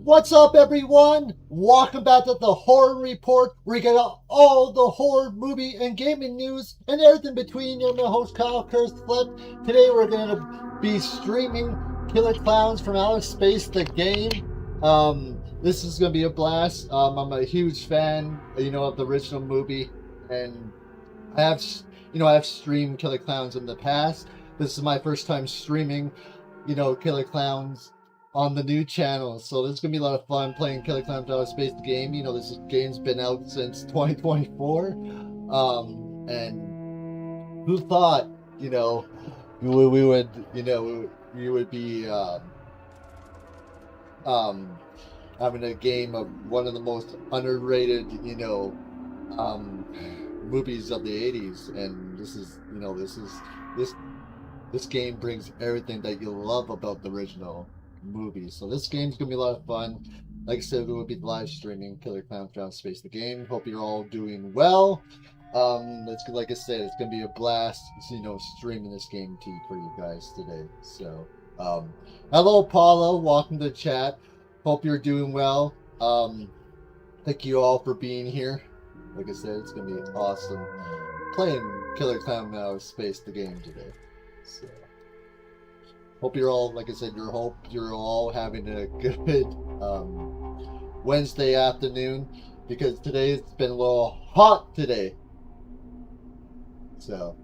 What's up, everyone? Welcome back to the Horror Report, where you get all the horror, movie, and gaming news and everything between. I'm your host, Kyle Flip. Today, we're going to be streaming Killer Klowns from Outer Space, the game. This is going to be a blast. I'm a huge fan, of the original movie, and I have streamed Killer Klowns in the past. This is my first time streaming, Killer Klowns on the new channel. So this is gonna be a lot of fun playing Killer Klowns Outer Space the game. This game's been out since 2024. And who thought, we would, we would be having a game of one of the most underrated, movies of the 80s. And this game brings everything that you love about the original movie. So this game's gonna be a lot of fun. Like I said, we will be live streaming Killer Klowns Outer Space the game. Hope you're all doing well. Like I said, it's gonna be a blast, streaming this game for you guys today. So, hello Paula, welcome to the chat. Hope you're doing well. Thank you all for being here. Like I said, it's gonna be awesome playing Killer Klowns Outer Space the game today. So, hope you're all, like I said, you're all having a good Wednesday afternoon, because today it's been a little hot today. So,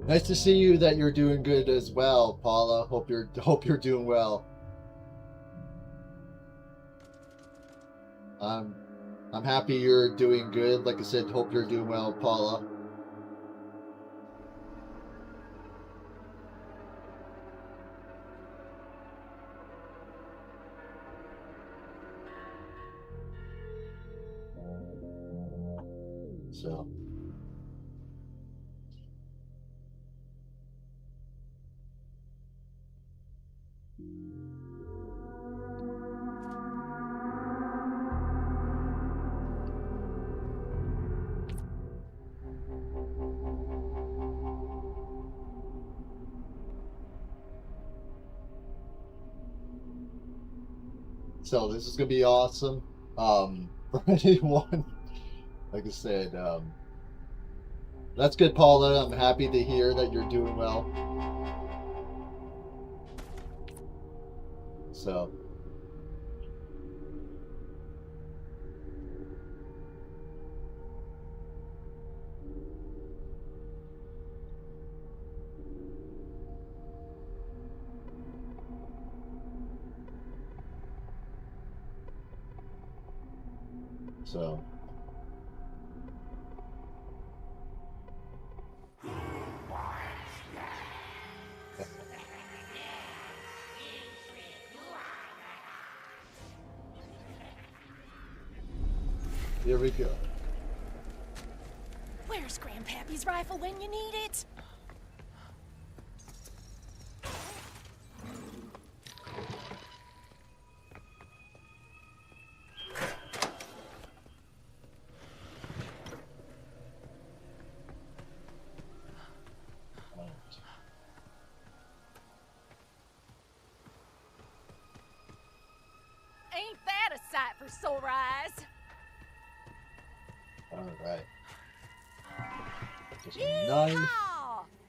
nice to see you that you're doing good as well, Paula. Hope you're doing well. I'm happy you're doing good. Like I said, hope you're doing well, Paula. So, this is gonna be awesome. For anyone, like I said, that's good, Paula. I'm happy to hear that you're doing well. So, here we go. Where's Grandpappy's rifle when you need it? Ain't that a sight for sore eyes? Alright. Just a knife.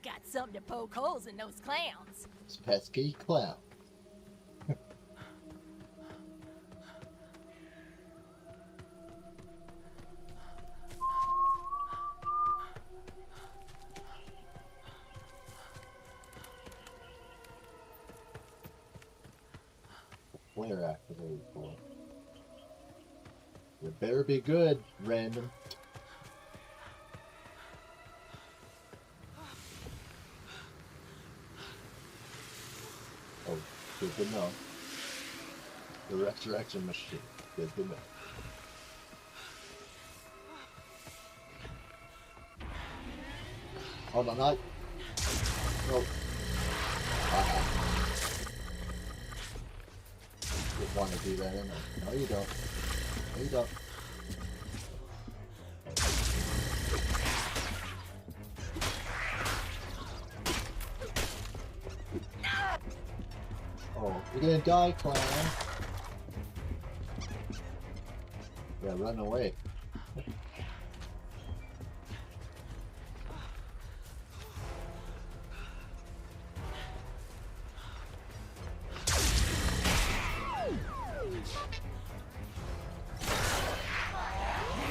Got something to poke holes in those clowns. This pesky clown. Flare activated for. It better be good, random. Oh, good to know. The resurrection machine. Good to know. Oh, no, not. Nope. Didn't want to do that, didn't I? No, you don't. No, you don't. Oh, you're gonna die, clown. Yeah, run away.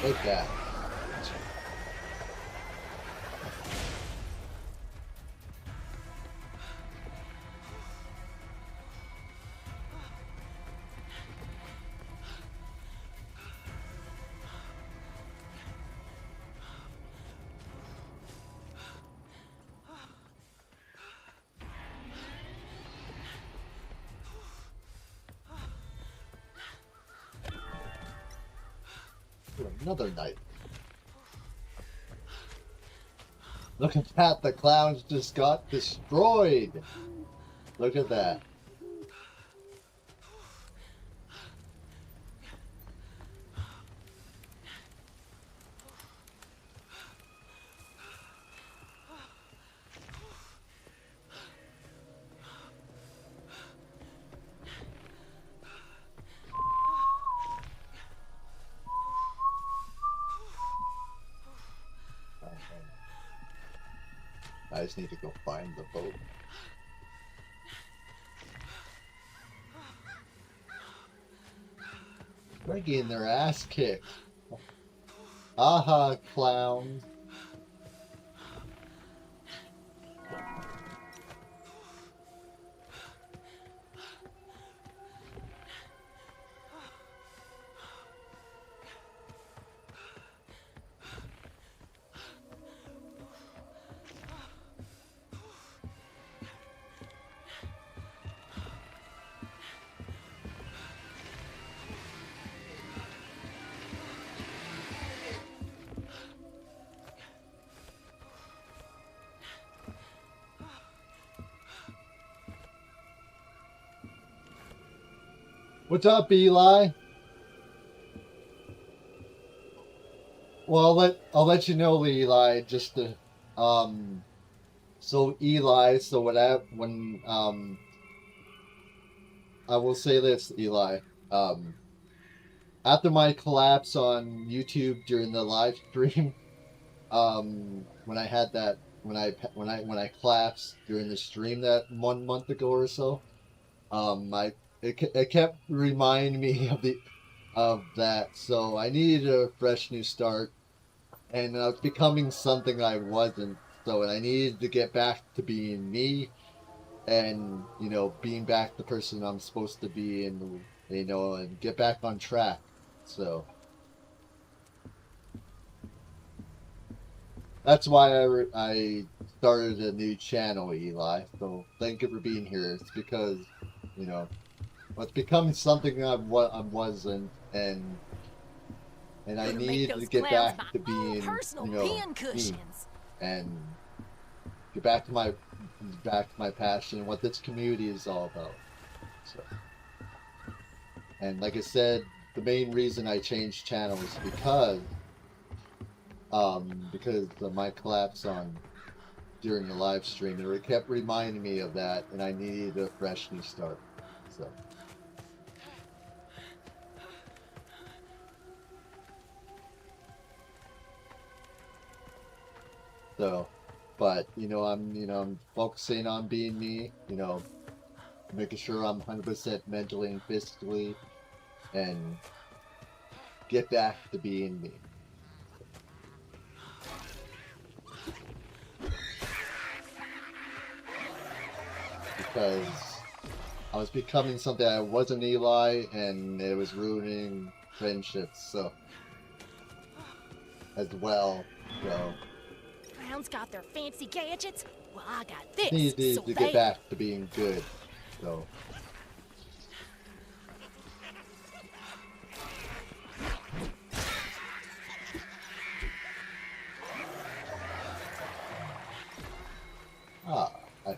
Take that. Another night. Look at that, the clowns just got destroyed. Look at that. I just need to go find the boat. They're getting their ass kicked. Aha, clowns. What's up, Eli? Well, I'll let you know, Eli. Just to, so Eli. So when I will say this, Eli. After my collapse on YouTube during the live stream, when I had that, when I collapsed during the stream that 1 month ago or so, it kept reminding me of that. So I needed a fresh new start, and I was becoming something I wasn't. So, and I needed to get back to being me, and being back the person I'm supposed to be, and and get back on track. So that's why I started a new channel, Eli. So thank you for being here. It's because it's becoming something I wasn't, and I Gonna make need to those get clowns back my to own being personal me, pin cushions. and get back to my passion and what this community is all about. So, and like I said, the main reason I changed channels is because of my collapse during the live stream. It kept reminding me of that, and I needed a fresh new start. So, but I'm focusing on being me. Making sure I'm 100% mentally and physically, and get back to being me. Because I was becoming something I wasn't, Eli, and it was ruining friendships. So, as well, so Clowns got their fancy gadgets. Well, I got this. needed So to they... get back to being good. So.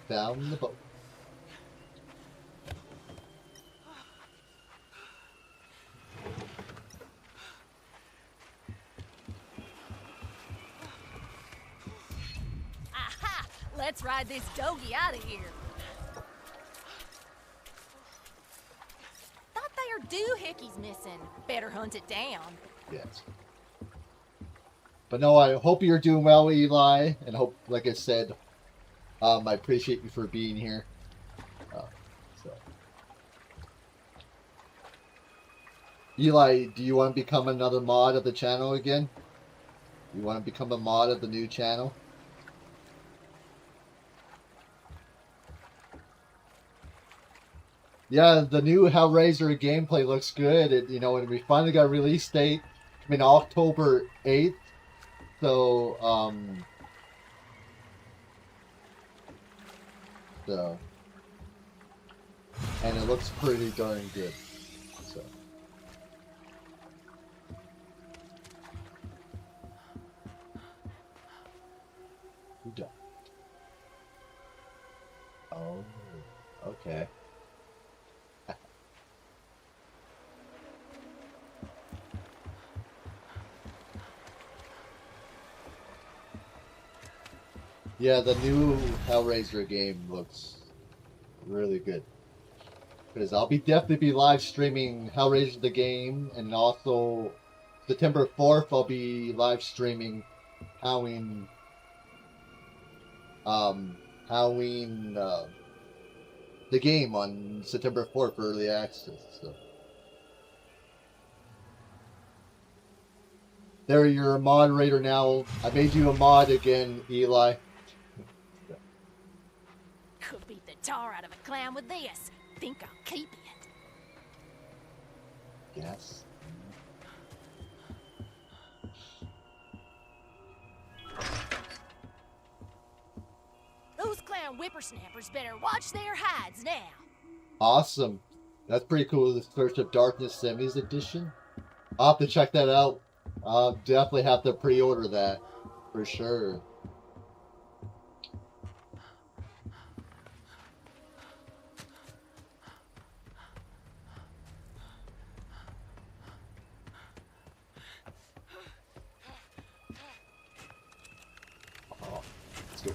found the boat. Aha! Let's ride this doggy out of here. Thought their doohickey's missing. Better hunt it down. Yes. But no, I hope you're doing well, Eli, and hope, like I said, I appreciate you for being here. So. Eli, do you want to become another mod of the channel again? You want to become a mod of the new channel? Yeah, the new Hellraiser gameplay looks good. And we finally got a release date. I mean, October 8th. So, and it looks pretty darn good. So. Who died? Oh, okay. Yeah, the new Hellraiser game looks really good. Because I'll definitely be live streaming Hellraiser the game, and also September 4th I'll be live streaming Halloween the game on September 4th for early access. So. There, you're a moderator now. I made you a mod again, Eli. Could beat the tar out of a clown with this. Think I'll keep it. Yes. Those clown whippersnappers better watch their hides now. Awesome. That's pretty cool. The Search of Darkness Semis edition. I'll have to check that out. I'll definitely have to pre-order that for sure. Oh, let's go.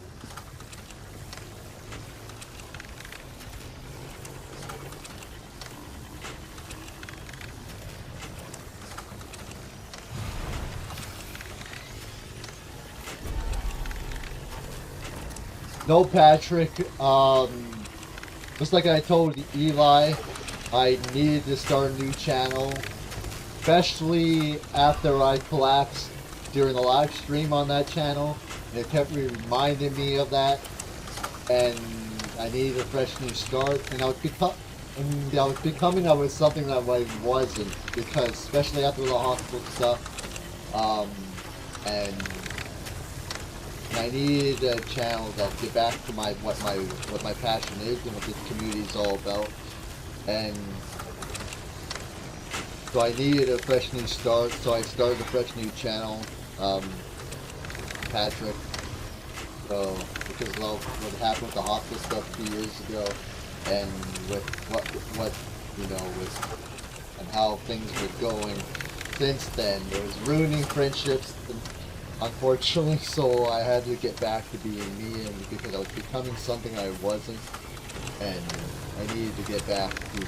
No, Patrick. Just like I told Eli, I needed to start a new channel, especially after I collapsed during the live stream on that channel. And it kept reminding me of that, and I needed a fresh new start. And I was becoming something that I wasn't, because especially after the hospital stuff, and I needed a channel that get back to what my passion is and what this community is all about. And so I needed a fresh new start, so I started a fresh new channel, Patrick. So, because of what happened with the hospital stuff 2 years ago, and with and how things were going since then, it was ruining friendships, unfortunately, so I had to get back to being me, and because I was becoming something I wasn't, and I needed to get back to,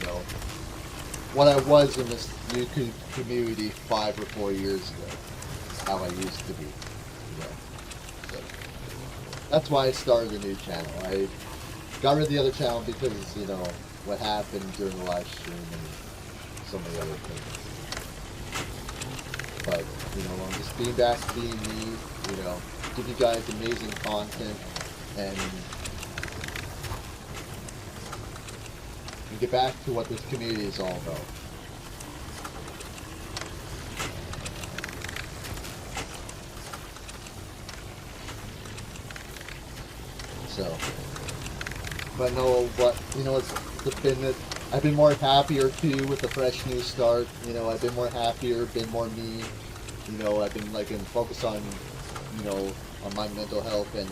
what I was in this YouTube community 5 or 4 years ago, how I used to be, So that's why I started a new channel. I got rid of the other channel because, what happened during the live stream and so many other things. But, I'm just being back to being me, give you guys amazing content, and get back to what this community is all about. So, but no, I've been more happier too with the fresh new start. I've been more happier, been more me. I've been focused on, on my mental health and,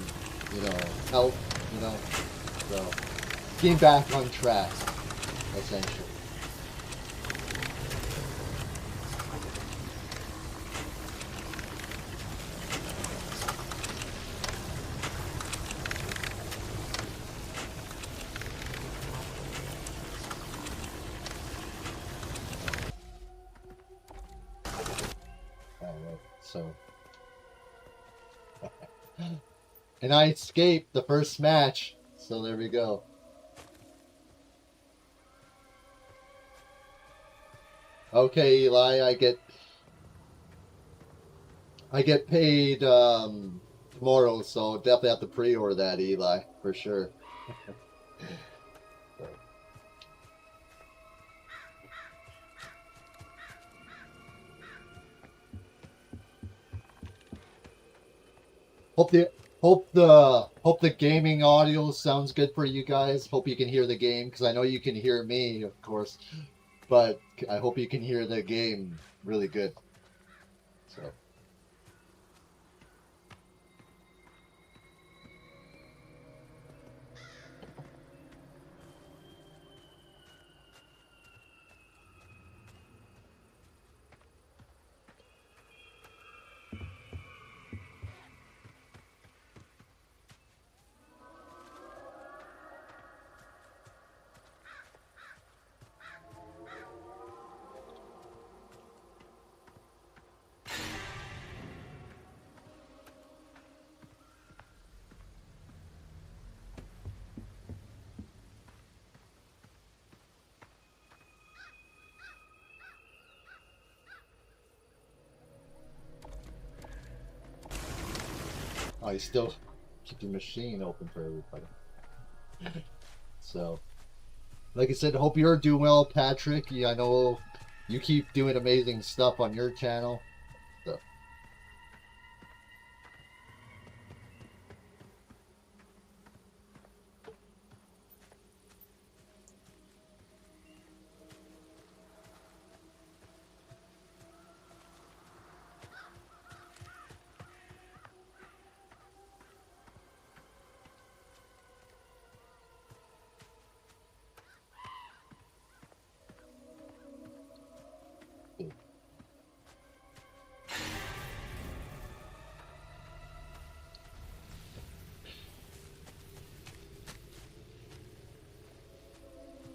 health, So, getting back on track, essentially. Alright, so. And I escaped the first match, so there we go. Okay, Eli, I get paid tomorrow, so definitely have to pre-order that, Eli, for sure. Hope the gaming audio sounds good for you guys. Hope you can hear the game, because I know you can hear me, of course, but I hope you can hear the game really good. So. I still keep the machine open for everybody. So, like I said, hope you're doing well, Patrick. Yeah, I know you keep doing amazing stuff on your channel. So.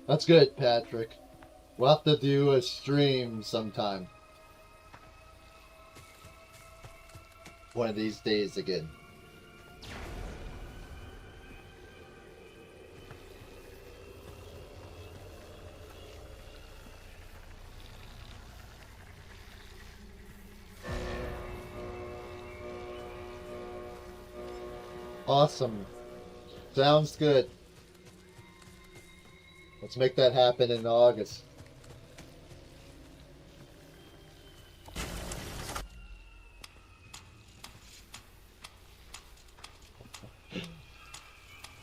That's good, Patrick. We'll have to do a stream sometime. One of these days again. Awesome. Sounds good. Let's make that happen in August.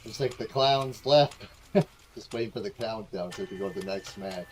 Looks like the clowns left. Just waiting for the countdown so we can go to the next match.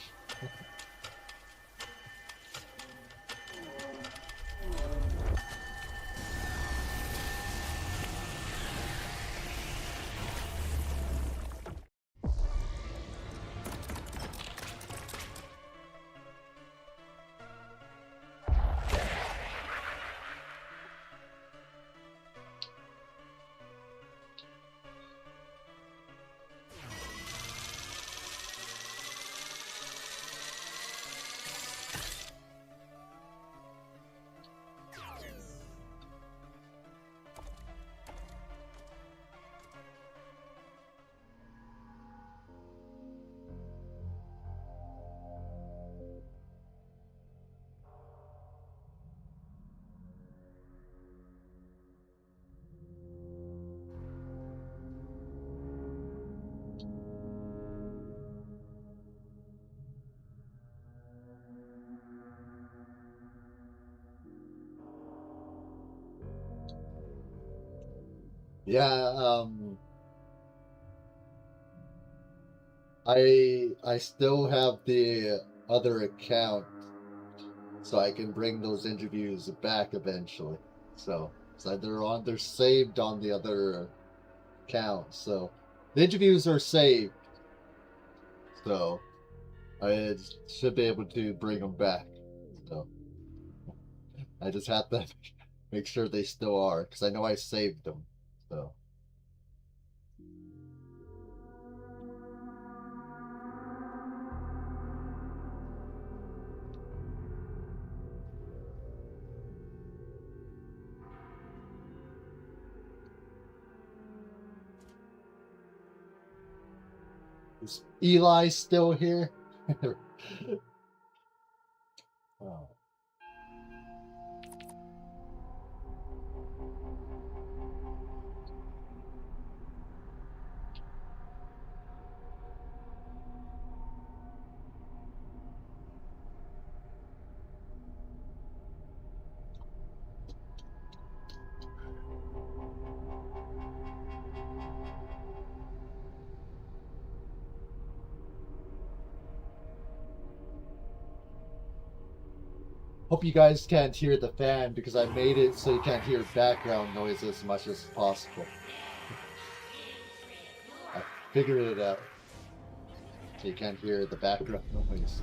Yeah, I still have the other account, so I can bring those interviews back eventually. So they're saved on the other account. So The interviews are saved, so I should be able to bring them back. So I just have to make sure they still are, because I know I saved them. So. Is Eli still here? Oh. Hope you guys can't hear the fan because I made it so you can't hear background noise as much as possible. I figured it out so you can't hear the background noise.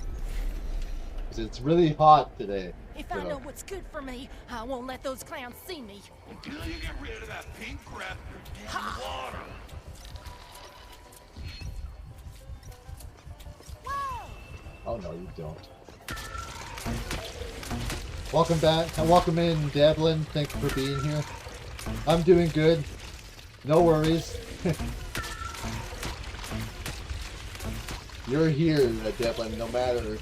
Because it's really hot today. If I know what's good for me, I won't let those clowns see me. Until you get rid of that pink crap, you're dead in water. Whoa! Oh no, you don't. Welcome back. Welcome in, Devlin. Thank you for being here. I'm doing good. No worries. You're here, Devlin, no matter.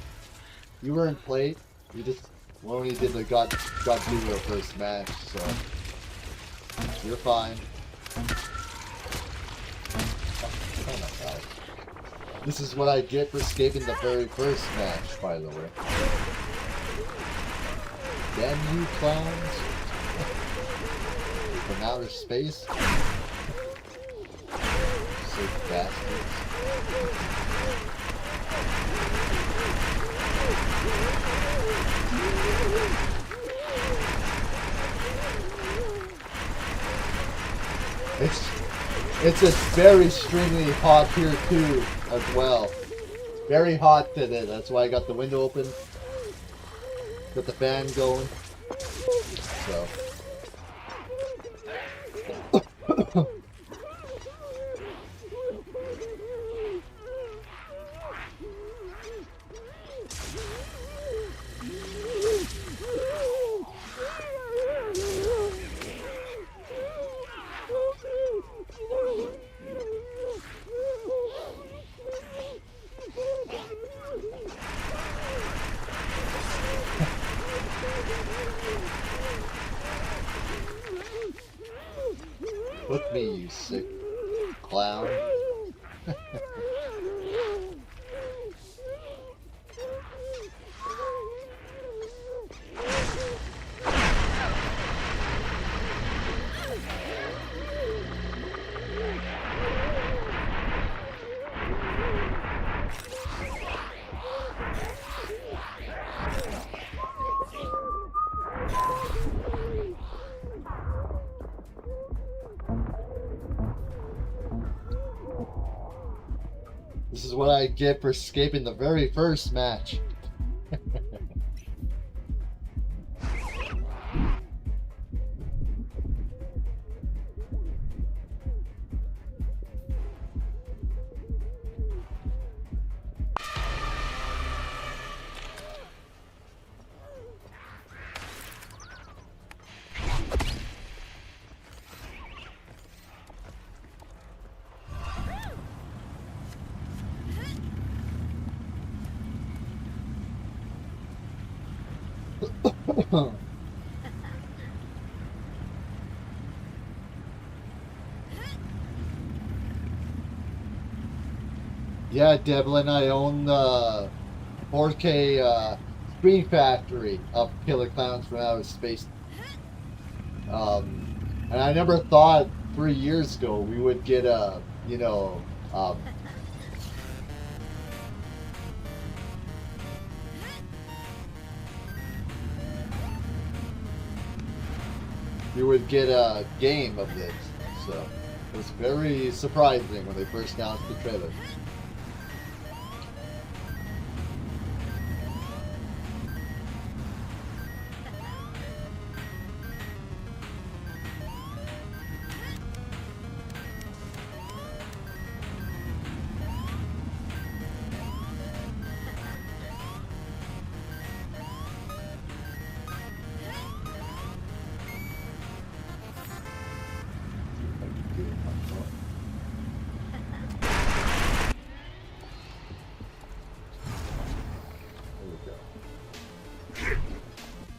You weren't played. You just only did the got through your first match, so you're fine. Oh my god. This is what I get for skipping the very first match, by the way. Damn you clowns. From outer space. Sick bastards. It's a very extremely hot here too, as well. Very hot today. That's why I got the window open. Got the fan going. So. Look me, you sick clown. This is what I get for escaping the very first match. Yeah, Devlin, I own the 4K Screen Factory of Killer Klowns from Outer Space. And I never thought 3 years ago we would get a, you know, we would get a game of this. So It was very surprising when they first announced the trailer.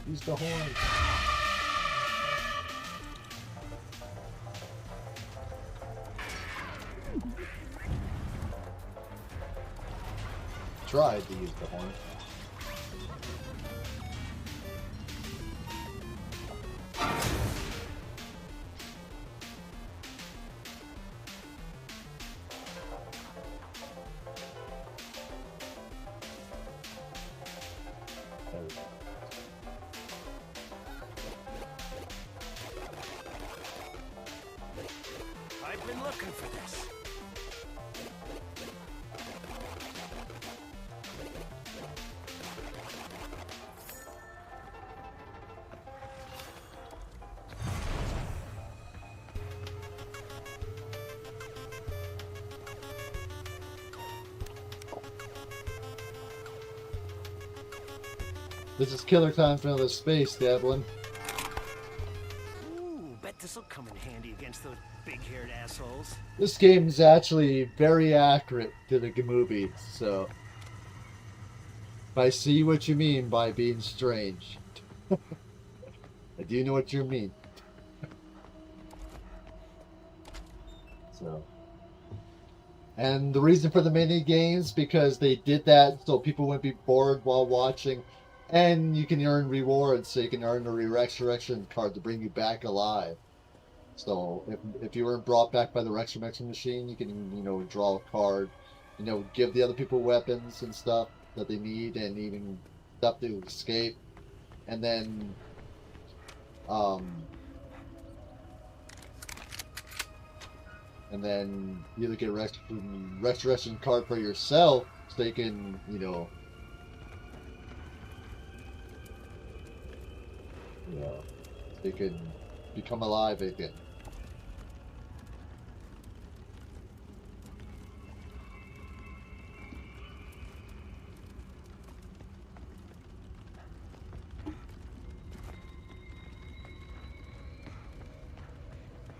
Use the horn. Tried to use the horn. There we go. I've been looking for this. This is Killer Klowns from Outer Space, Devlin. Ooh, bet this'll come in handy against those big-haired assholes. This game is actually very accurate to the movie, so I see what you mean by being strange. I do know what you mean. So, and the reason for the mini games, because they did that so people wouldn't be bored while watching, and you can earn rewards, so you can earn a resurrection card to bring you back alive. So if you were brought back by the resurrection machine, you can, you know, draw a card, you know, give the other people weapons and stuff that they need, and even stuff to escape, and then either get a restoration card for yourself, so you can, you know, so you can become alive again.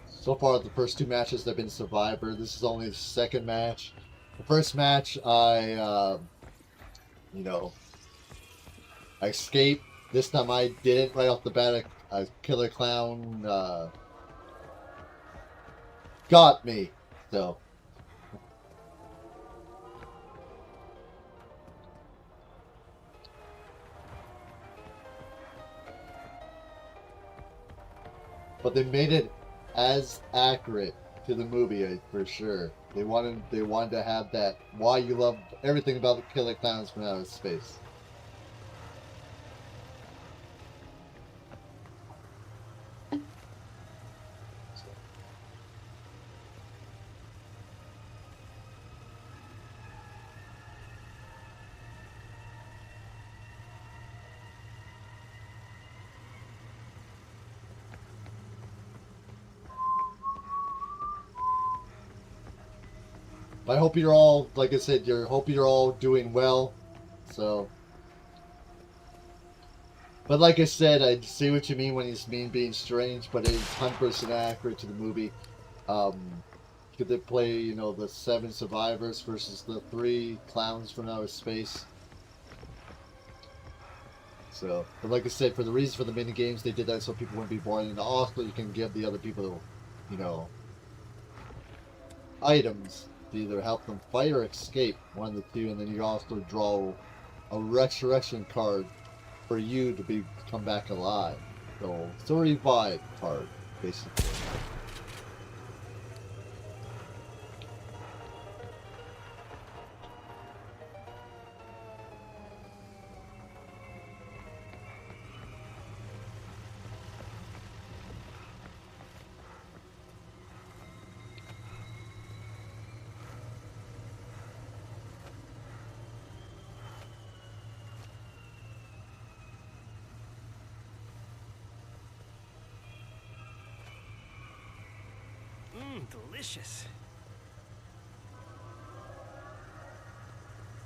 So far, the first two matches have been Survivor. This is only the second match. The first match, I escaped. This time I didn't right off the bat. A Killer Clown got me. So. But they made it as accurate to the movie, for sure. They wanted to have that why you love everything about the Killer Klowns from Outer Space. I hope you're all, like I said, hope you're all doing well. So, but like I said, I see what you mean when you mean being strange, but it's 100% accurate to the movie. Could they play, you know, the 7 survivors versus the 3 clowns from outer space? So, but like I said, for the reason for the mini games, they did that so people wouldn't be bored, and also you can give the other people, you know, items to either help them fight or escape, one of the two, and then you also draw a resurrection card for you to come back alive. So it's a revive card, basically. delicious.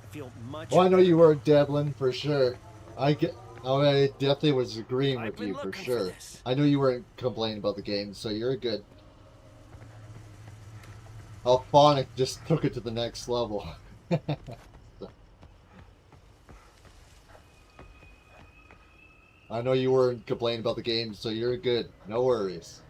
I feel much Well, I know better. you were Devlin for sure. I definitely was agreeing I've with been you for looking for sure. this. I knew you weren't complaining about the game, so you're good. Alphonic just took it to the next level. I know you weren't complaining about the game, so you're good. No worries.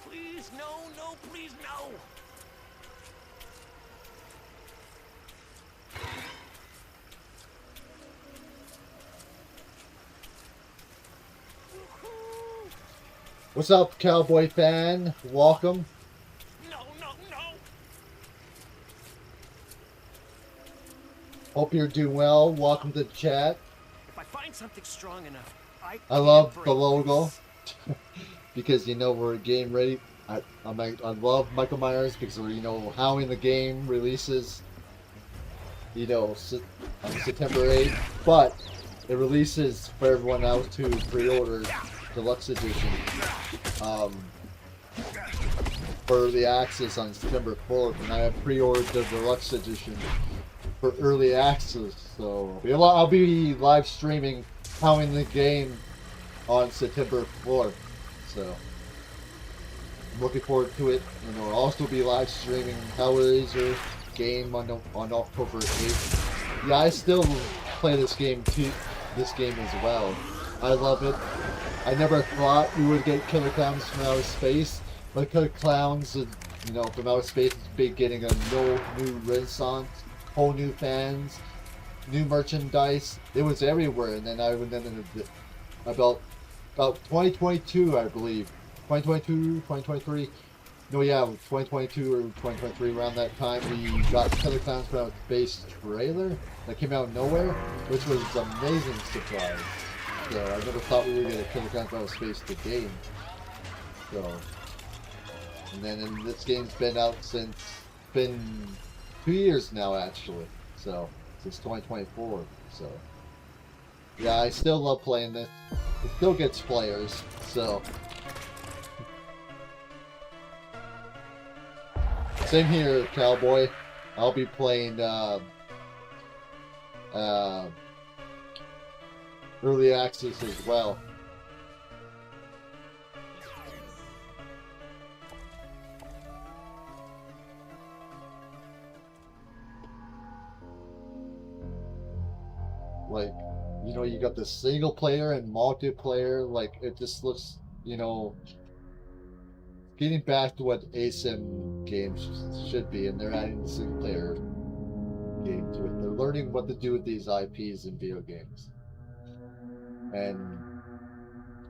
Please, no, no, please, no. What's up, cowboy fan? Welcome. No, no, no. Hope you're doing well. Welcome to the chat. If I find something strong enough, I can't love break the logo this. because you know we're game ready. I love Michael Myers because we're how in the game releases on September 8th, but it releases for everyone else who pre-ordered deluxe edition for early access on September 4th, and I have pre-ordered the deluxe edition for early access. So I'll be live streaming how in the game on September 4th. So I'm looking forward to it. I'll also be live streaming Hellraiser game on October 8th. Yeah, I still play this game as well. I love it. I never thought we would get Killer Klowns from outer space, but Killer Klowns, from outer space is getting a new renaissance, whole new fans, new merchandise. It was everywhere, and then about 2022, I believe, 2022, 2023. No, yeah, 2022 or 2023, around that time, we got Killer Klowns from Outer Space trailer that came out of nowhere, which was an amazing surprise. So I never thought we would get a Killer Klowns from Outer Space the game. So, and this game's been out been 2 years now, actually. So, since 2024. So, yeah, I still love playing this. It still gets players, so. Same here, cowboy. I'll be playing early access as well. Like, you got the single player and multiplayer. Like, it just looks, getting back to what asym games should be, and they're adding the single player game to it. They're learning what to do with these IPs in video games. And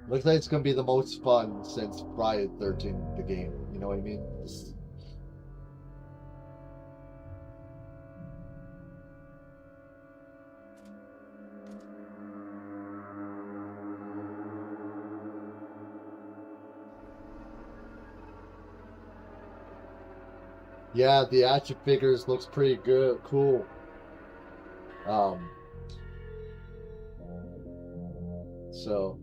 looks like it's going to be the most fun since Friday the 13th, the game. You know what I mean? Yeah, the action figures looks pretty good, cool. So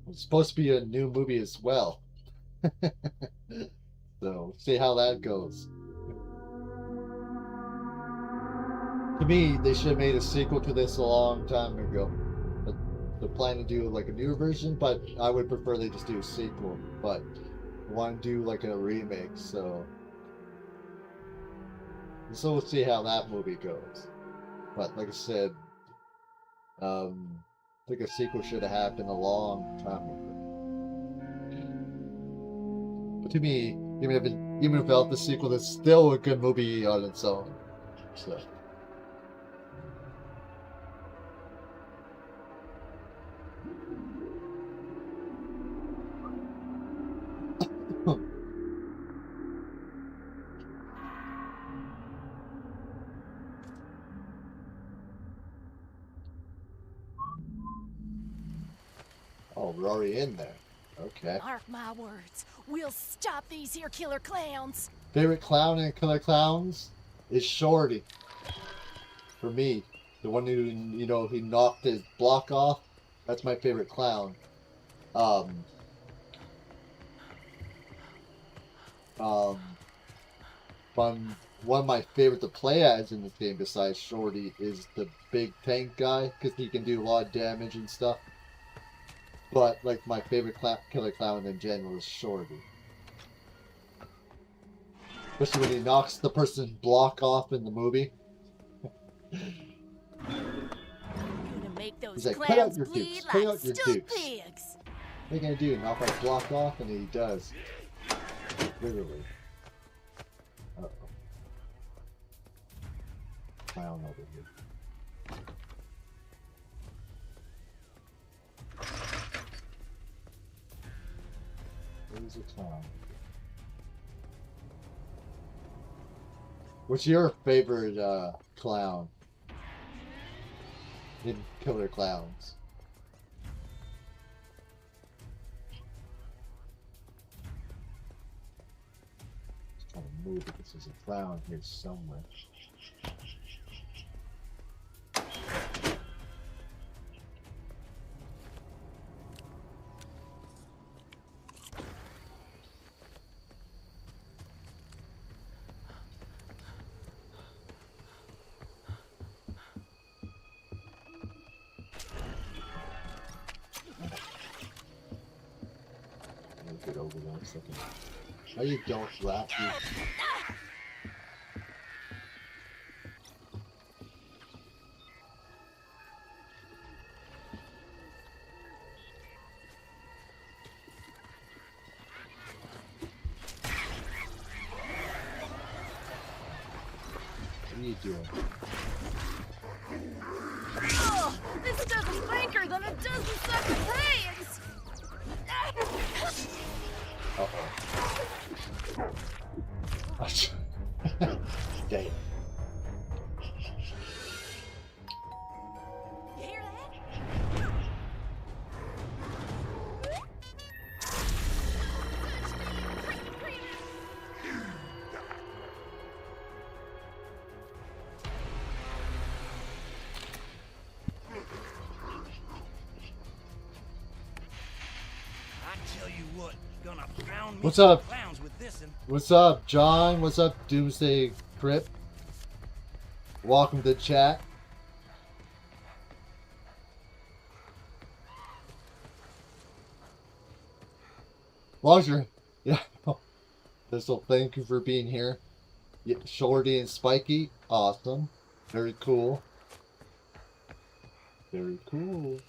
it's supposed to be a new movie as well. So see how that goes. To me, they should have made a sequel to this a long time ago. But they're planning to do like a newer version, but I would prefer they just do a sequel. But I want to do like a remake, so we'll see how that movie goes. But like I said, I think a sequel should have happened a long time ago. But to me, even without the sequel, it's still a good movie on its own. So. Oh, we're already in there. Okay. Mark my words, we'll stop these here killer clowns. Favorite clown in Killer Klowns is Shorty. For me, the one who, you know, he knocked his block off. That's my favorite clown. Um, one of my favorite to play as in this game besides Shorty is the big tank guy because he can do a lot of damage and stuff. But like my favorite killer clown in general is Shorty. Especially when he knocks the person's block off in the movie. Gonna make those He's like, clowns put out your bleed dukes, like put out your stupid dukes. pigs. What are you gonna do? Knock my block off? And he does. Literally. Uh-oh. Clown over here. Where's the clown? What's your favorite clown in Killer Klowns? Just trying to move because there's a clown here somewhere. Get over there a second. How you don't wrap you? What are you doing? Oh, this stuff is bigger than a dozen sucker hands. Uh-oh. Dang. You hear that? I tell you what, gonna pound me What's some up? clowns with this and What's up, John? What's up, Doomsday Crypt? Welcome to chat. Long as you're, yeah. So thank you for being here. Yeah, Shorty and Spiky, awesome. Very cool. Very cool.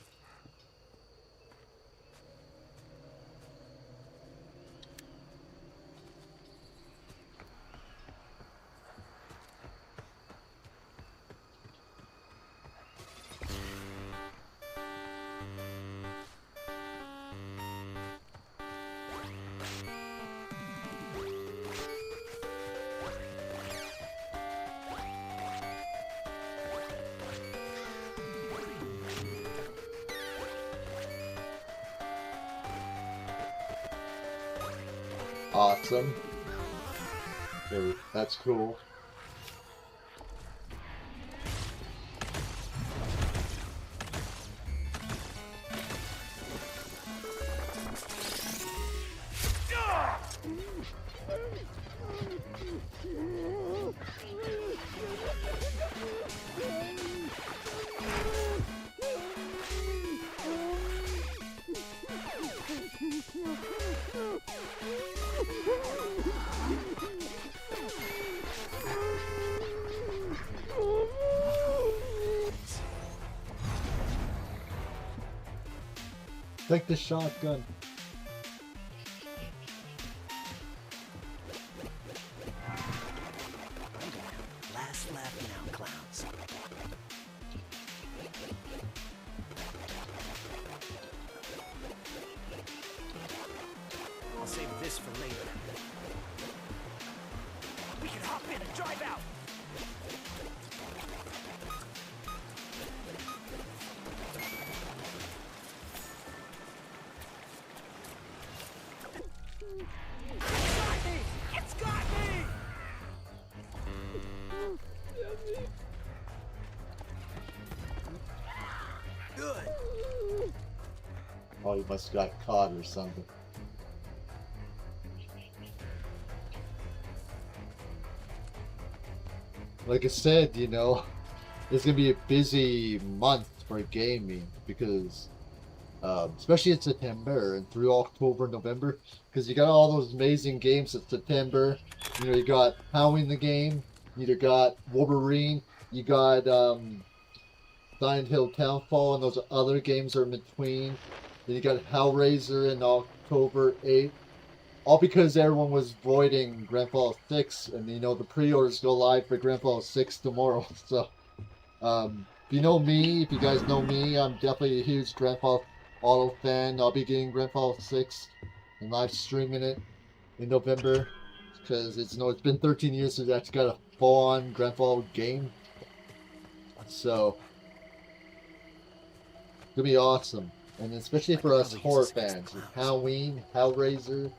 Awesome. That's cool. Take the shotgun. last laugh now, clowns. I'll save this for later. We can hop in and drive out. Good. Oh, he must have got caught or something. Like I said, you know, it's gonna be a busy month for gaming because, especially in September and through October, November, because you got all those amazing games in September. You know, you got Halloween the game, you got Wolverine, you got Silent Hill Townfall, and those other games are in between. Then you got Hellraiser in October 8th. All because everyone was voiding Grand Theft 6, and you know the pre-orders go live for Grand Theft 6 tomorrow. So, if you know me, if you guys know me, I'm definitely a huge Grand Theft Auto fan. I'll be getting Grand Theft 6 and live streaming it in November because it's it's been 13 years since I actually got a full-on Grand Theft Auto game. So, it's gonna be awesome, and especially for us Probably horror just against the fans, with clowns. Halloween, Hellraiser,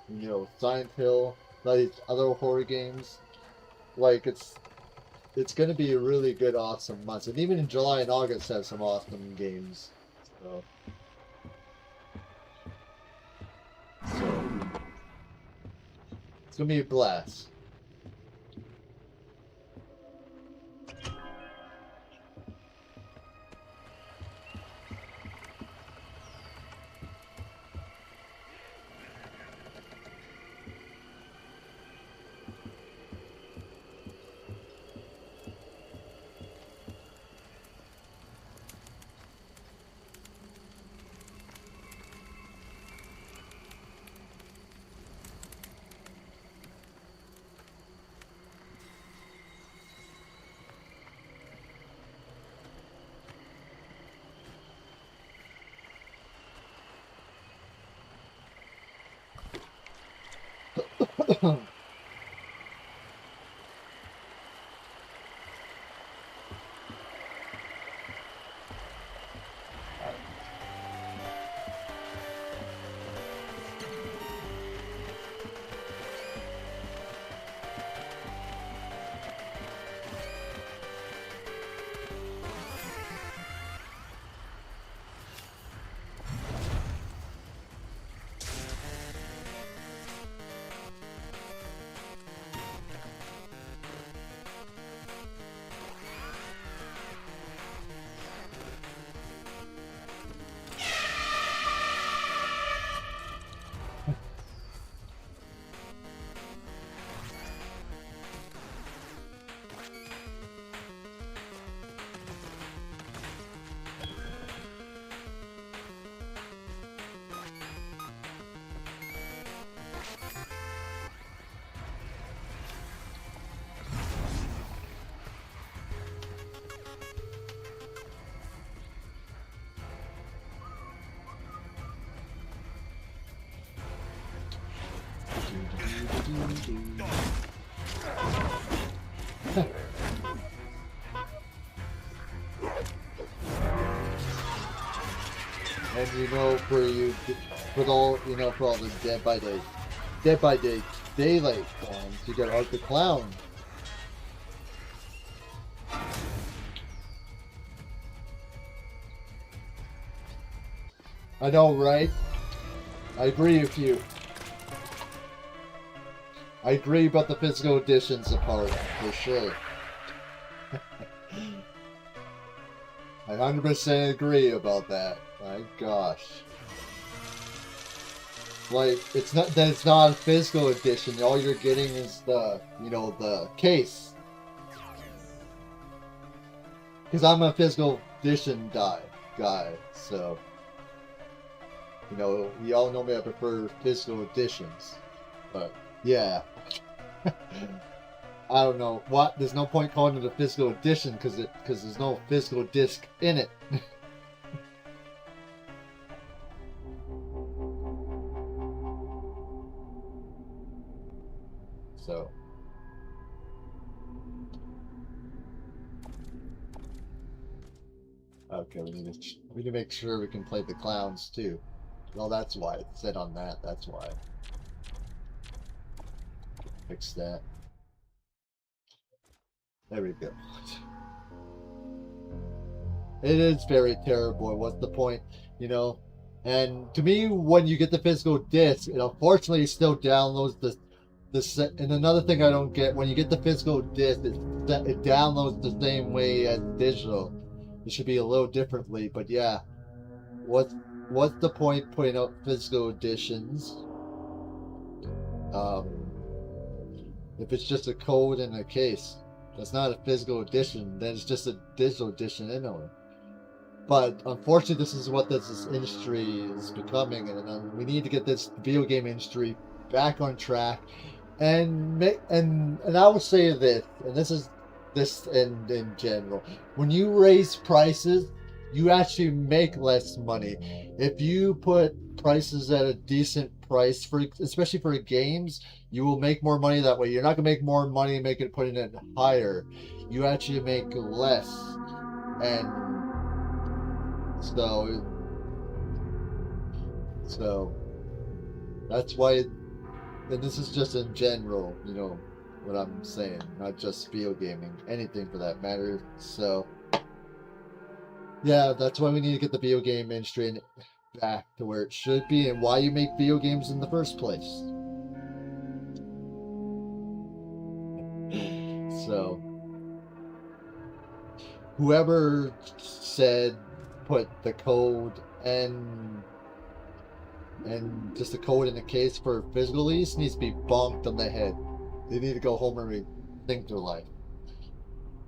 you know, Silent Hill, like other horror games. Like it's gonna be a really good, awesome month, and even in July and August have some awesome games. So, so it's gonna be a blast. And you know, for all you know, for all the Dead by Day Daylight fans, you got Art the Clown. I know, right? I agree with you. I agree about the physical editions apart, for sure. I 100% agree about that. My gosh. Like, it's not that it's not a physical edition. All you're getting is the, you know, the case. Because I'm a physical edition guy, so. You know, you all know me, I prefer physical editions. But, yeah. I don't know. What? There's no point calling it a physical edition because there's no physical disc in it. So. Okay, we need to make sure we can play the clowns too. Well, that's why it said on that. That's why. Fix that. There we go. It is very terrible. What's the point? You know? And to me, when you get the physical disc, it unfortunately still downloads and another thing I don't get, when you get the physical disc, it downloads the same way as digital. It should be a little differently, but yeah. What's the point putting out physical editions? If it's just a code in a case, that's not a physical edition, then it's just a digital edition anyway. But unfortunately, this is what this industry is becoming, and we need to get this video game industry back on track. And I will say this, and this is this in general, when you raise prices, you actually make less money. If you put prices at a decent price for, especially for games, you will make more money that way. You're not gonna make more money putting it higher. You actually make less, and so that's why. And this is just in general, you know, what I'm saying, not just video gaming, anything for that matter. So, yeah, that's why we need to get the video game industry back to where it should be and why you make video games in the first place. So, whoever said put the code and just a code in the case for physical release needs to be bonked on the head. They need to go home and rethink their life.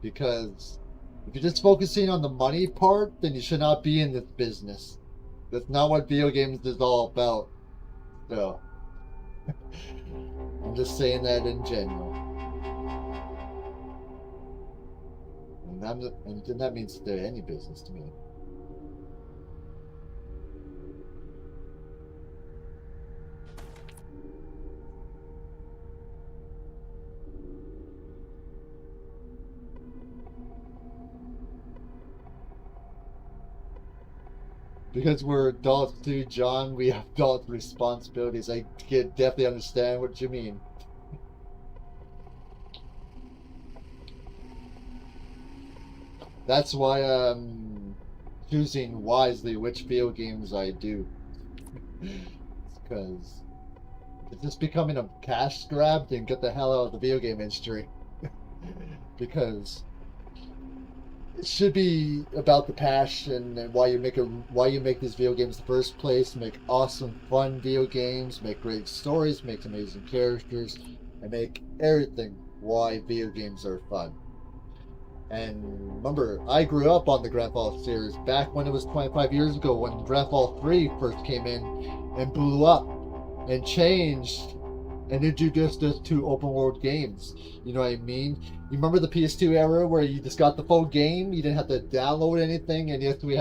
Because if you're just focusing on the money part, then you should not be in this business. That's not what video games is all about. So, I'm just saying that in general. And that means any business to me. Because we're adults too, John, we have adult responsibilities. I definitely understand what you mean. That's why I'm choosing wisely which video games I do. Because it's just becoming a cash grab, then get the hell out of the video game industry. Because it should be about the passion and why you make these video games in the first place. Make awesome, fun video games, make great stories, make amazing characters, and make everything why video games are fun. And remember, I grew up on the Grand Theft Auto series back when it was 25 years ago, when Grand Theft Auto 3 first came in and blew up and changed and introduced us to open world games. You know what I mean? You remember the PS2 era where you just got the full game, you didn't have to download anything, and you take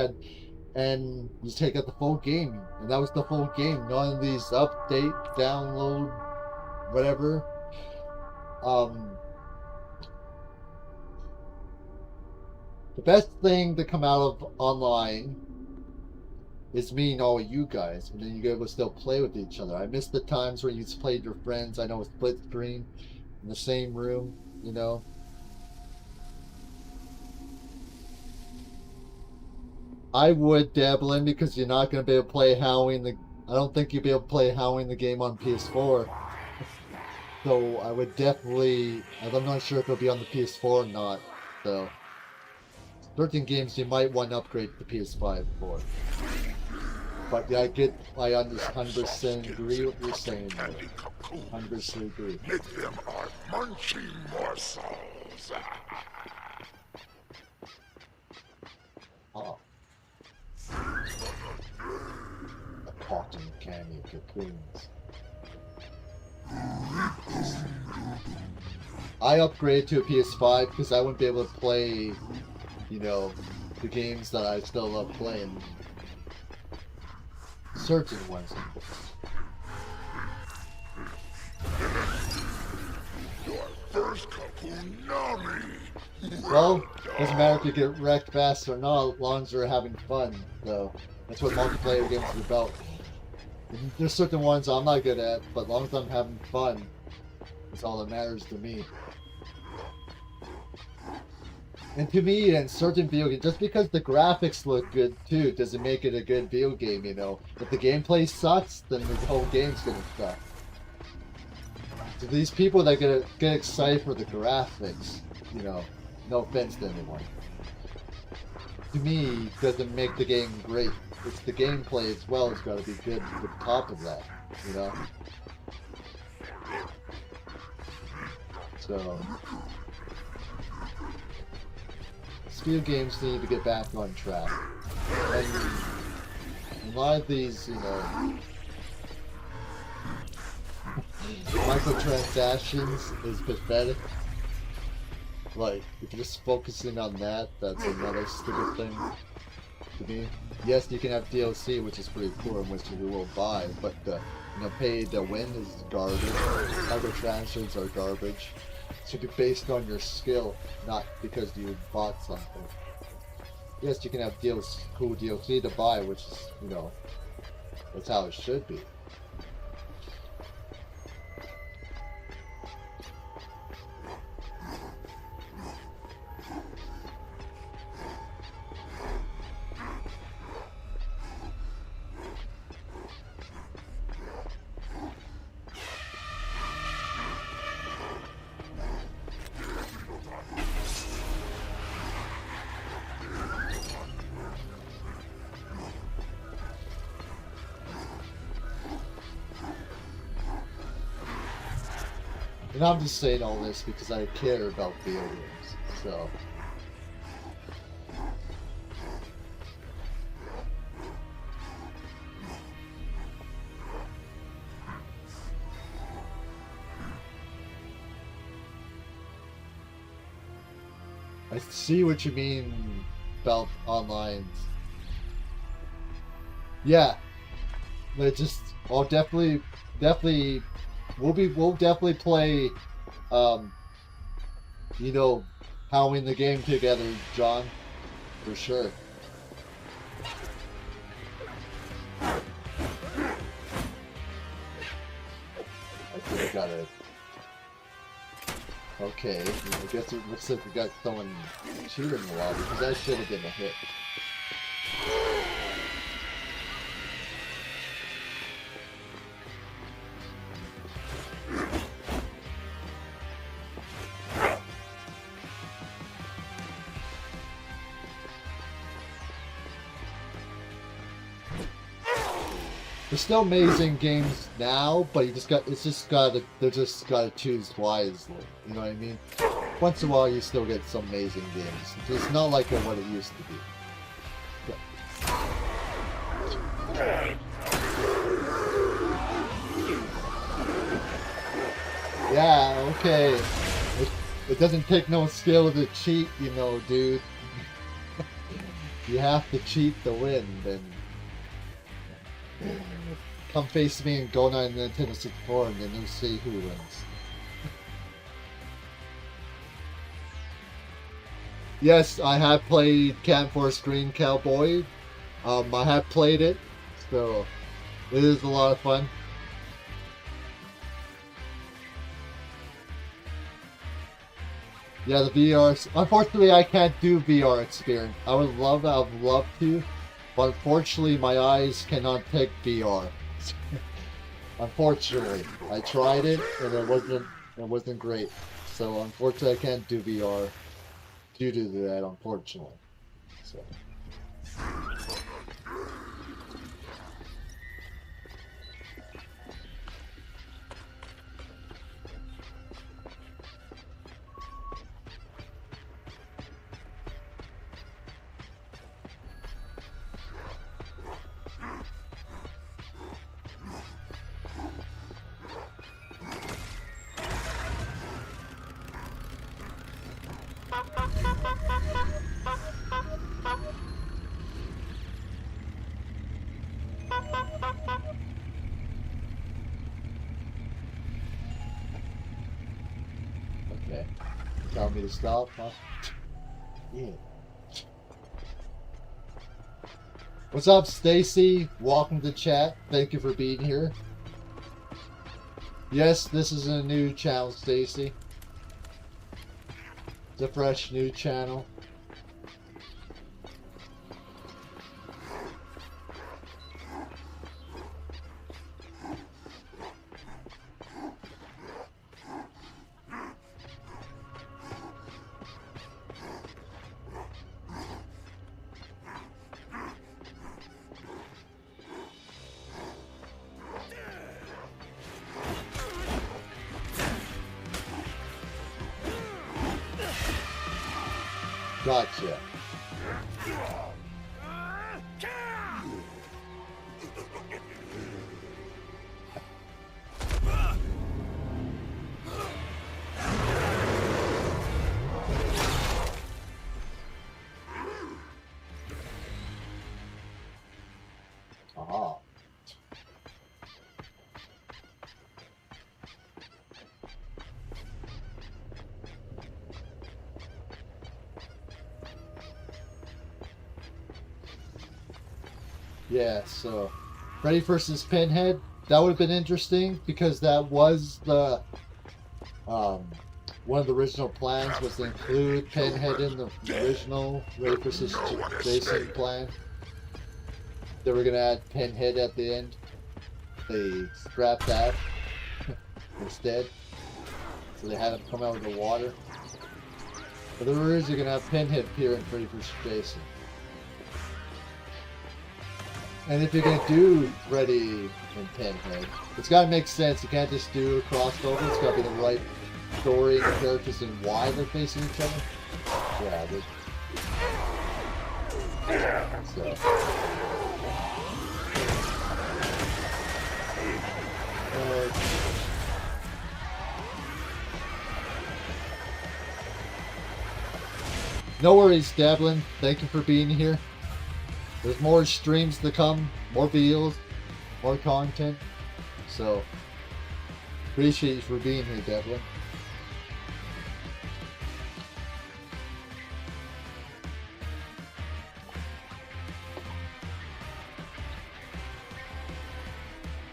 out the full game, and that was the full game. None of these update, download, whatever. The best thing to come out of online is me and all you guys, and then you get to still play with each other. I miss the times where you played with your friends. I know, split screen in the same room, you know. I would dabble in, because you're not going to be able to play Halloween. I don't think you'll be able to play Halloween the game on PS4. So I would definitely. I'm not sure if it'll be on the PS4 or not. So certain games you might want to upgrade to PS5 for. But yeah, I 100% agree with what you're saying. 100% agree. Make them our munching morsels. Oh. A cotton candy of cocoons. I upgraded to a PS5 because I wouldn't be able to play, you know, the games that I still love playing. Certain ones, of course. Your first cocoon, Nami. Well, doesn't matter if you get wrecked fast or not, as long as you're having fun. So that's what multiplayer games are about. And there's certain ones I'm not good at, but as long as I'm having fun, that's all that matters to me. And to me, in certain video games, just because the graphics look good too, doesn't make it a good video game, you know. If the gameplay sucks, then the whole game's gonna suck. So these people that get excited for the graphics, you know, no offense to anyone, to me, doesn't make the game great. It's the gameplay as well has got to be good to the top of that, you know. So these video games need to get back on track. And a lot of these, you know, microtransactions is pathetic. Like, if you're just focusing on that, that's another stupid thing to me. Yes, you can have DLC, which is pretty cool, and which you will buy, but the, you know, pay to win is garbage. Microtransactions are garbage. It should be based on your skill, not because you bought something. Yes, you can have cool DLC to buy, which is, you know, that's how it should be. And I'm just saying all this because I care about video games, so. I see what you mean about online. Yeah, but just I'll definitely we'll definitely play you know, Halloween the game together, John, for sure. I think I got it. Okay, I guess it looks like we got someone shooting in the lobby, because that should have been a hit. They're still amazing games now, but they just gotta choose wisely. You know what I mean? Once in a while, you still get some amazing games. It's not like what it used to be. Yeah, okay. It doesn't take no skill to cheat, you know, dude. You have to cheat to win, then. Come face me and go on Nintendo 64 and then you'll see who wins. Yes, I have played Camp Forest Green Cowboy. I have played it, so it is a lot of fun. Yeah, the VR. Unfortunately, I can't do VR experience. I would love to. But unfortunately, my eyes cannot take VR. Unfortunately, I tried it and it wasn't great. So unfortunately, I can't do VR due to that. Unfortunately, so. Okay. Tell me to stop, huh? Yeah. What's up, Stacy? Welcome to chat. Thank you for being here. Yes, this is a new channel, Stacy. a fresh new channel. Gotcha. Aha. Yeah, so Freddy versus Pinhead, that would have been interesting because that was the one of the original plans was to include Pinhead in the original Freddy versus Jason plan. They were gonna add Pinhead at the end. They scrapped that instead, so they had him come out of the water. But the rumors are gonna have Pinhead appear in Freddy vs. Jason. And if you're gonna do Freddy and Pinhead, it's gotta make sense. You can't just do a crossover. It's gotta be the right story, the characters, and why they're facing each other. Yeah, so. No worries, Dablin. Thank you for being here. There's more streams to come, more videos, more content. So, appreciate you for being here, Devlin.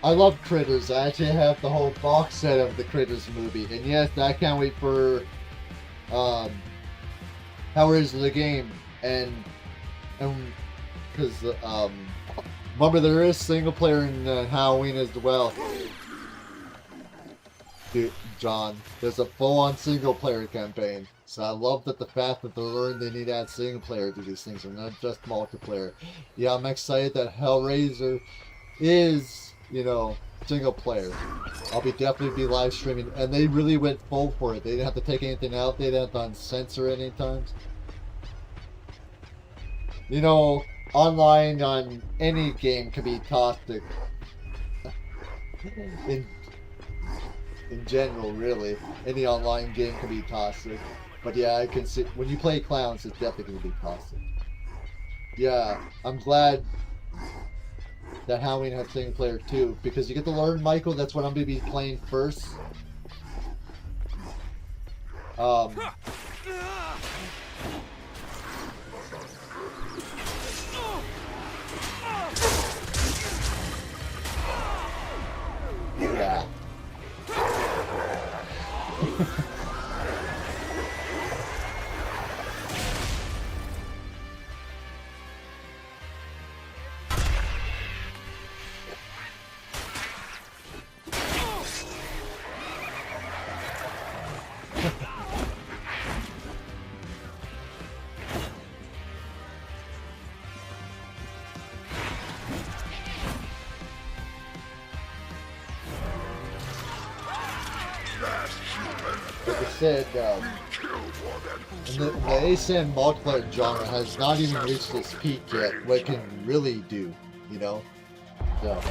I love Critters. I actually have the whole box set of the Critters movie. And yes, I can't wait for How Is the Game. And because remember, there is single player in Halloween as well. Dude, John, there's a full-on single player campaign. So I love that the fact that they're learning they need to add single player to these things and not just multiplayer. Yeah, I'm excited that Hellraiser is, you know, single player. I'll definitely be live streaming, and they really went full for it. They didn't have to take anything out. They didn't have to censor any times. You know, online on any game can be toxic. In general, really, any online game can be toxic. But yeah, I can see when you play clowns, it's definitely gonna be toxic. Yeah, I'm glad that Halloween has single player too, because you get to learn Michael. That's what I'm gonna be playing first. Yeah. Like I said, the ASM multiplayer genre has not even reached its peak yet. What it can really do, you know? So.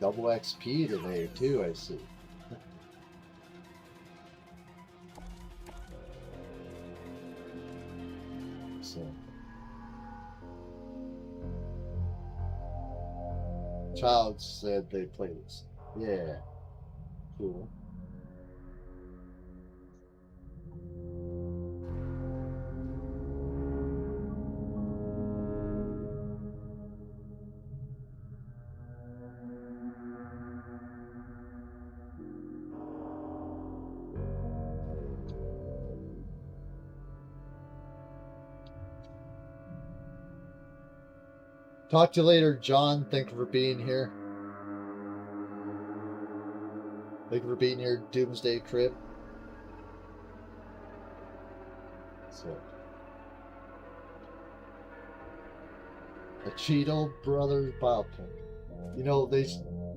Double XP today too, I see. So. Child said they played this. Yeah. Cool. Talk to you later, John. Thank you for being here. Thank you for being here, Doomsday Trip. So, the Cheeto Brothers biopic. You know,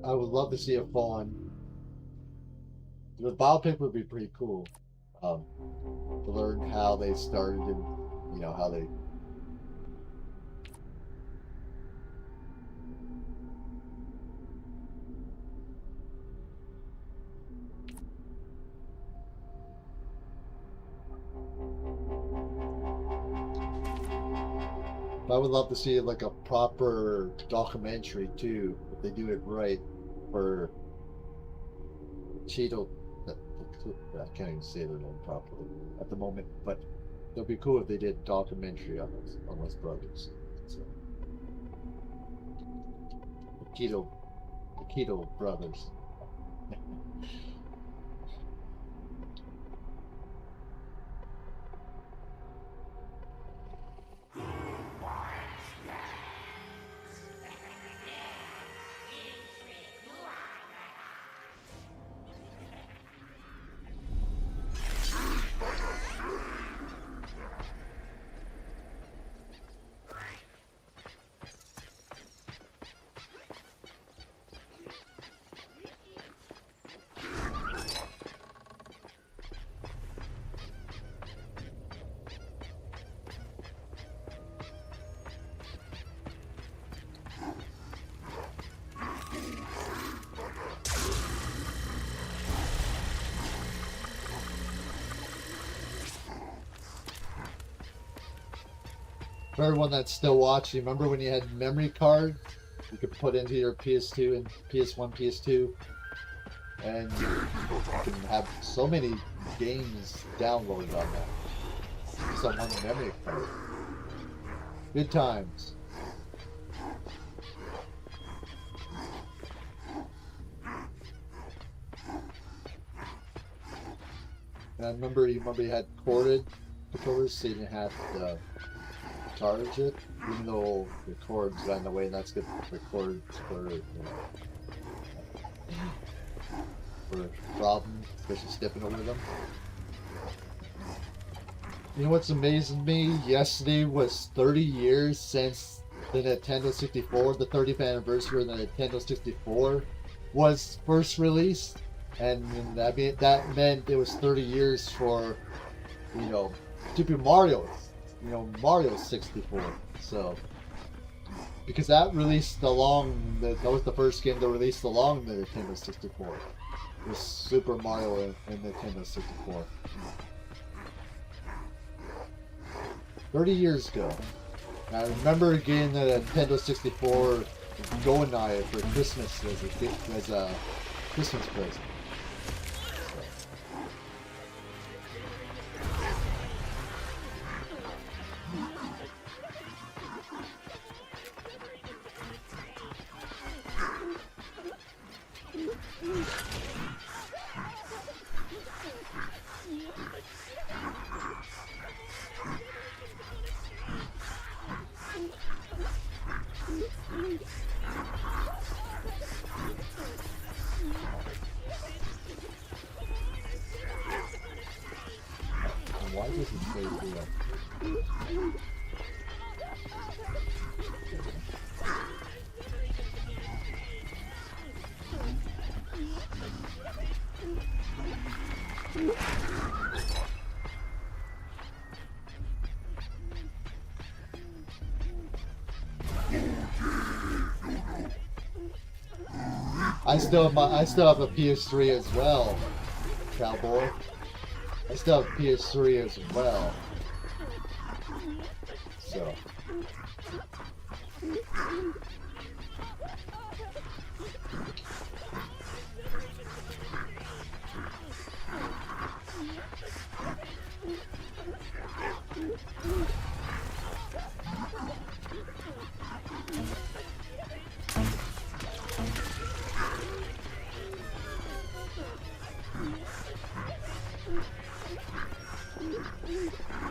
I would love to see a full-on. The biopic would be pretty cool. To learn how they started and, you know, how they. I would love to see like a proper documentary too, if they do it right, for Cheeto. I can't even say their name properly at the moment, but it would be cool if they did documentary on those brothers. So, the Keto brothers. For everyone that's still watching, remember when you had memory card? You could put into your PS2 and PS1, PS2, and you can have so many games downloaded on that. Just on one memory card. Good times. And I remember you had corded controllers, so you didn't have to charge it, even though the cords got in the way, and that's good for cords for, you know, for problems, especially stepping over them. You know what's amazing me? Yesterday was 30 years since the Nintendo 64, the 30th anniversary of the Nintendo 64 was first released, and that meant it was 30 years for, you know, Super Mario. You know, Mario 64. So, because that released along, that was the first game that released along the Nintendo 64. It was Super Mario and Nintendo 64. 30 years ago. And I remember getting the Nintendo 64 GoldenEye for Christmas as a Christmas present. Why does it say here? I still have a PS3 as well, cowboy. I still have PS3 as well. So.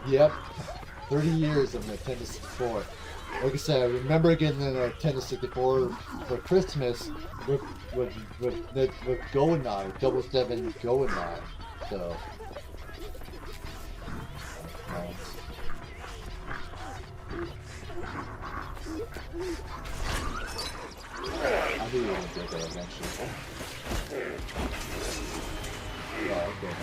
Yep, 30 years of Nintendo 64. Like I said, I remember getting a Nintendo 64 for Christmas with Goldeneye, 007 Goldeneye. So. I knew you were going to get that eventually. Oh, okay.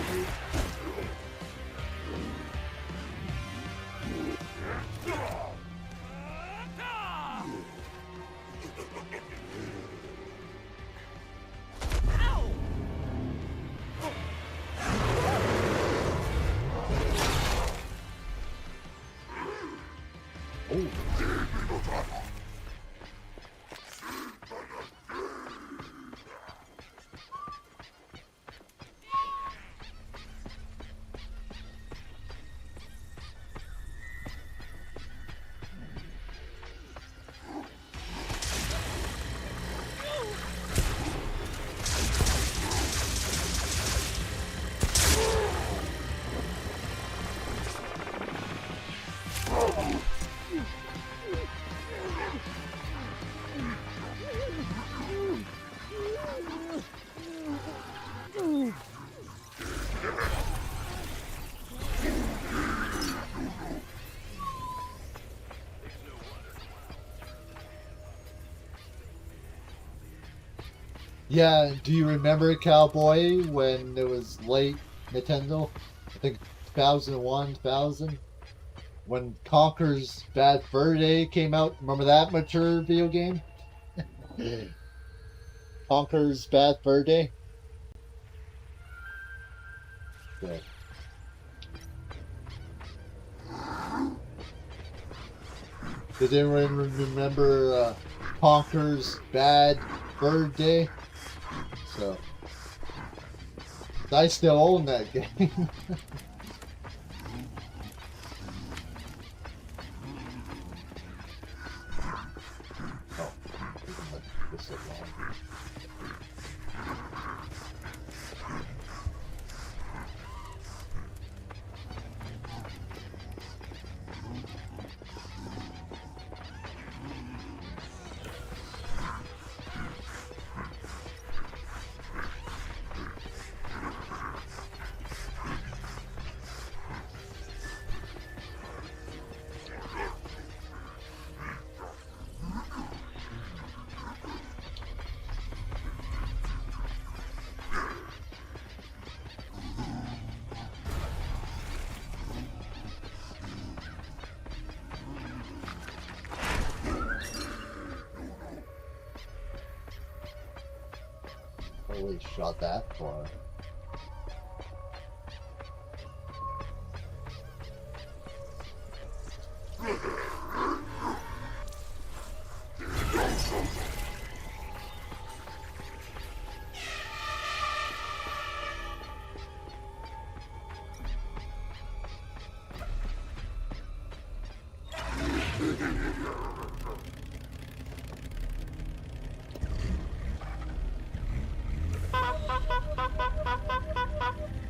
Yeah, do you remember Cowboy when it was late Nintendo? I think 2001, 2000? When Conker's Bad Fur Day came out. Remember that mature video game? Conker's Bad Fur Day? Yeah. Did anyone remember Conker's Bad Fur Day? So, I still own that game. Oh, this is long. Holy shot that far.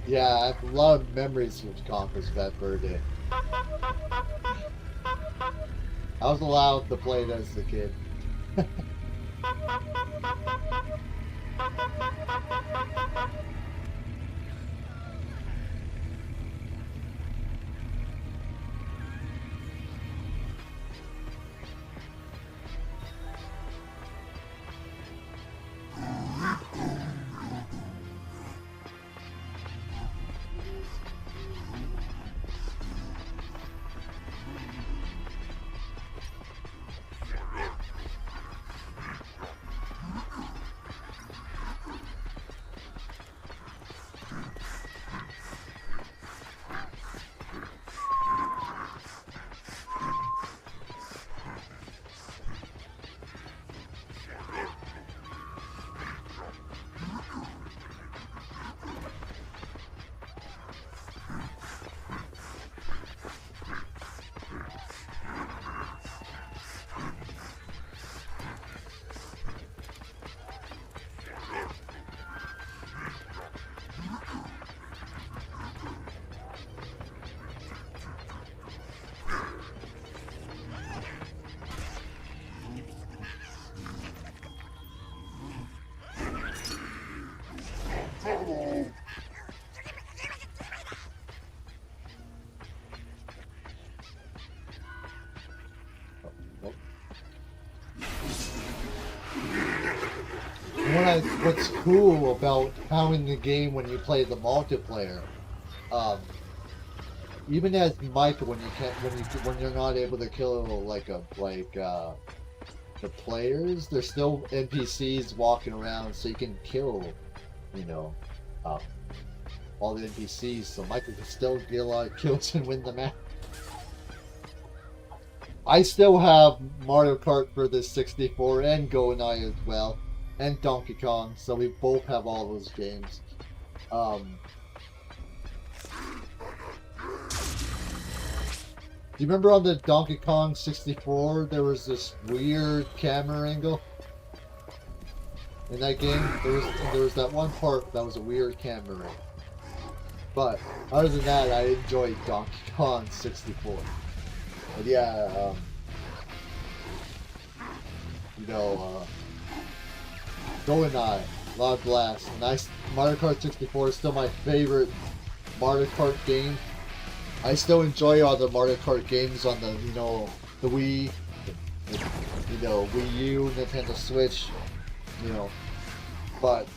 Yeah, I have a lot of memories with Conker's Bad Fur Day. I was allowed to play it as a kid. what's cool about having the game when you play the multiplayer, even as Micah, when you're not able to kill the players, there's still NPCs walking around, so you can kill, you know, all the NPCs. So Micah can still get a lot of kills and win the match. I still have Mario Kart for the 64 and GoldenEye as well, and Donkey Kong. So we both have all those games. Do you remember on the Donkey Kong 64 there was this weird camera angle in that game? There was that one part that was a weird camera angle. But other than that, I enjoyed Donkey Kong 64. But yeah, GoldenEye, a lot of blast. Nice. Mario Kart 64 is still my favorite Mario Kart game. I still enjoy all the Mario Kart games on the, the Wii, Wii U, Nintendo Switch, but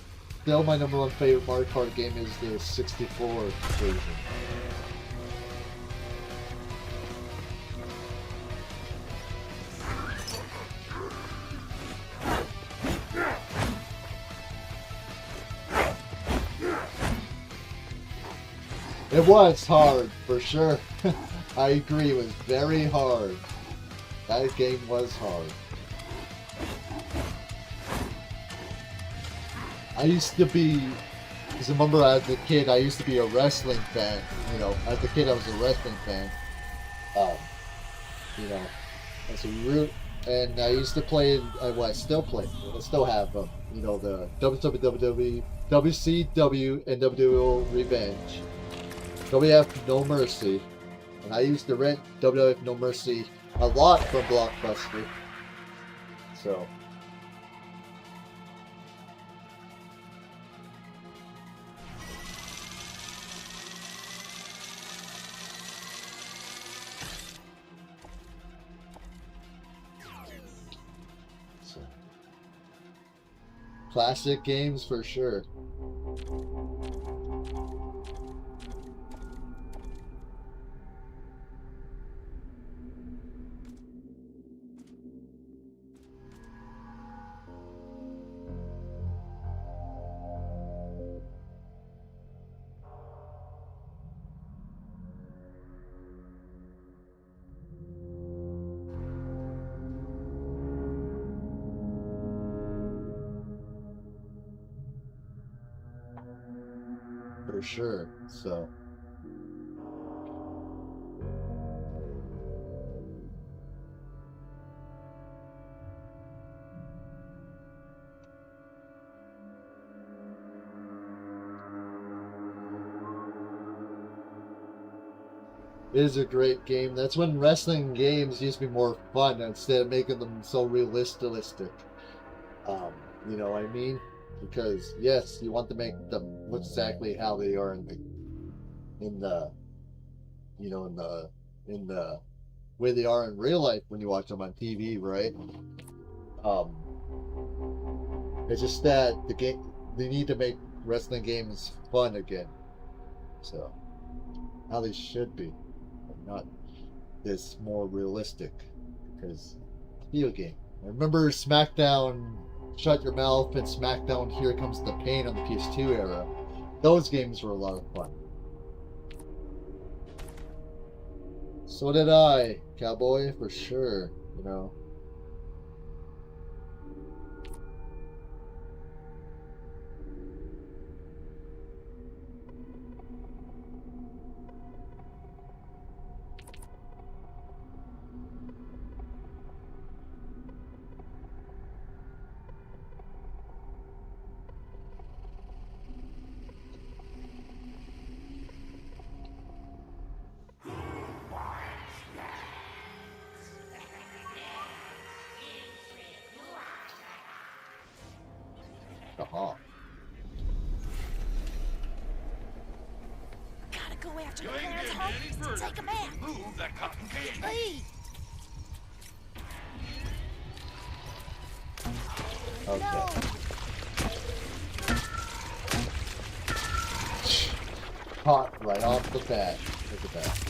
still my number one favorite Mario Kart game is the 64 version. It was hard, for sure. I agree, it was very hard. That game was hard. I used to be, because remember as a kid, I used to be a wrestling fan. As a kid I was a wrestling fan. As a real, and I used to play, I still play, I still have, the WCW and WWO Revenge. WWF No Mercy, and I used to rent WWF No Mercy a lot from Blockbuster. So classic games for sure. For sure, so it is a great game. That's when wrestling games used to be more fun instead of making them so realistic. You know what I mean? Because yes, you want to make them look exactly how they are in the way they are in real life when you watch them on TV, right? It's just that they need to make wrestling games fun again. So how they should be, and not this more realistic. Because video game. I remember SmackDown Shut Your Mouth and SmackDown Here Comes the Pain on the PS2 era. Those games were a lot of fun. So did I, Cowboy, for sure, Aha. Gotta go after You the ain't Clarence getting home any to further. take a bath. Move that cotton candy. Leave. Okay. No. caught right off the bat. Look at that.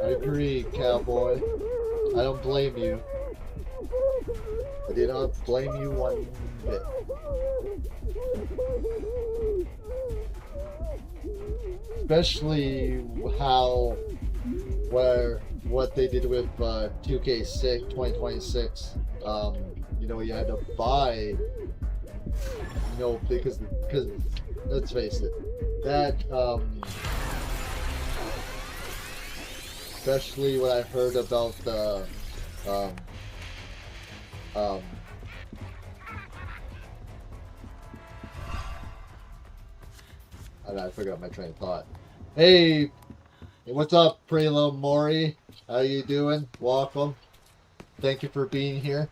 I agree, cowboy. I don't blame you. I do not blame you one bit. Especially what they did with 2K6 2026. You know, you had to buy, you know, because let's face it, that especially when I heard about the I forgot my train of thought. Hey, what's up, Prelo Mori? How you doing? Welcome. Thank you for being here.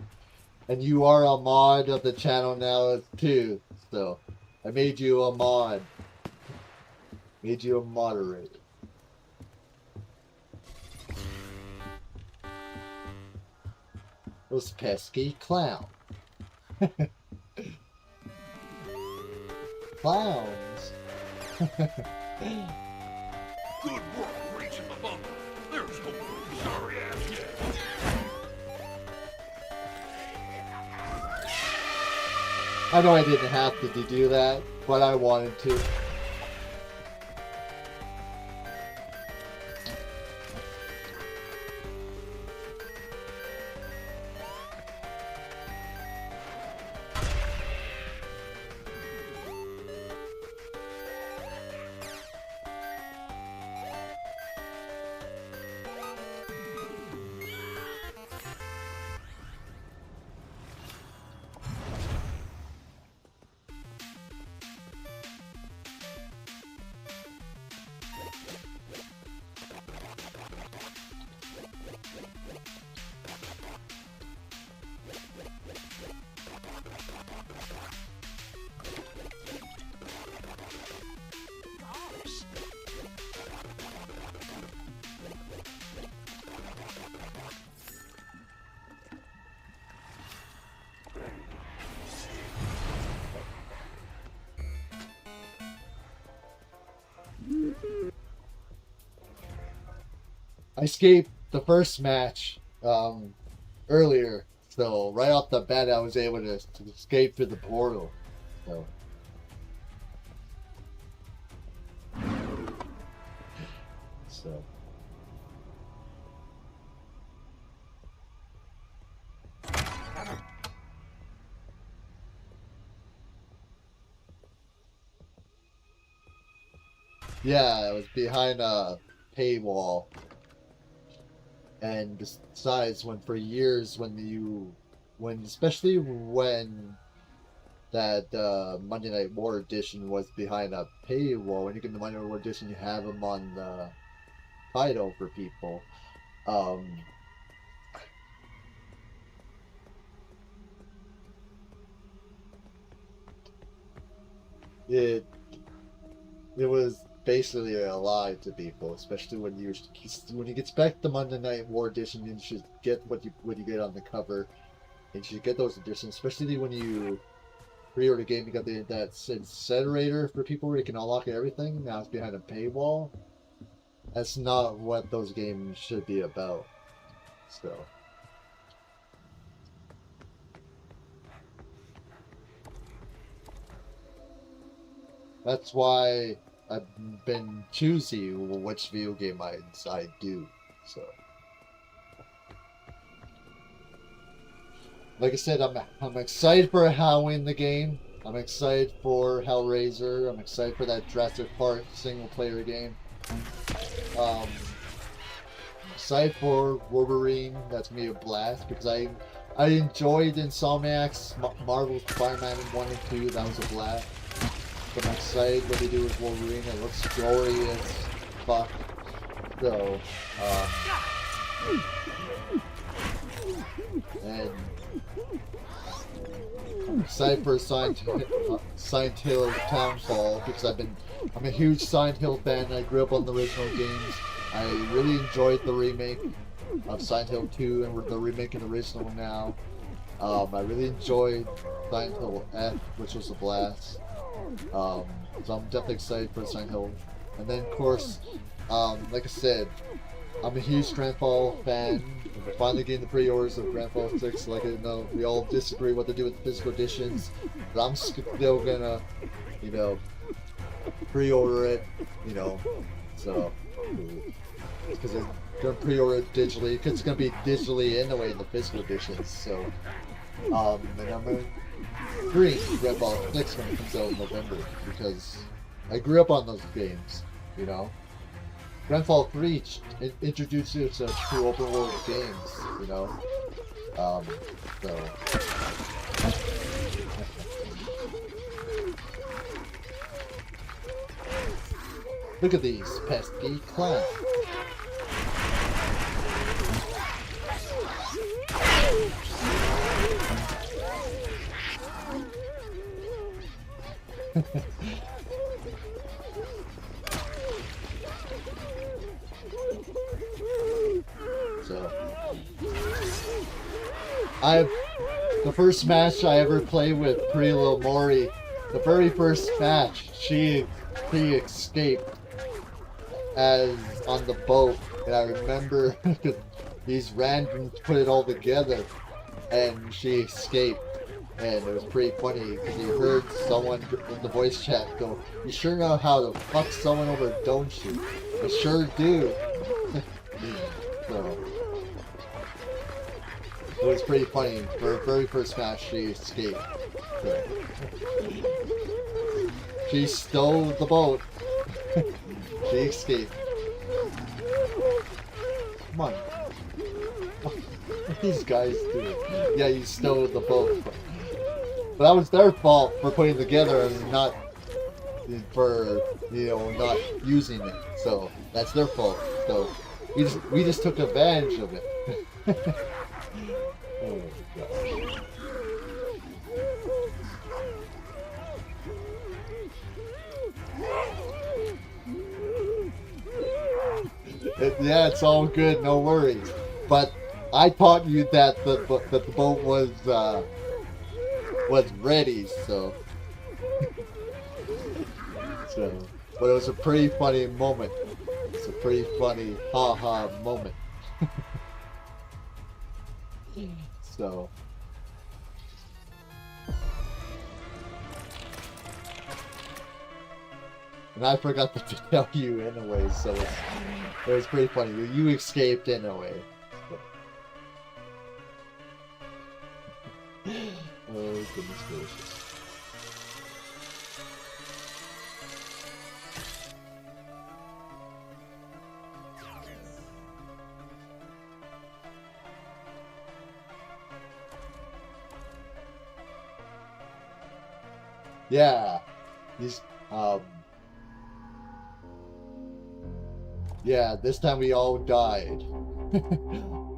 And you are a mod of the channel now too. So I made you a mod. Made you a moderator. Those pesky clown. Clowns. Good work reaching the bunker. There's hope for your sorry ass yet. I know I didn't have to do that, but I wanted to. I escaped the first match earlier, so right off the bat I was able to escape through the portal. So. So. Yeah, it was behind a paywall. And besides, when for years, especially when that Monday Night War edition was behind a paywall, when you get the Monday Night War edition, you have them on the title for people. it was basically a lie to people, especially when you expect the Monday Night War edition, you should get what you get on the cover, and you should get those editions, especially when you pre-order the game. You got that incinerator for people where you can unlock everything. Now it's behind a paywall. That's not what those games should be about. So. That's why I've been choosy which video game I do. So, like I said, I'm excited for Halloween the game. I'm excited for Hellraiser. I'm excited for that Jurassic Park single player game. I'm excited for Wolverine. That's gonna be a blast because I enjoyed Insomniac's Marvel's Spider-Man 1 and 2. That was a blast. I'm excited what they do with Wolverine. It looks gory as fuck. So, and I'm excited for Silent Hill Townfall because I'm a huge Silent Hill fan. I grew up on the original games. I really enjoyed the remake of Silent Hill 2 and the remake of the original now. I really enjoyed Silent Hill F, which was a blast. So I'm definitely excited for Silent Hill. And then, of course, like I said, I'm a huge Grandfall fan. We're finally getting the pre-orders of Grandfall 6. Like, I know we all disagree what to do with the physical editions, but I'm still gonna, pre-order it, so, because I'm gonna pre-order it digitally, because it's gonna be digitally anyway in the physical editions, so, and I'm gonna Green Grandfall 6 when it comes out in November, because I grew up on those games, Grandfall 3 introduces us to open world games, so. Look at these pesky clowns. So, the first match I ever played with Pretty Little Mori, the very first match, she escaped as on the boat, and I remember these randoms put it all together, and she escaped, and it was pretty funny because you heard someone in the voice chat go, "You sure know how to fuck someone over, don't you?" I sure do. So, it was pretty funny. For her very first match, she escaped. So, she stole the boat. She escaped. Come on. What these guys do? Yeah, you stole the boat. But that was their fault for putting it together and not for not using it. So that's their fault. So we just took advantage of it. Oh my gosh. Yeah, it's all good, no worries. But I taught you that the boat was ready, so. But it was a pretty funny moment. It's a pretty funny ha-ha moment. So. And I forgot to tell you anyway, so it was pretty funny. You escaped anyway. So. Oh, goodness gracious. Yeah. These, yeah, this time we all died.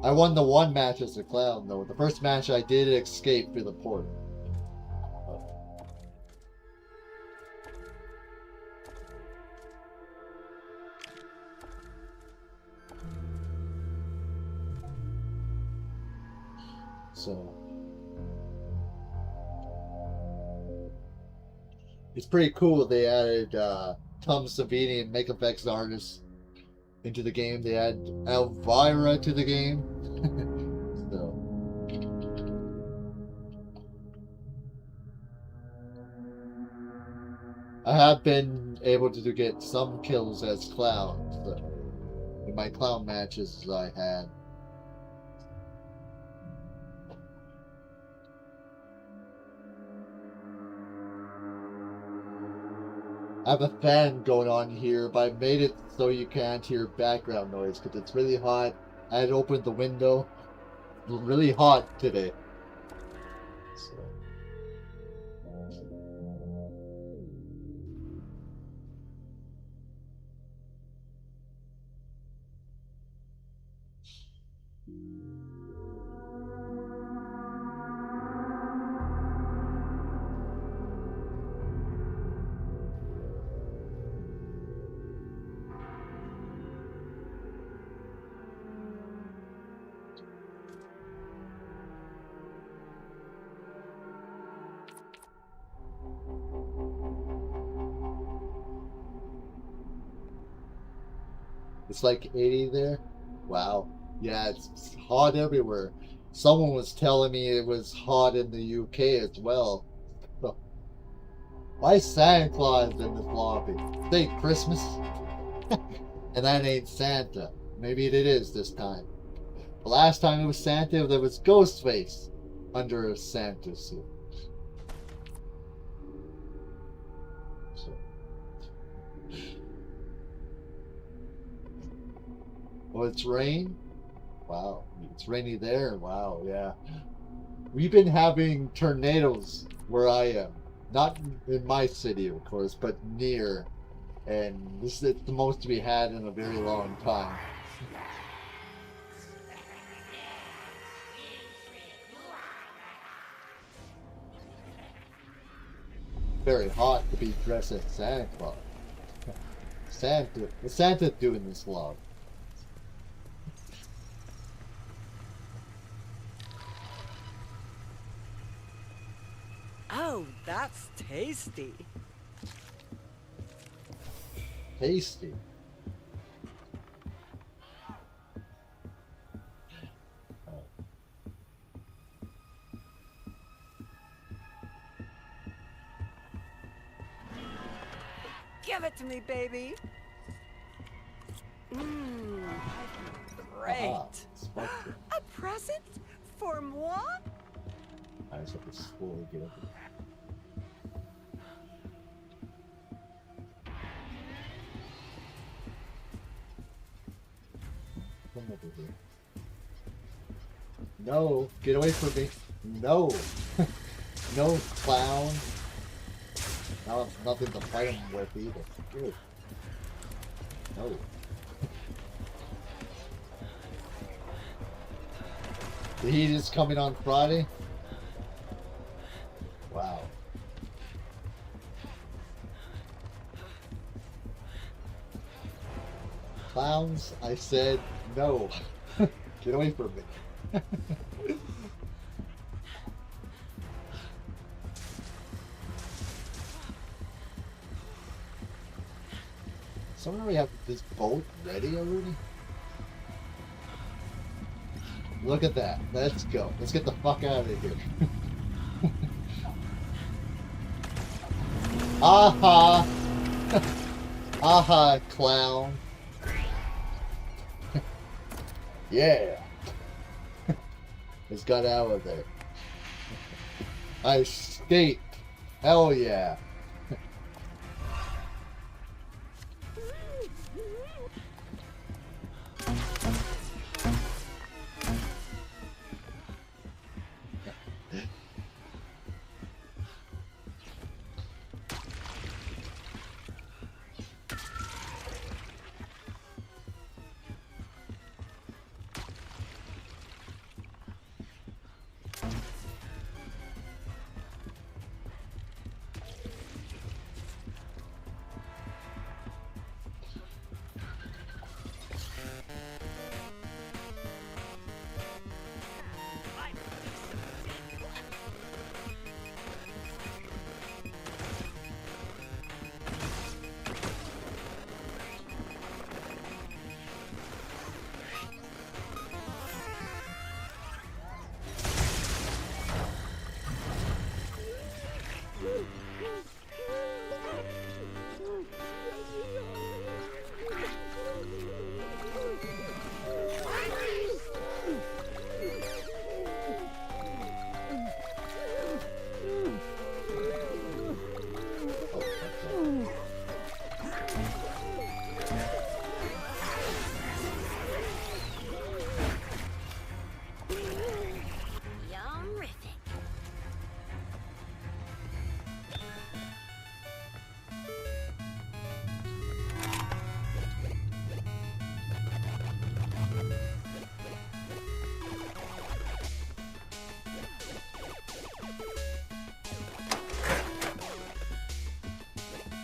I won the one match as a clown, though. The first match I did escape through the port. So it's pretty cool. They added Tom Savini and make effects artists into the game. They add Elvira to the game. So I have been able to get some kills as clowns in my clown matches I had. I have a fan going on here, but I made it so you can't hear background noise because it's really hot. I had opened the window. It's really hot today. So. It's like 80 there. Wow. Yeah, it's hot everywhere. Someone was telling me it was hot in the UK as well. So, why is Santa Claus in this lobby? Say Christmas? And that ain't Santa. Maybe it is this time. The last time it was Santa, there was Ghostface under a Santa suit. So. Oh, it's rain? Wow. It's rainy there. Wow, yeah. We've been having tornadoes where I am. Not in my city, of course, but near. And this is the most we had in a very long time. Very hot to be dressed as Santa Claus. What's Santa doing this long? Oh, that's tasty. Tasty. Give it to me, baby. Great. A present for moi? I just have to slowly get up. Come over here. No, get away from me. No. No, clown. Now it's nothing to fight him with either. Ew. No. The heat is coming on Friday. Wow. Clowns, I said no. Get away from me. Someone already have this boat ready already? Look at that. Let's go. Let's get the fuck out of here. Aha! Aha, clown. Yeah. It's got out of there. I escaped. Hell yeah.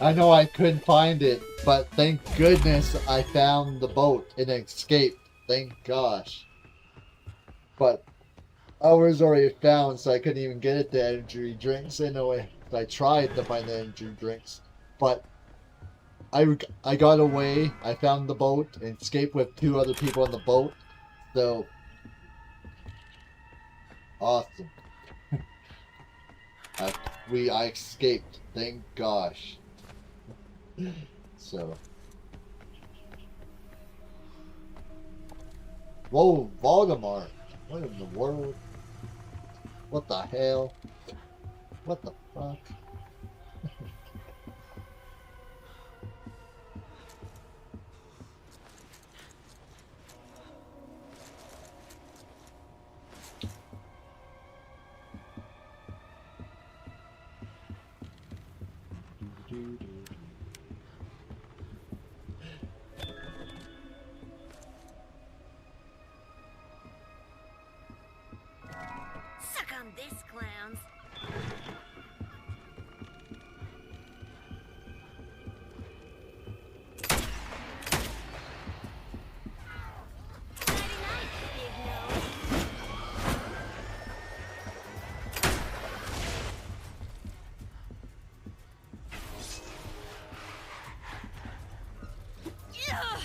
I know I couldn't find it, but thank goodness I found the boat and escaped. Thank gosh. But I was already found, so I couldn't even get it the energy drinks anyway. I tried to find the energy drinks, but I got away. I found the boat and escaped with 2 other people on the boat. So awesome. I escaped. Thank gosh. So. Whoa, Voldemort. What in the world? What the hell? What the fuck? Suck on this, clowns. Nighty-night, big nose. Ugh.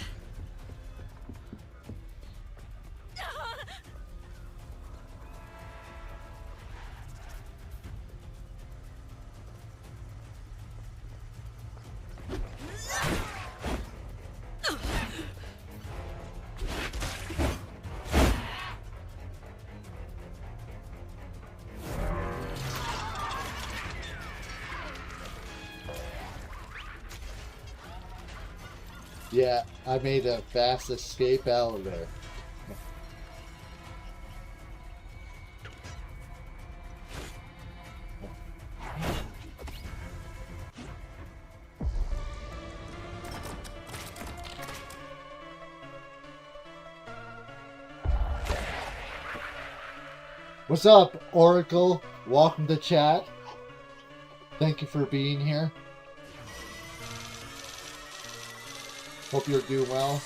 Yeah, I made a fast escape out of there. What's up, Oracle? Welcome to chat. Thank you for being here. Hope you're doing well.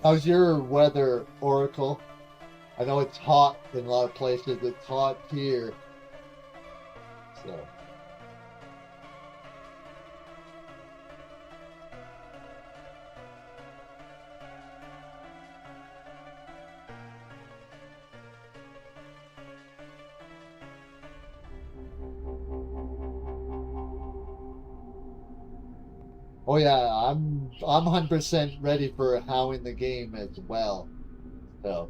How's your weather, Oracle? I know it's hot in a lot of places. It's hot here. So. Oh yeah, I'm 100% ready for howling the game as well. So.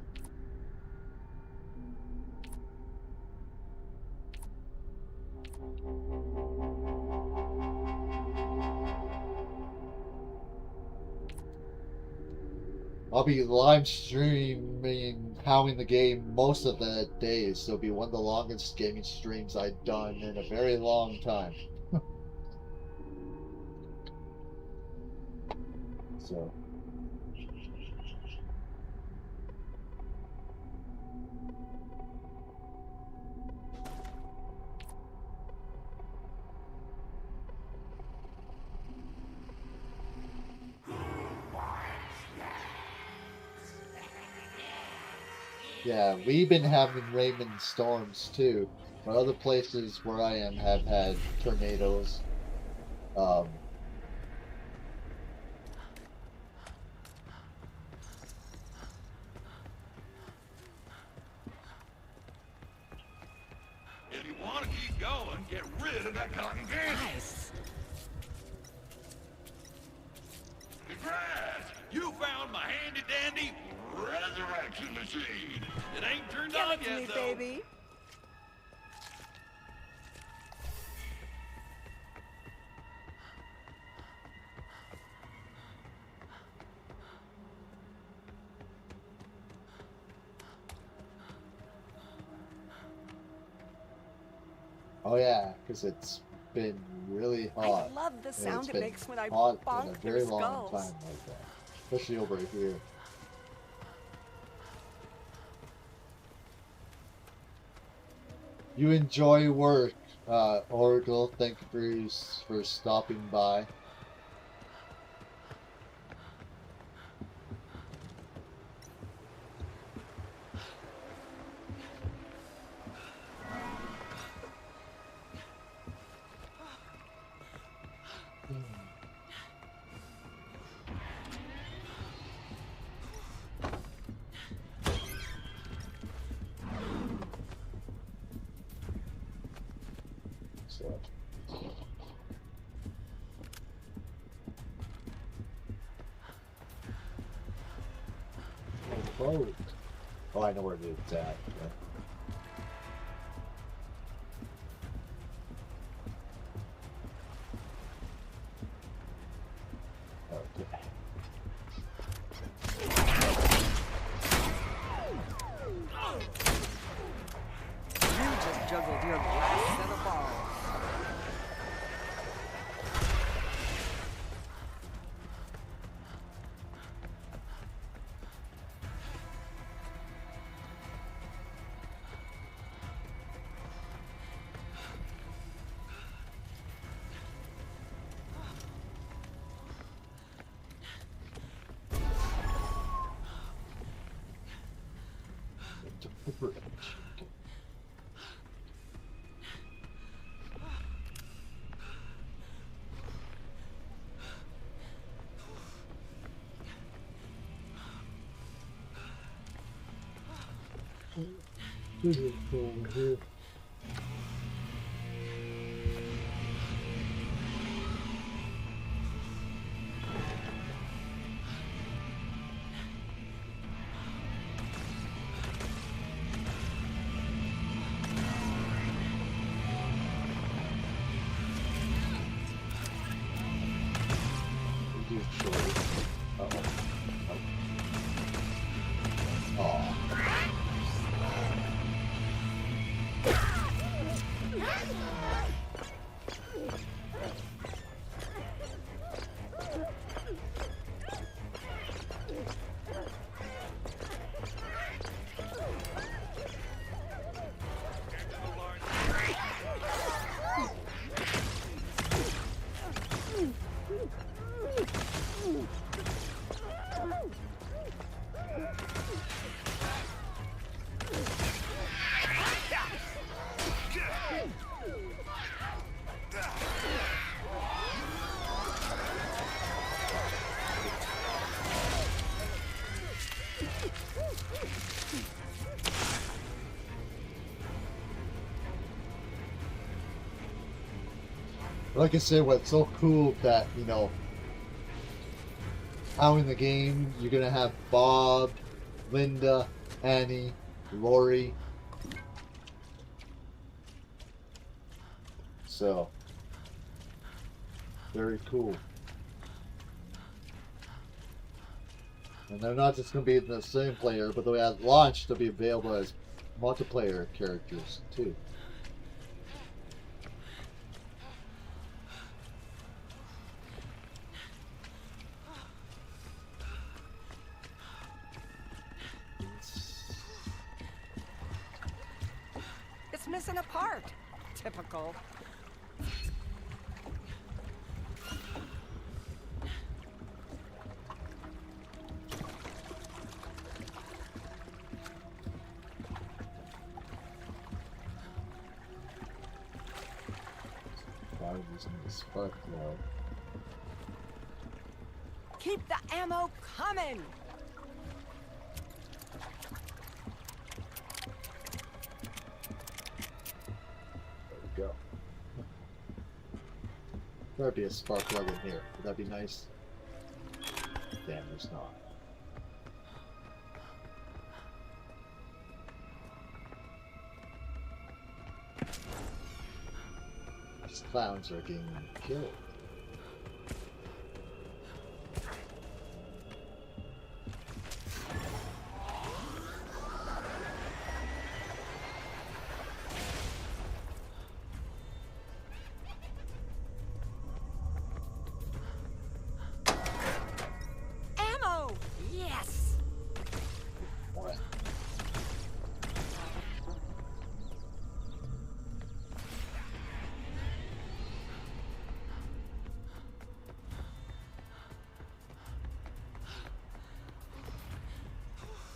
I'll be live streaming howling the game most of the days, so it'll be one of the longest gaming streams I've done in a very long time. So. Yeah, we've been having rain and storms too, but other places where I am have had tornadoes. Um, If you want to keep going, get rid of that cotton candy. Nice. Congrats! You found my handy-dandy resurrection machine. It ain't turned Give on it to yet, me, though. baby. oh yeah, because it's been really hot. I love the and sound it's it been makes when I hot in a bonk very their long skulls. time like that, especially over here. You enjoy work, Oracle. Thank you for stopping by. So. Oh, I know where it's at. Yeah. Okay. You just juggled your last set of balls. The bridge. Okay. Uh-oh. Oh. Like I said, what's so cool that, you know, how in the game you're gonna have Bob, Linda, Annie, Lori. So, very cool. And they're not just gonna be the same player, but they'll at launch they'll be available as multiplayer characters too. It's missing a part. Typical. Using the spark plug. Keep the ammo coming. There we go. There'd be a spark plug in here. Would that be nice? Damn, there's not. These clowns are getting killed. Ammo! Yes! What?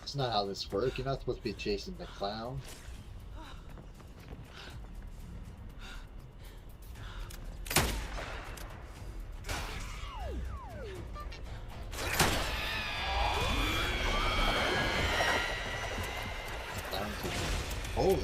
That's not how this works. You're not supposed to be chasing the clown. Holy.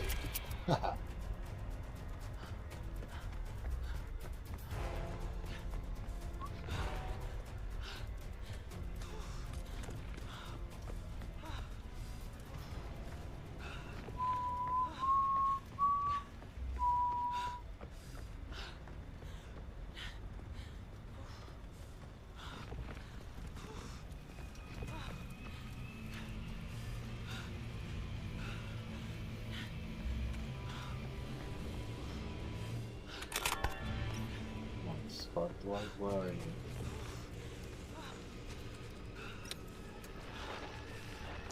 Spotlight, where are you?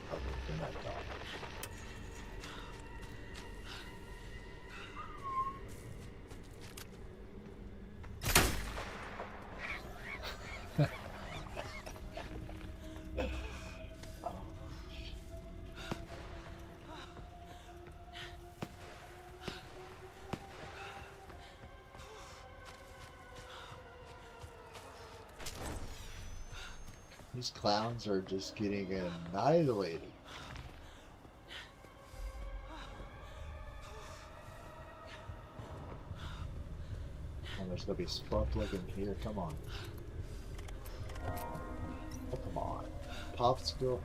I'll look in that dog. These clowns are just getting annihilated. And there's gonna be sparkling in here. Come on. Oh, come on. Popsicle?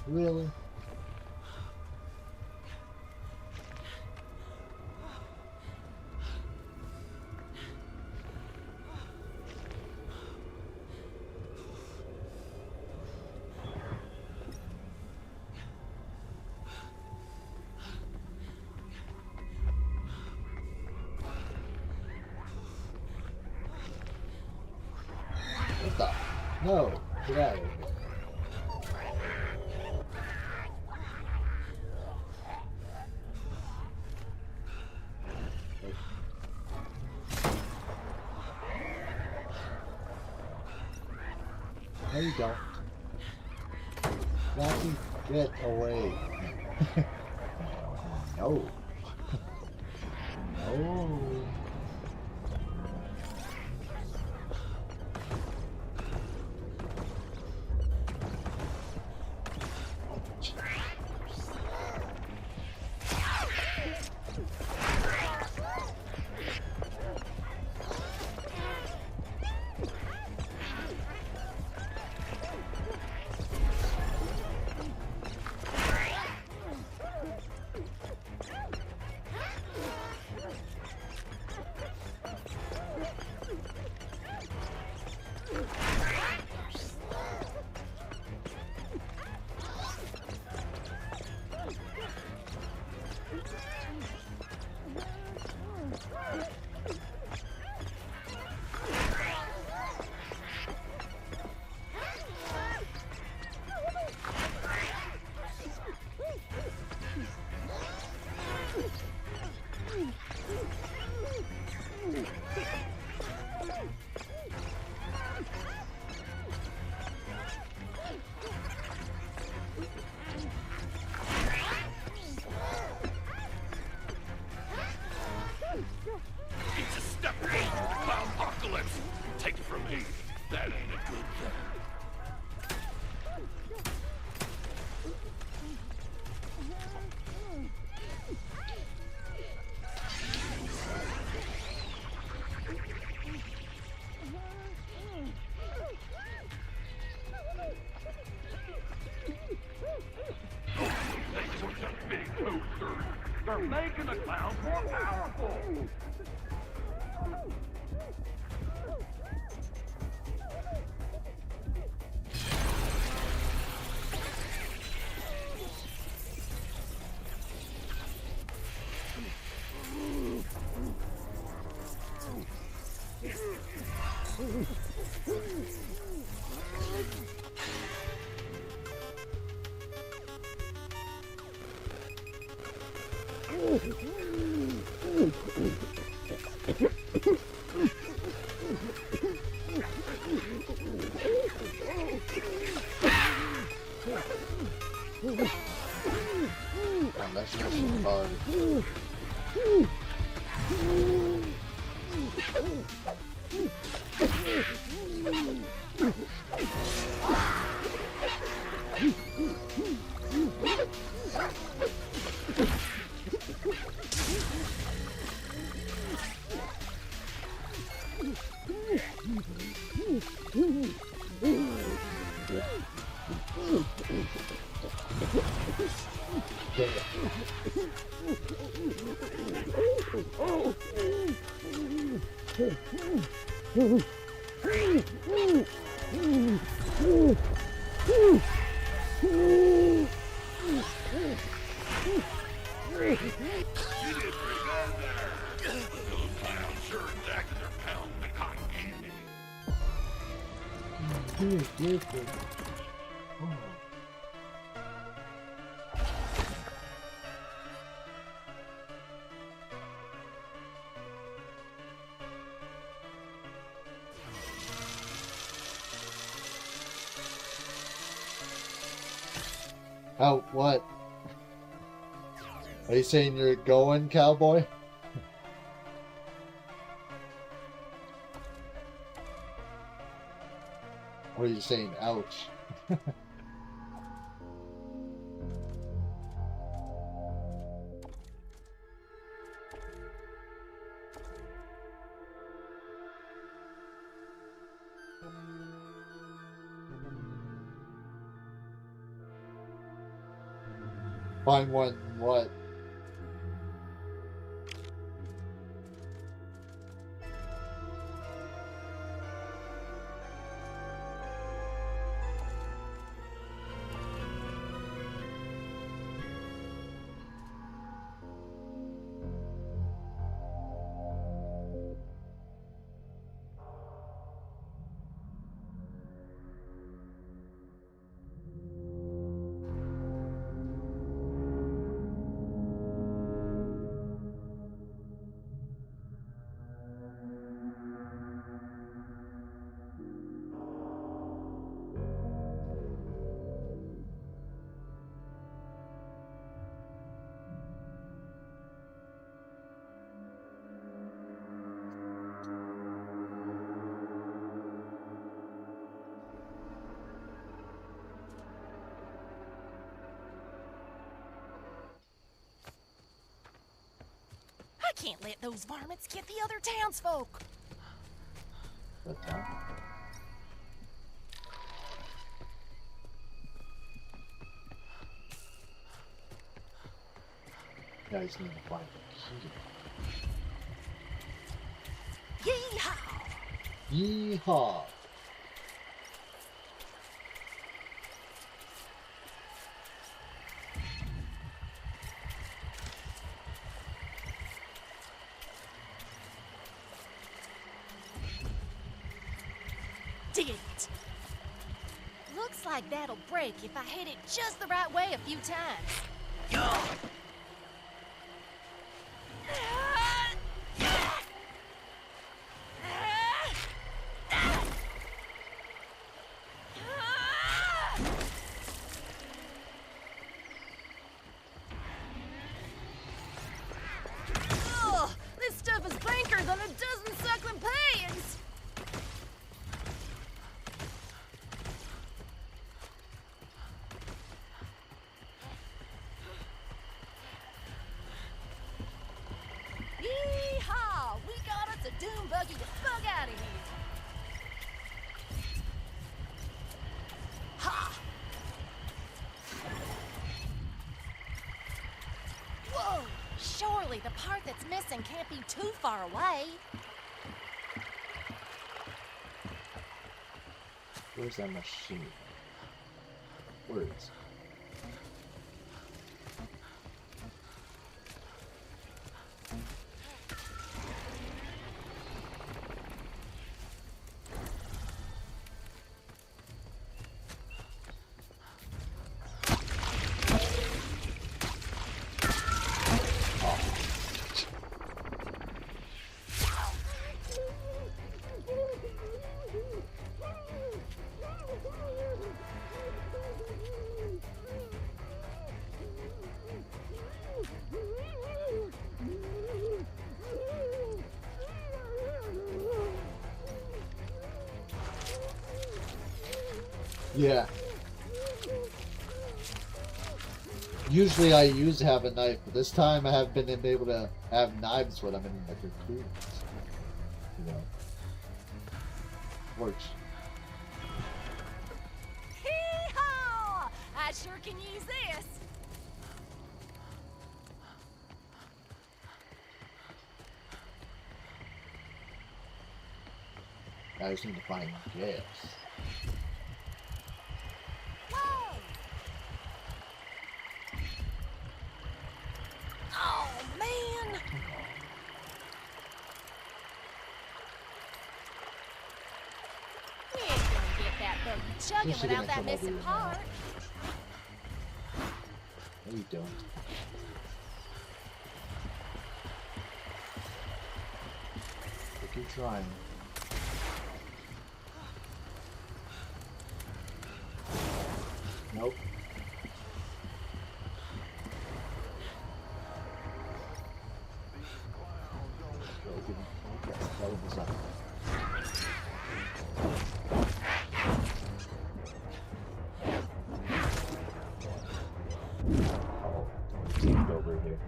Really? What the? No! Get out of here. No, you don't. Rocky, get away. No. No. It's a step over the clown apocalypse. Take it from me. That ain't a good thing. They were just big toasters. They're making the clowns more powerful. Damn, that's just hard. Oh, what? Are you saying you're going, cowboy? Or are you saying ouch? Find one, what? I can't let those varmints get the other townsfolk. What town? Yeah, he's need to find it. Yeehaw! Yeehaw! Did it! Looks like that'll break if I hit it just the right way a few times. Ugh, this stuff is blanker than a dozen suckling pans! Yeehaw! We got us a doom buggy to bug out of here! Ha! Whoa! Surely the part that's missing can't be too far away. Where's that machine? Where is it? Yeah. Usually I have a knife, but this time I haven't been able to have knives when I'm in the cocoons. You know. Works. Hee-haw! I sure can use this. I just need to find gas. Whoa! Oh, man! You ain't gonna get that boat chugging Just gonna without that come over missing here now. part. No, you don't. But keep trying. Nope. Okay, that was the sign. Over here.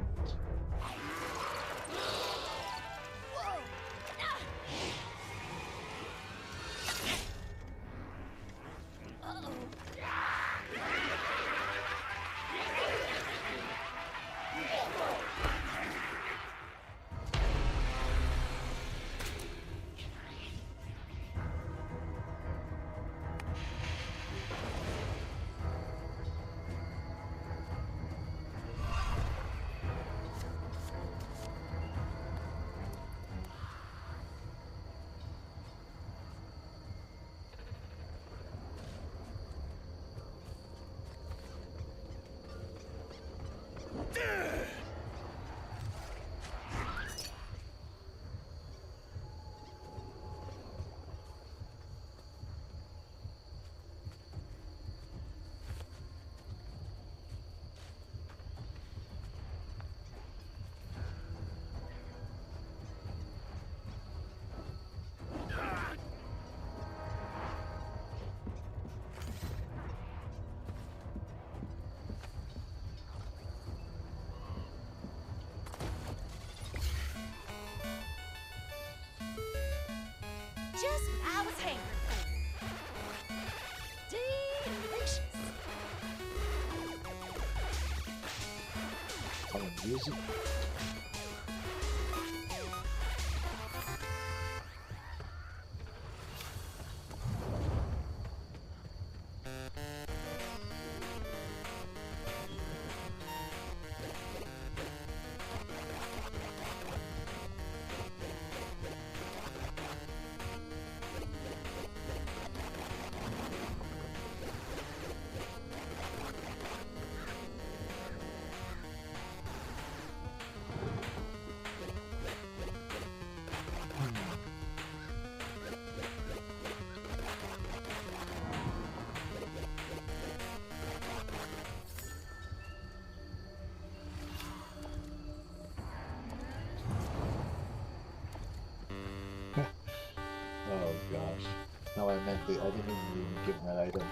Just what I was hanging for. Delicious. Music. Oh gosh. No, I didn't even give him that item.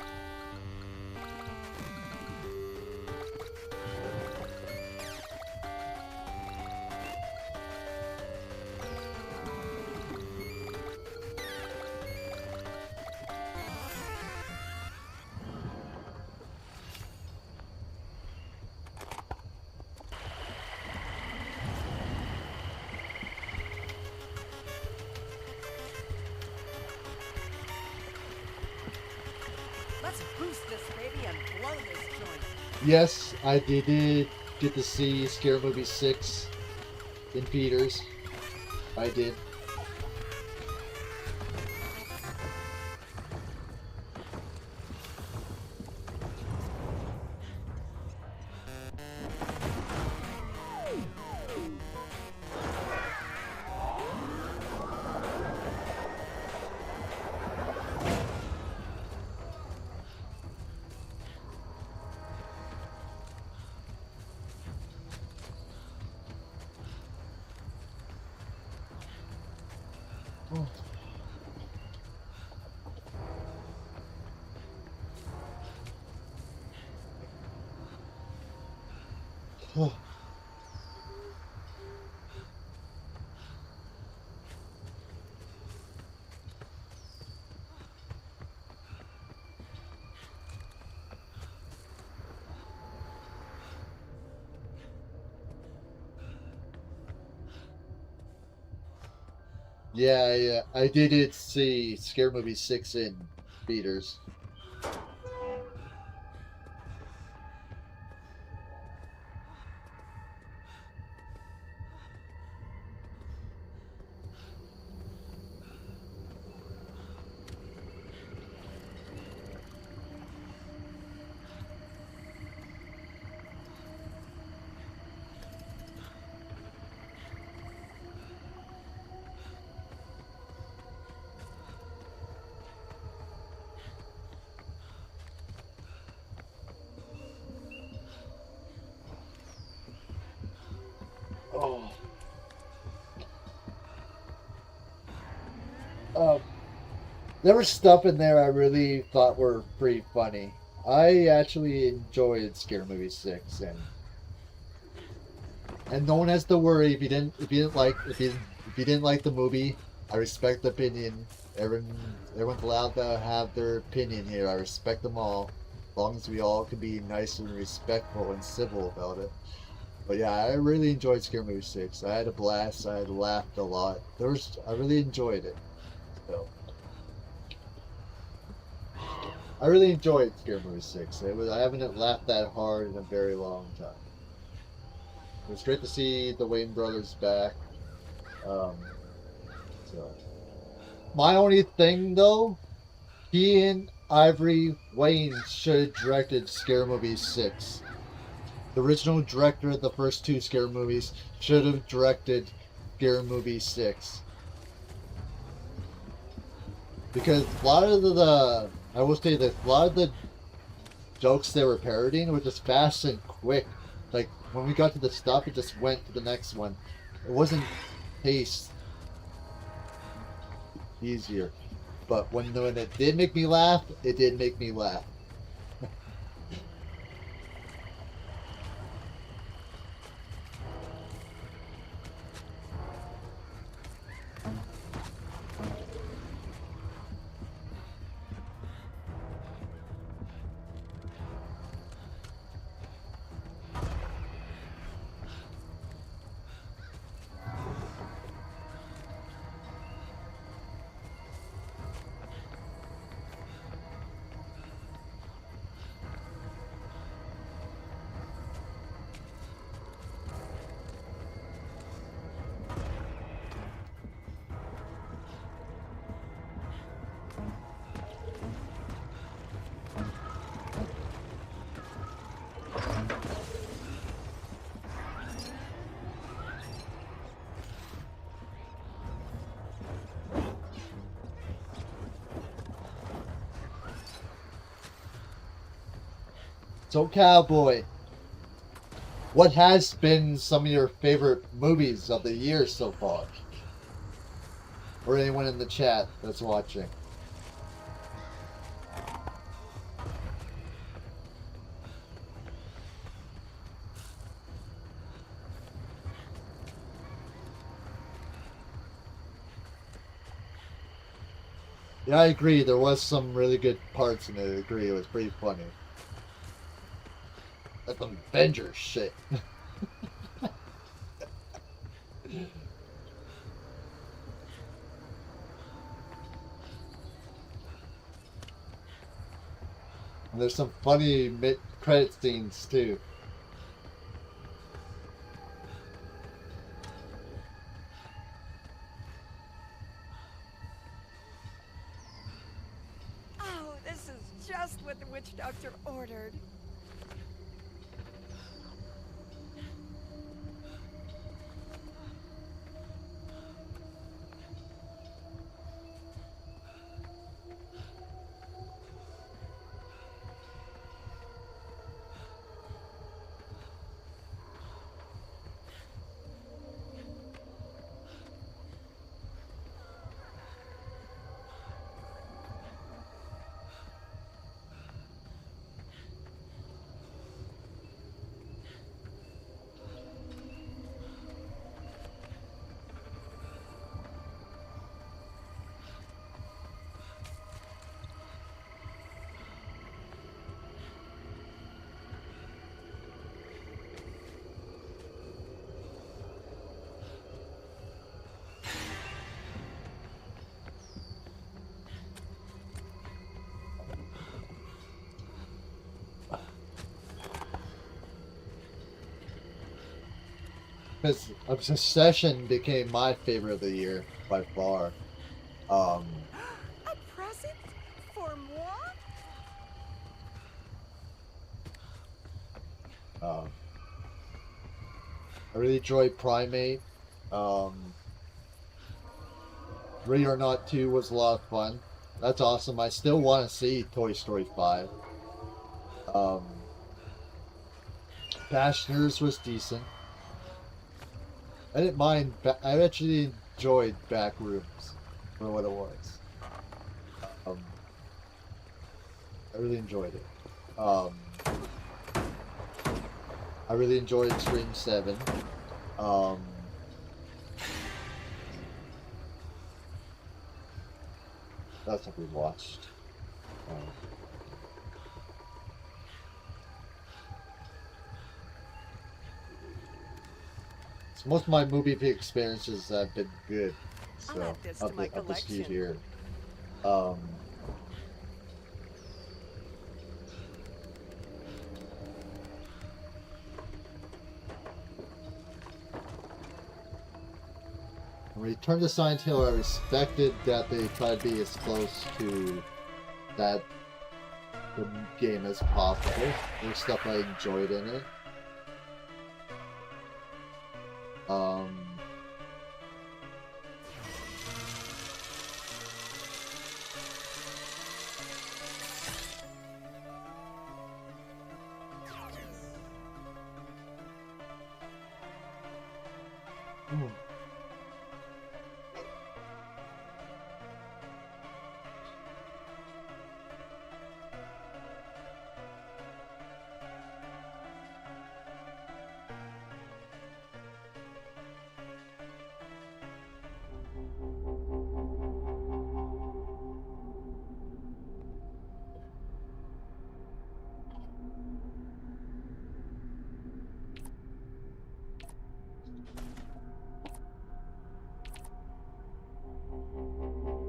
Let's boost this baby and blow this joint. Yes, I did get to see Scary Movie 6 in theaters. I did. Yeah, yeah. I did see Scare Movie 6 in theaters. Oh. Um, there was stuff in there I really thought were pretty funny. I actually enjoyed Scare Movie 6, and no one has to worry if you didn't like the movie. I respect the opinion. Everyone's allowed to have their opinion here. I respect them all, as long as we all can be nice and respectful and civil about it. But yeah, I really enjoyed Scare Movie 6. I had a blast. I laughed a lot. I really enjoyed it. So I really enjoyed Scare Movie 6. I haven't laughed that hard in a very long time. It was great to see the Wayne brothers back. Um, so my only thing though, he and Ivory Wayne should have directed Scare Movie 6. The original director of the first two Scare movies should have directed Scare Movie 6. Because a lot of I will say this, a lot of the jokes they were parodying were just fast and quick. Like, when we got to the stuff, it just went to the next one. It wasn't paced easier. But when it did make me laugh, it did make me laugh. So, Cowboy, what has been some of your favorite movies of the year so far? Or anyone in the chat that's watching? Yeah, I agree. There was some really good parts in it. I agree. It was pretty funny. That's some Avengers shit. And there's some funny mid-credit scenes too. Oh, this is just what the witch doctor ordered. Because Obsession became my favorite of the year by far. Um, A present for moi? uh, I really enjoyed Primate. Ready or Not 2 was a lot of fun. That's awesome. I still want to see Toy Story 5. Passioners was decent. I didn't mind. I actually enjoyed Backrooms for what it was. Um, I really enjoyed it. I really enjoyed Scream 7. That's what we watched. So most of my movie experiences have been good. I'll So add this to my up the street collection. here. When Return to Silent Hill, I respected that they tried to be as close to that the game as possible. There's stuff I enjoyed in it.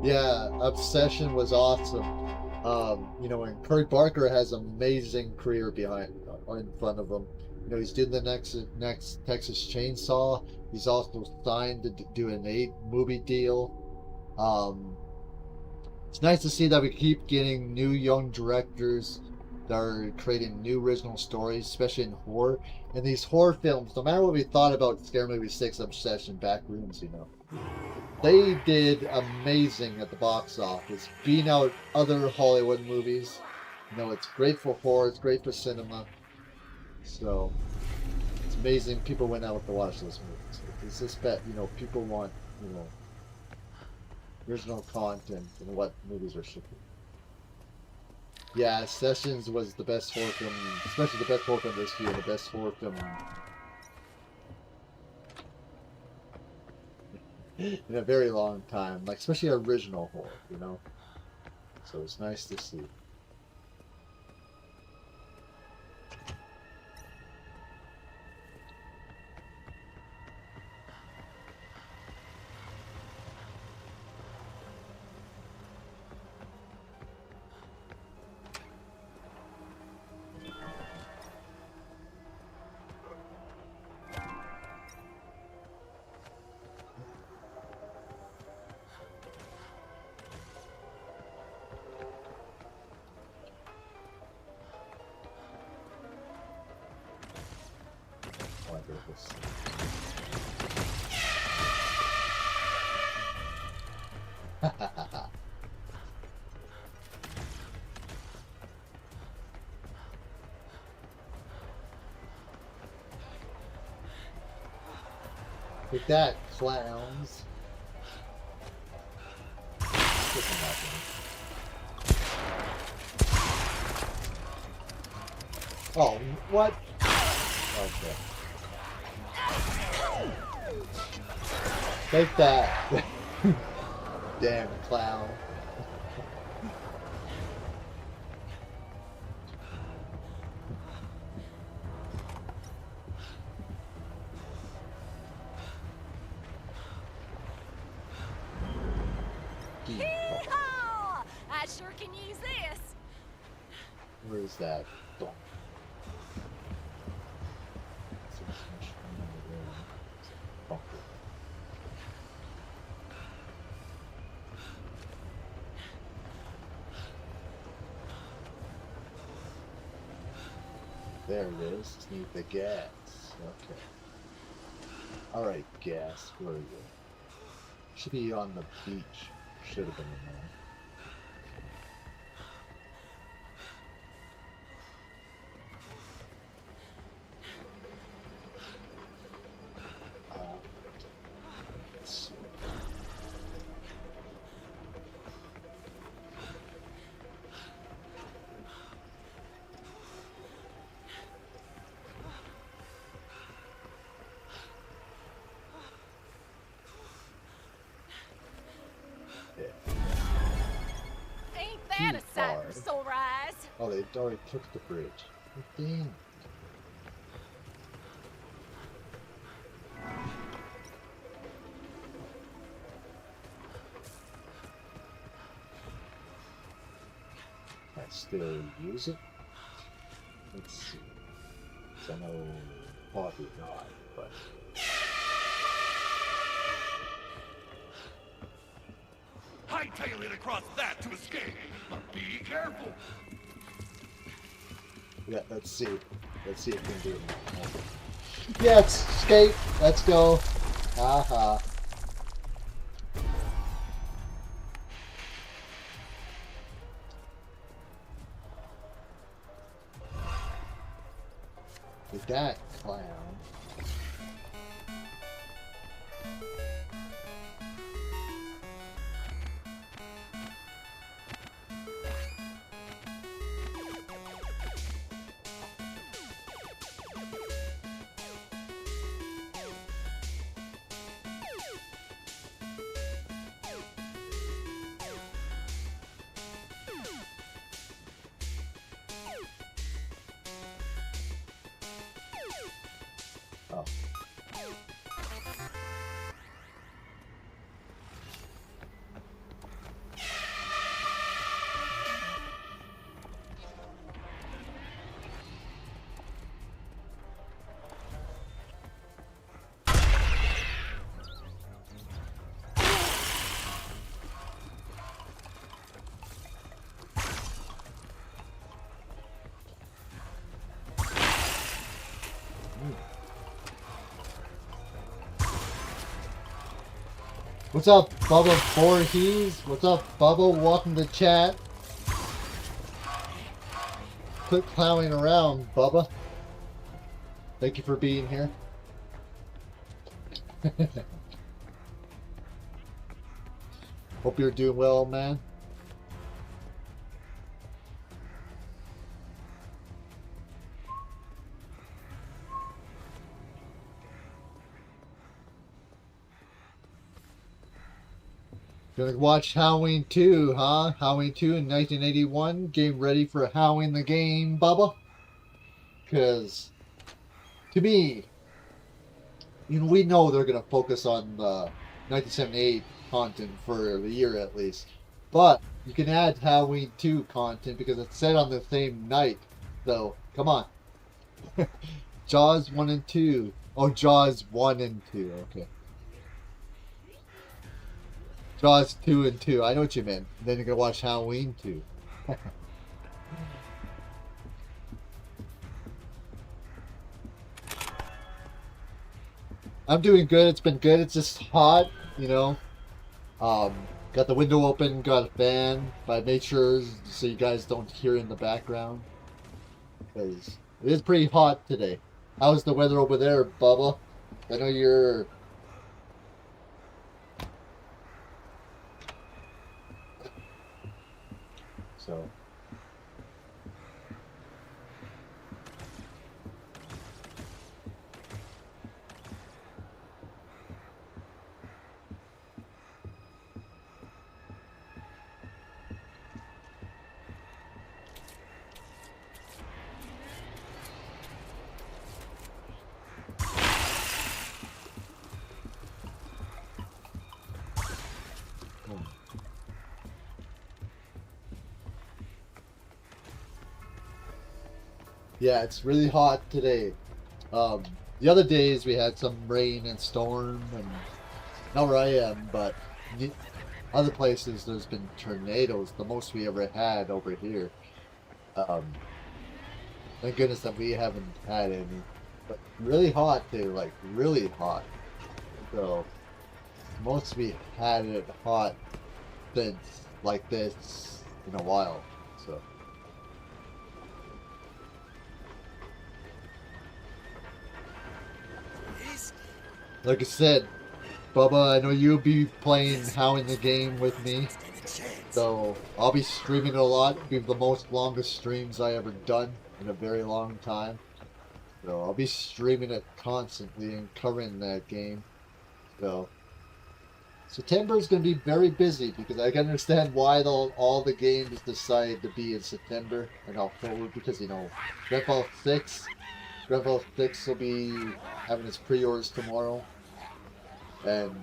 Yeah, Obsession was awesome. You know, and Kurt Barker has an amazing career behind or in front of him. You know, he's doing the next Texas Chainsaw. He's also signed to do an 8-movie deal. It's nice to see that we keep getting new young directors that are creating new original stories, especially in horror. And these horror films, no matter what we thought about Scary Movie 6, Obsession, Backrooms, you know, they did amazing at the box office, beating out other Hollywood movies. You know, it's great for horror, it's great for cinema. So, it's amazing people went out to watch those movies. It's just that, you know, people want, you know, original content and what movies are shipping. Yeah, Sessions was the best horror film, especially the best horror film this year, the best horror film in a very long time, like especially original horror, you know. So it's nice to see. Take that, clowns. Oh, what? Okay. Take that. Damn clown. Hee-haw! I sure can use this. Where's that? There it is. Just need the gas. Okay. Alright, gas. Where are you? Should be on the beach. Should have been in there. Let's see. Ain't that a sight far. for sore eyes? Oh, they already took the bridge. Damn. I still use it. Let's see. I know probably not, but Hightail it across that to escape, but be careful. yeah, let's see. Let's see if we can do it. Yes, escape. Let's go. Haha. With that clown. Oh. What's up, Bubba Voorhees? What's up, Bubba? Welcome to chat. Quit clowning around, Bubba. Thank you for being here. Hope you're doing well, man. Gonna watch Halloween 2, huh? Halloween 2 in 1981. Game ready for Halloween the game, Bubba? Because, to me, we know they're gonna focus on the 1978 content for the year at least. But you can add Halloween 2 content because it's set on the same night. So, come on. Jaws 1 and 2. Oh, Jaws 1 and 2. Okay. Jaws 2 and 2. I know what you meant. Then you're going to watch Halloween 2. I'm doing good. It's been good. It's just hot, you know. Got the window open, got a fan, but I made sure so you guys don't hear in the background. Because it is pretty hot today. How's the weather over there, Bubba? I know you're... So... Yeah, it's really hot today. The other days we had some rain and storm, and not where I am, but other places there's been tornadoes, the most we ever had over here. Thank goodness that we haven't had any. But really hot too, like really hot. So most we had it hot since like this in a while. So like I said, Bubba, I know you'll be playing How in the Game with me. So I'll be streaming it a lot. It'll be the most longest streams I ever done in a very long time. So I'll be streaming it constantly and covering that game. So September is going to be very busy because I can understand why all the games decide to be in September and how forward, because you know Grand Theft 6 will be having its pre-orders tomorrow, and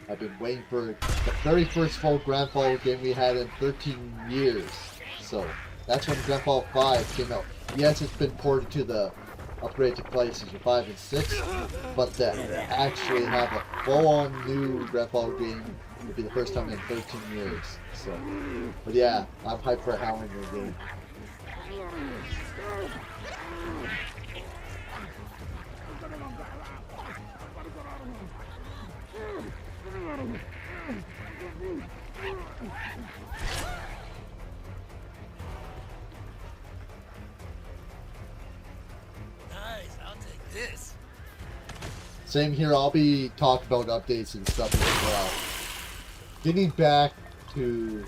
I've been waiting for the very first full Grand Theft Auto game we had in 13 years. So that's when Grand Theft Auto 5 came out. Yes, it's been ported to the upgrade to PlayStation 5 and 6, but to actually have a full-on new Grand Theft Auto game would be the first time in 13 years. So, but yeah, I'm hyped for How in the Game. Nice, I'll take this. Same here, I'll be talking about updates and stuff as well. Getting back to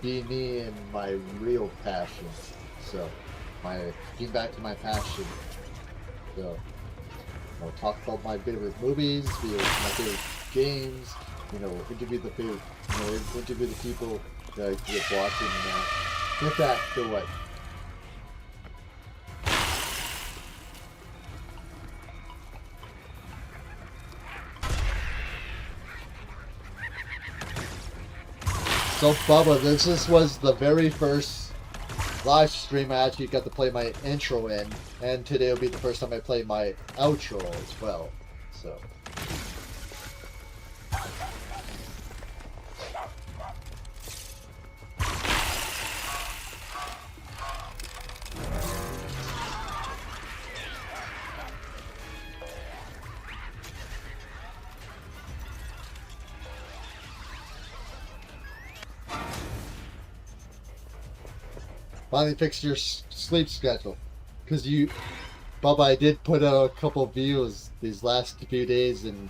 being me and my real passion. So, getting back to my passion. So, I'll talk about my favorite movies, my favorite games, interview the people that I grew up watching. Get back to what? So Bubba, this was the very first live stream I actually got to play my intro in, and today will be the first time I play my outro as well. So. Finally fixed your sleep schedule, because Bubba, I did put out a couple views these last few days, and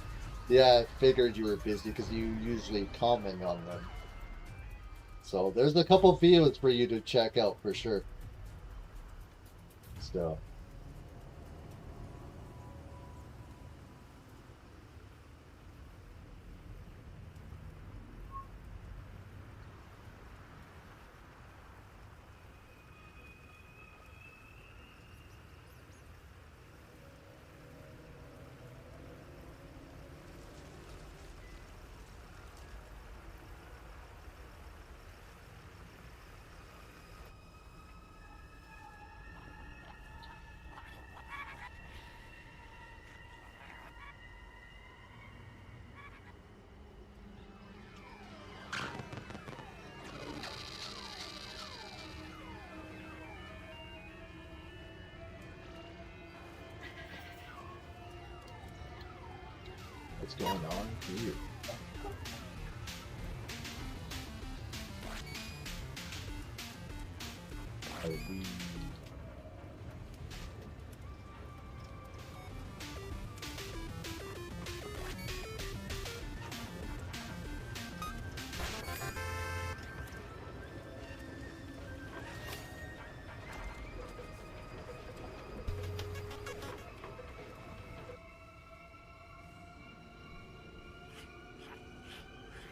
yeah, I figured you were busy because you usually comment on them. So there's a couple views for you to check out for sure. So. What's going on here? Are we...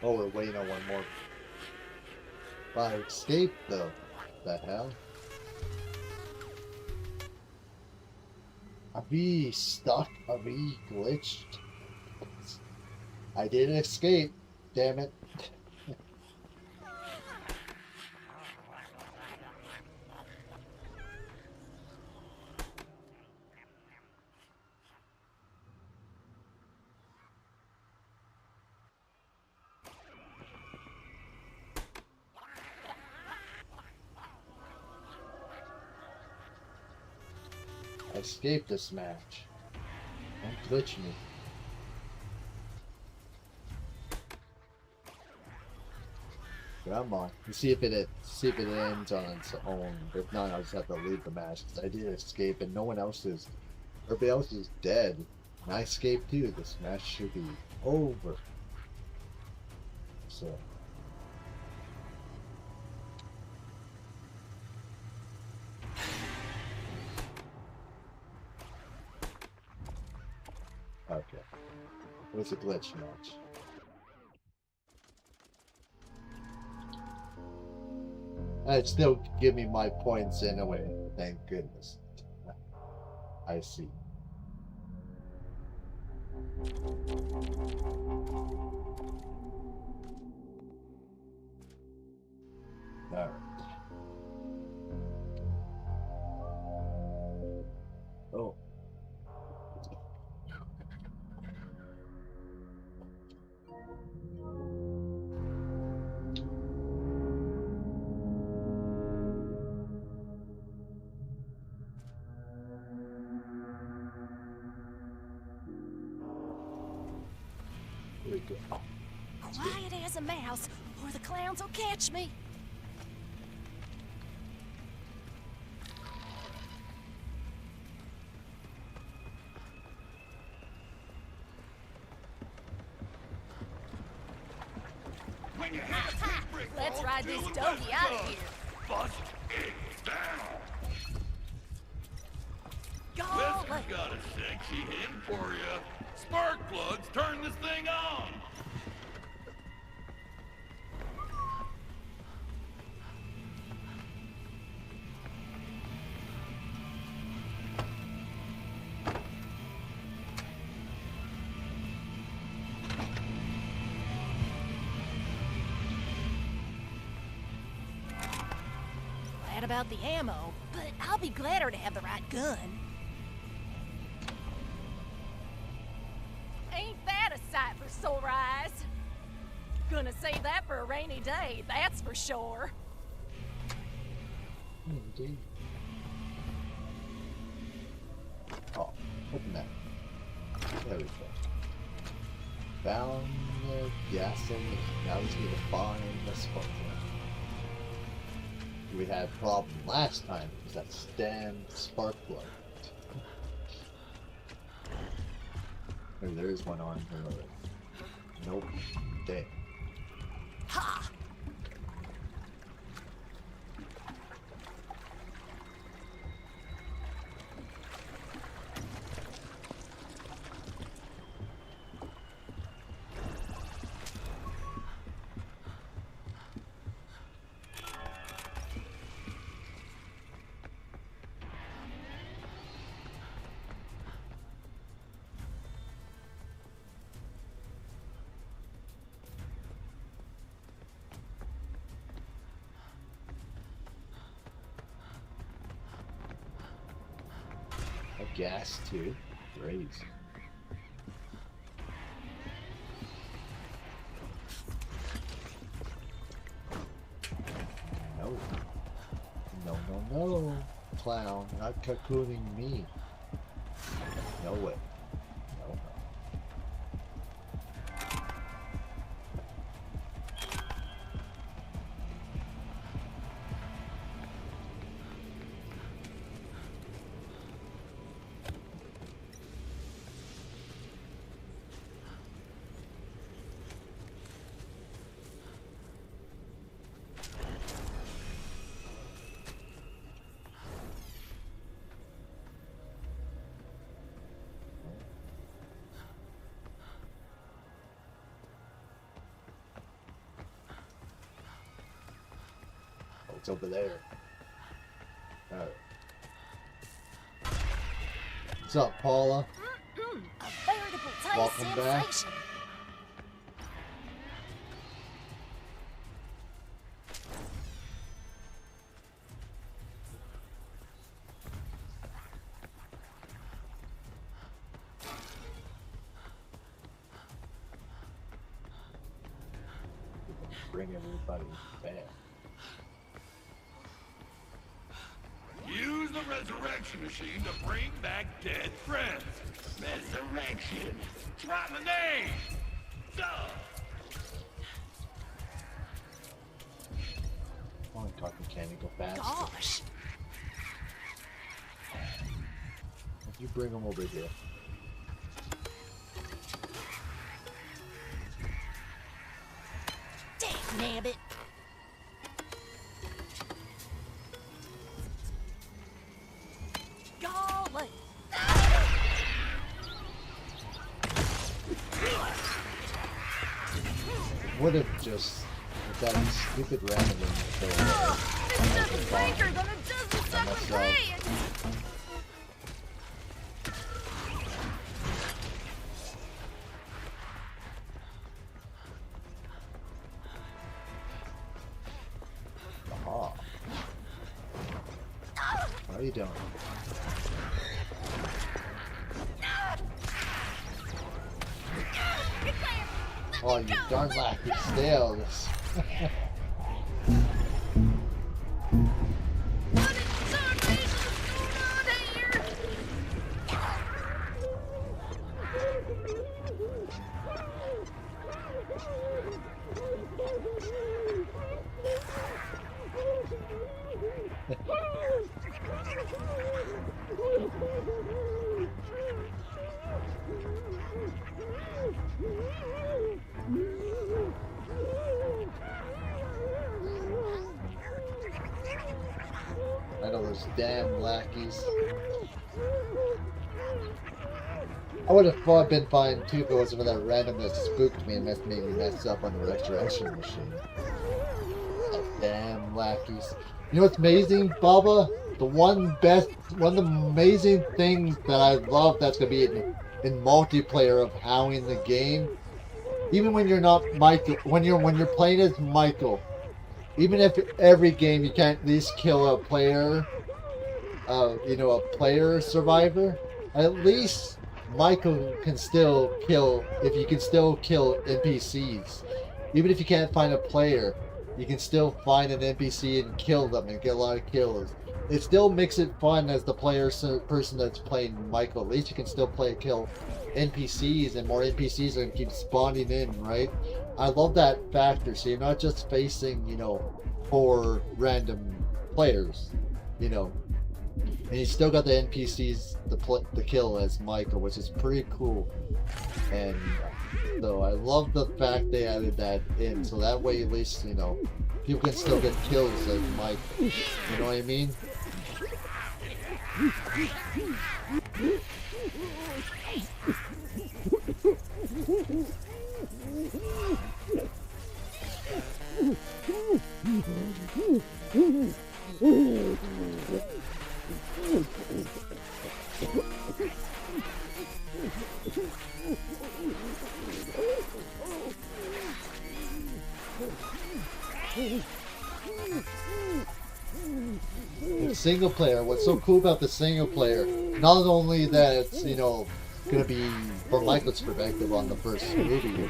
Oh, we're waiting on one more. By escape, though. The hell? Are we stuck? Are we glitched? I didn't escape. Damn it. escape this match. Don't glitch me. Come on. Let's see if it ends on its own. If not, I'll just have to leave the match because I did escape and no one else is. Everybody else is dead. And I escaped too. This match should be over. So. Okay. It was a glitch match. It'd still give me my points anyway. Thank goodness. I see. Alright. Oh. Here we go. Quiet as a mouse, or the clowns will catch me. When you have big brick Let's walls, ride do this what doggy West out of does. here. Bust it down. Golly. Wester's got a sexy hint for you. Spark plugs turn this thing on. Glad about the ammo, but I'll be gladder to have the right gun. Ain't that a sight for sore eyes? Gonna save that for a rainy day, that's for sure. Indeed. Oh, open that. There we go. Found the gasoline. Now we just need to find the spark plug. We had a problem last time because that damn spark plug. Maybe there is one on here. Nope. Dang. Ha! A gas tube. Great. No. No, no, no. Clown, not cocooning me. No way. No, no. Oh, it's over there. Alright. What's up, Paula? A veritable taste Welcome back. sensation. Bring everybody back. Use the a resurrection machine to bring back dead friends. Resurrection. Try the name. Duh. Oh, talking candy, go fast. Gosh. If you bring them over here. Dang nabbit. Golly. Would have just with that stupid random This doesn't breaker than a dozen separate ways. Aha. How are you doing? Oh, you darn lack, you stale this. I know those damn lackeys. I would have been fine too if it wasn't for that randomness spooked me and made me mess up on the restoration machine. Damn lackeys. You know what's amazing, Bubba? One of the amazing things that I love that's gonna be in multiplayer of howling the game. Even when you're not Michael, when you're playing as Michael, even if every game you can't at least kill a player, a player survivor, at least Michael can still kill, if you can still kill NPCs. Even if you can't find a player, you can still find an NPC and kill them and get a lot of kills. It still makes it fun as the person that's playing Michael. At least you can still kill NPCs, and more NPCs are going to keep spawning in, right? I love that factor, so you're not just facing, 4 random players, and you still got the NPCs to kill as Michael, which is pretty cool. And so I love the fact they added that in, so that way at least, people can still get kills as Michael. You know what I mean? Single player, what's so cool about the single player, not only that it's, gonna be from Michael's perspective on the first movie,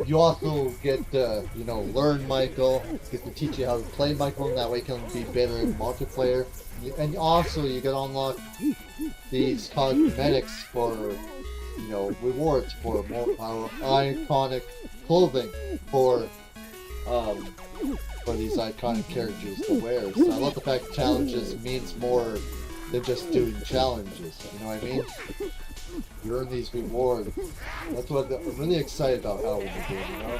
you also get to, learn Michael, get to teach you how to play Michael, and that way you can be better in multiplayer. And also you get to unlock these cosmetics for, rewards for more iconic clothing for these iconic characters to wear. So I love the fact challenges means more than just doing challenges. You know what I mean? You earn these rewards. That's what I'm really excited about how we're doing.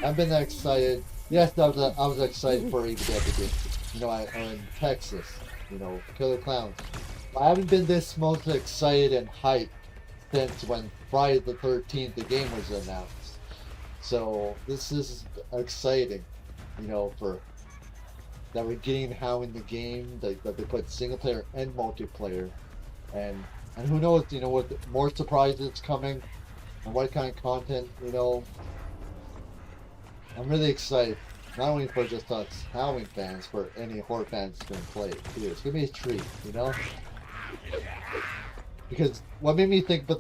I've been that excited. Yes, I was excited for even everything. I'm in Texas. Killer Klowns. I haven't been this most excited and hyped since when Friday the 13th the game was announced. So this is exciting. For that we're getting how in the game that they put single player and multiplayer, and who knows, what more surprises coming and what kind of content, I'm really excited, not only for just us Halloween fans, for any horror fans who can play it too. It's gonna be a treat, because what made me think about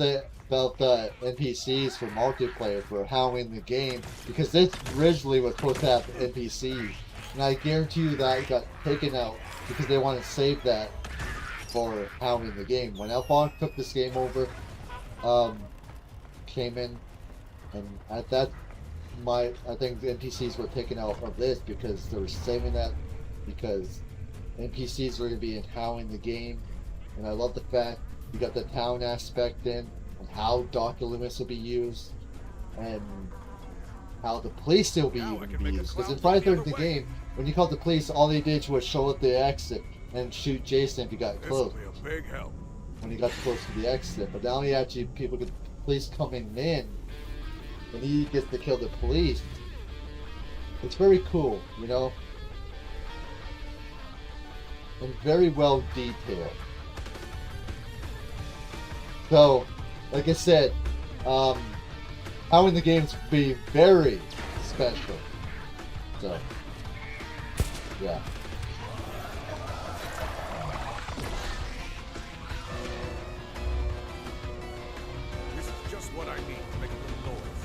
the NPCs for multiplayer for Halloween the game, because this originally was supposed to have NPCs, and I guarantee you that got taken out because they want to save that for hounding the game. When Alphonse took this game over, came in, and at that, I think the NPCs were taken out of this because they were saving that because NPCs were going to be in hounding the game, and I love the fact you got the town aspect in, and how Dr. Loomis will be used, and how the police will be used. Because in Friday the 13th game, when you called the police, all they did was show up the exit and shoot Jason if you got close. This will be a big help. When you got close to the exit, but now you actually people get police coming in, and he gets to kill the police. It's very cool, you know, and very well detailed. So, like I said, how in the games be very special. So, yeah. This is just what I need to make a little noise.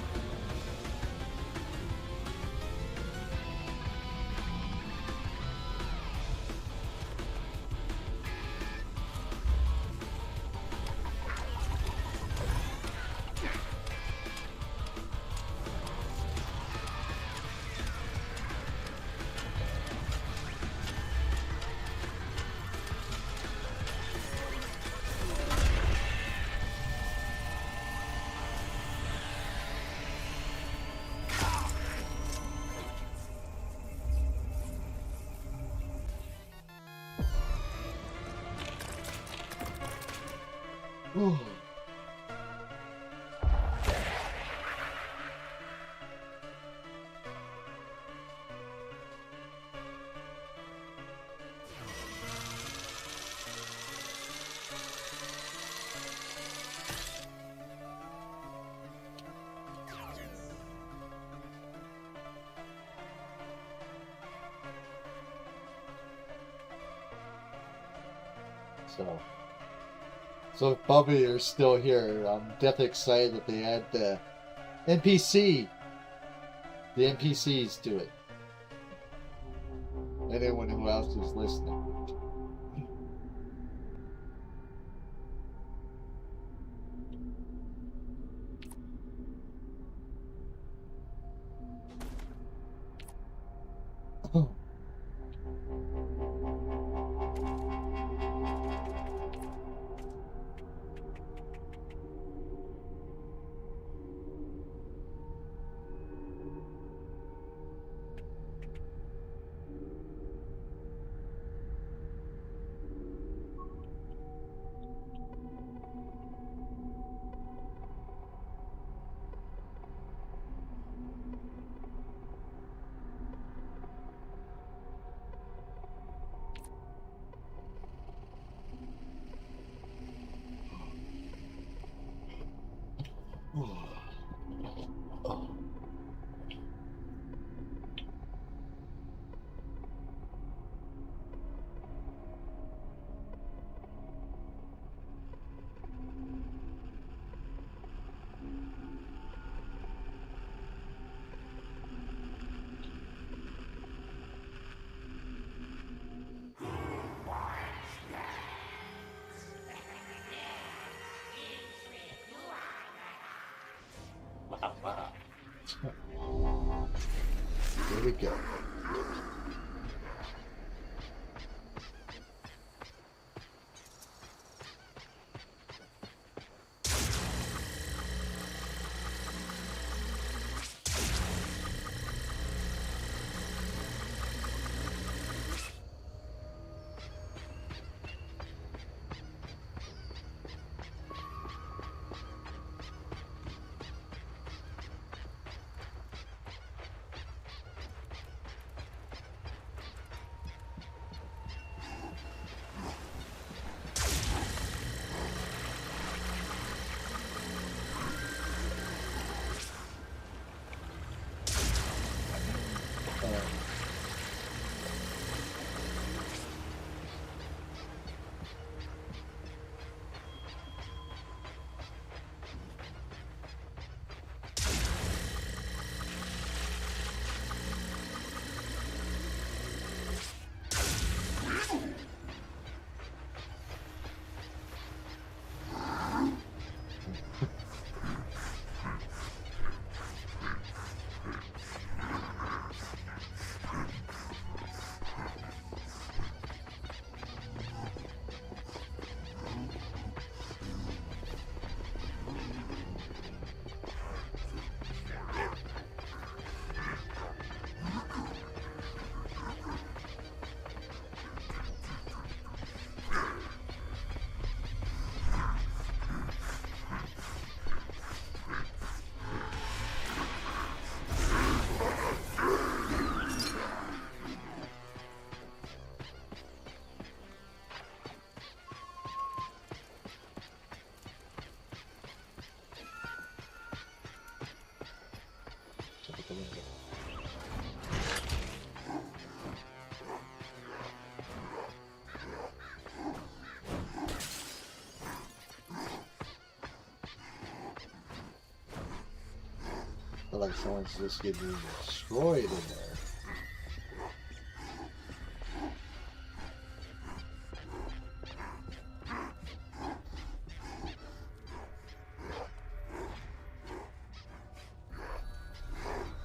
Ooh. So if Bubby are still here, I'm definitely excited that they add the NPCs to it. Anyone who else is listening. Here we go. feel like someone's just getting destroyed in there.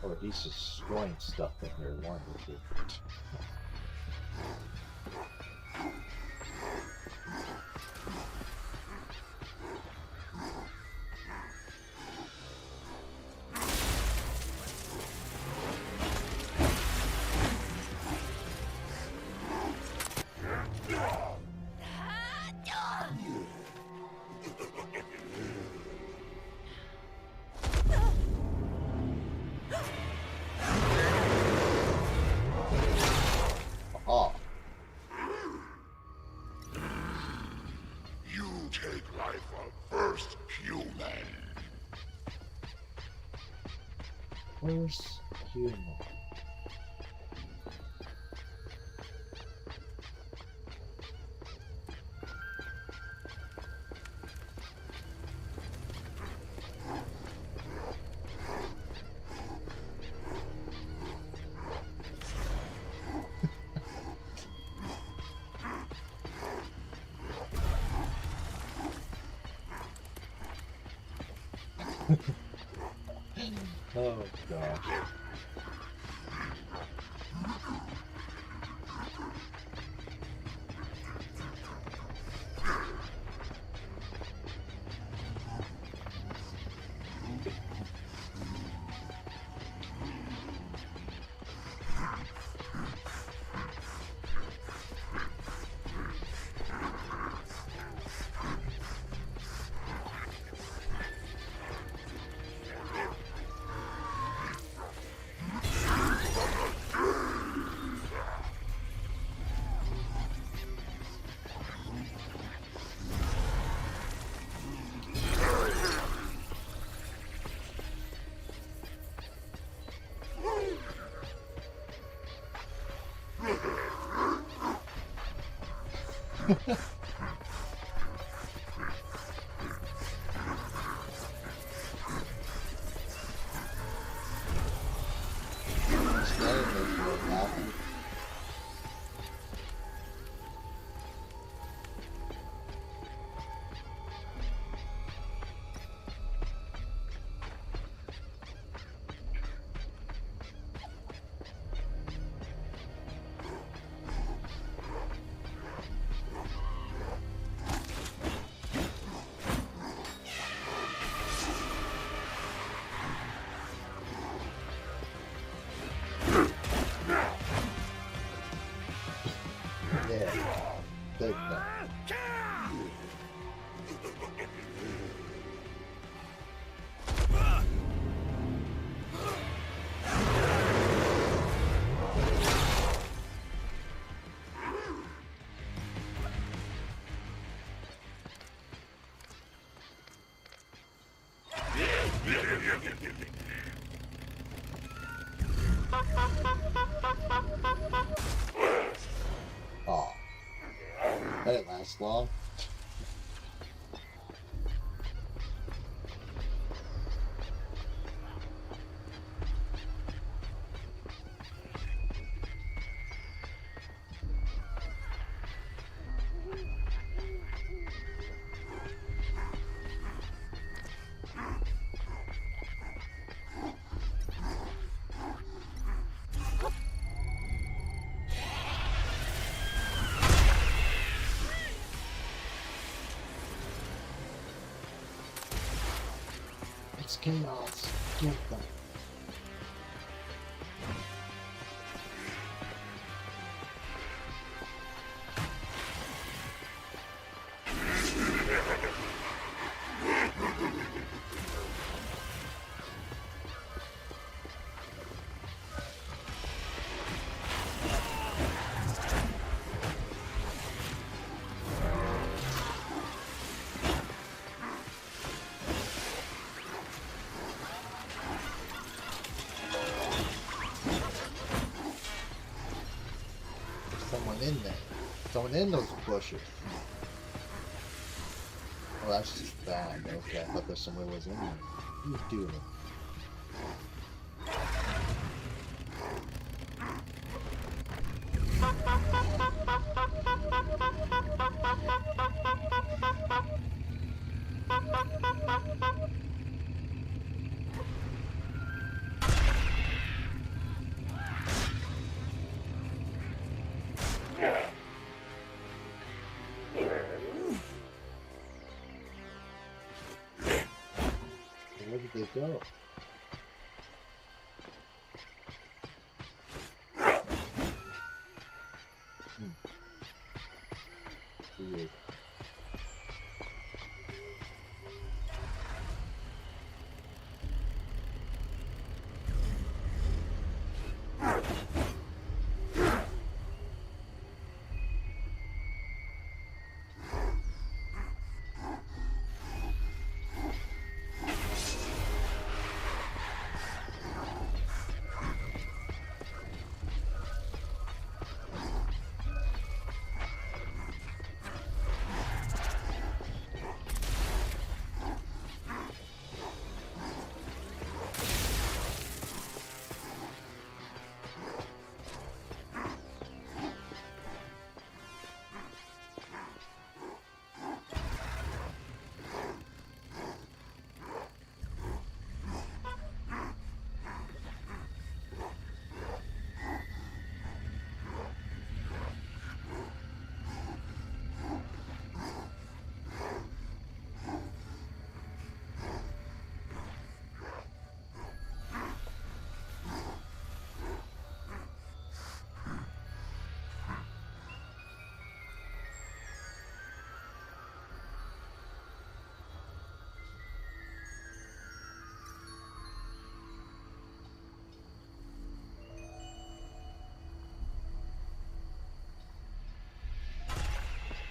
Or he's destroying stuff in here. One or two. First human. Oh gosh. Take that. Oh, that didn't last long. It's chaos. Get them. Someone in there. Someone in those bushes. Oh, that's just bad. Okay, I thought there's someone was in there. Who's doing it? they go? Weird.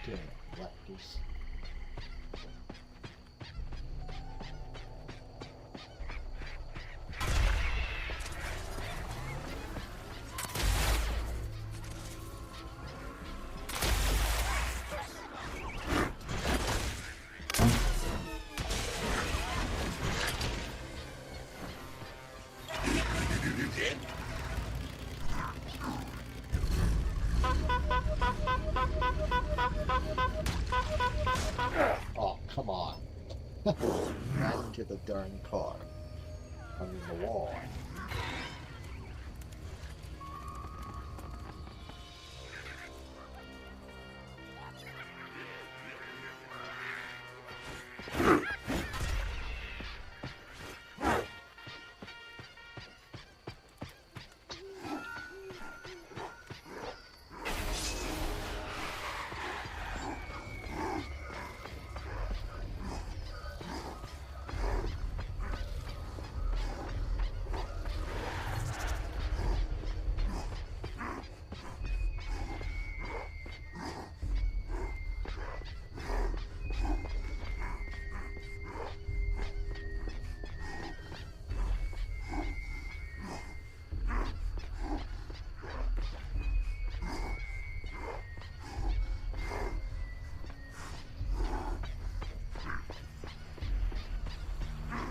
Damn, raptors. Oh, come on. Ran into the darn car. I mean, the wall.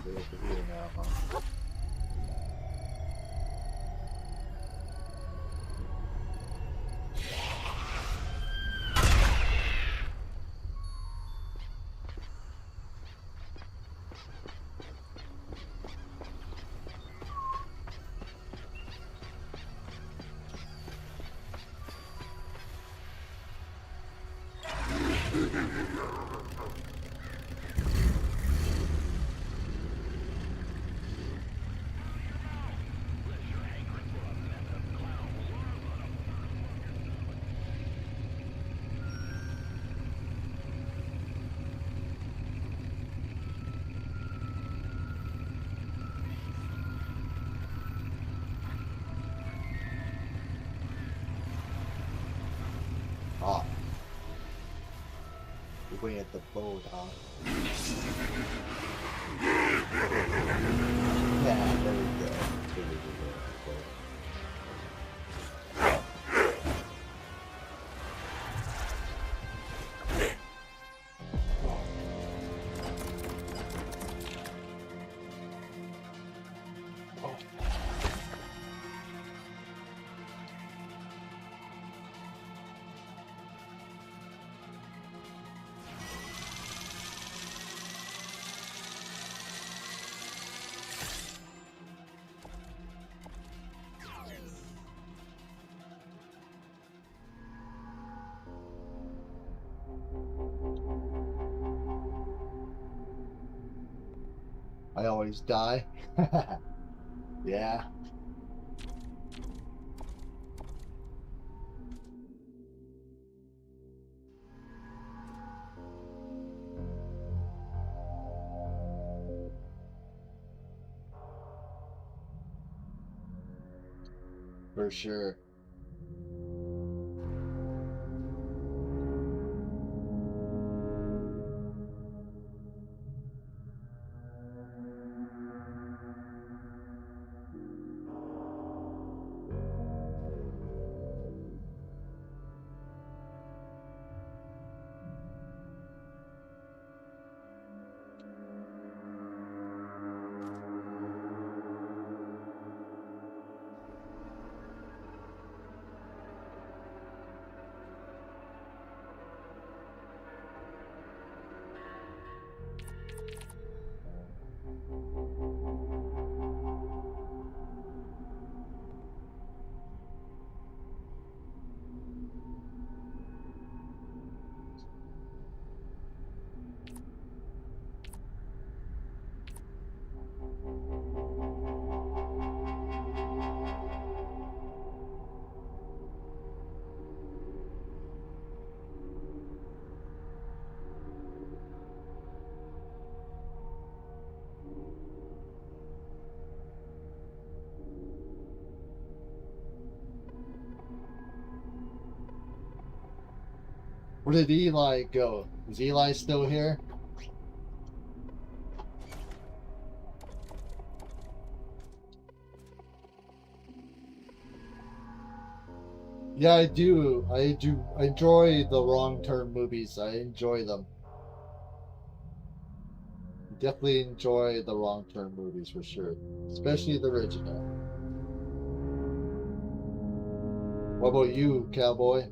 They're over here now, huh? Ah. We're going at the boat, huh? Yeah, there we go. There we go. I always die. Yeah. For sure. Where did Eli go? Is Eli still here? Yeah, I do. I do. I enjoy the Wrong Turn movies. I enjoy them. Definitely enjoy the Wrong Turn movies for sure, especially the original. What about you, cowboy?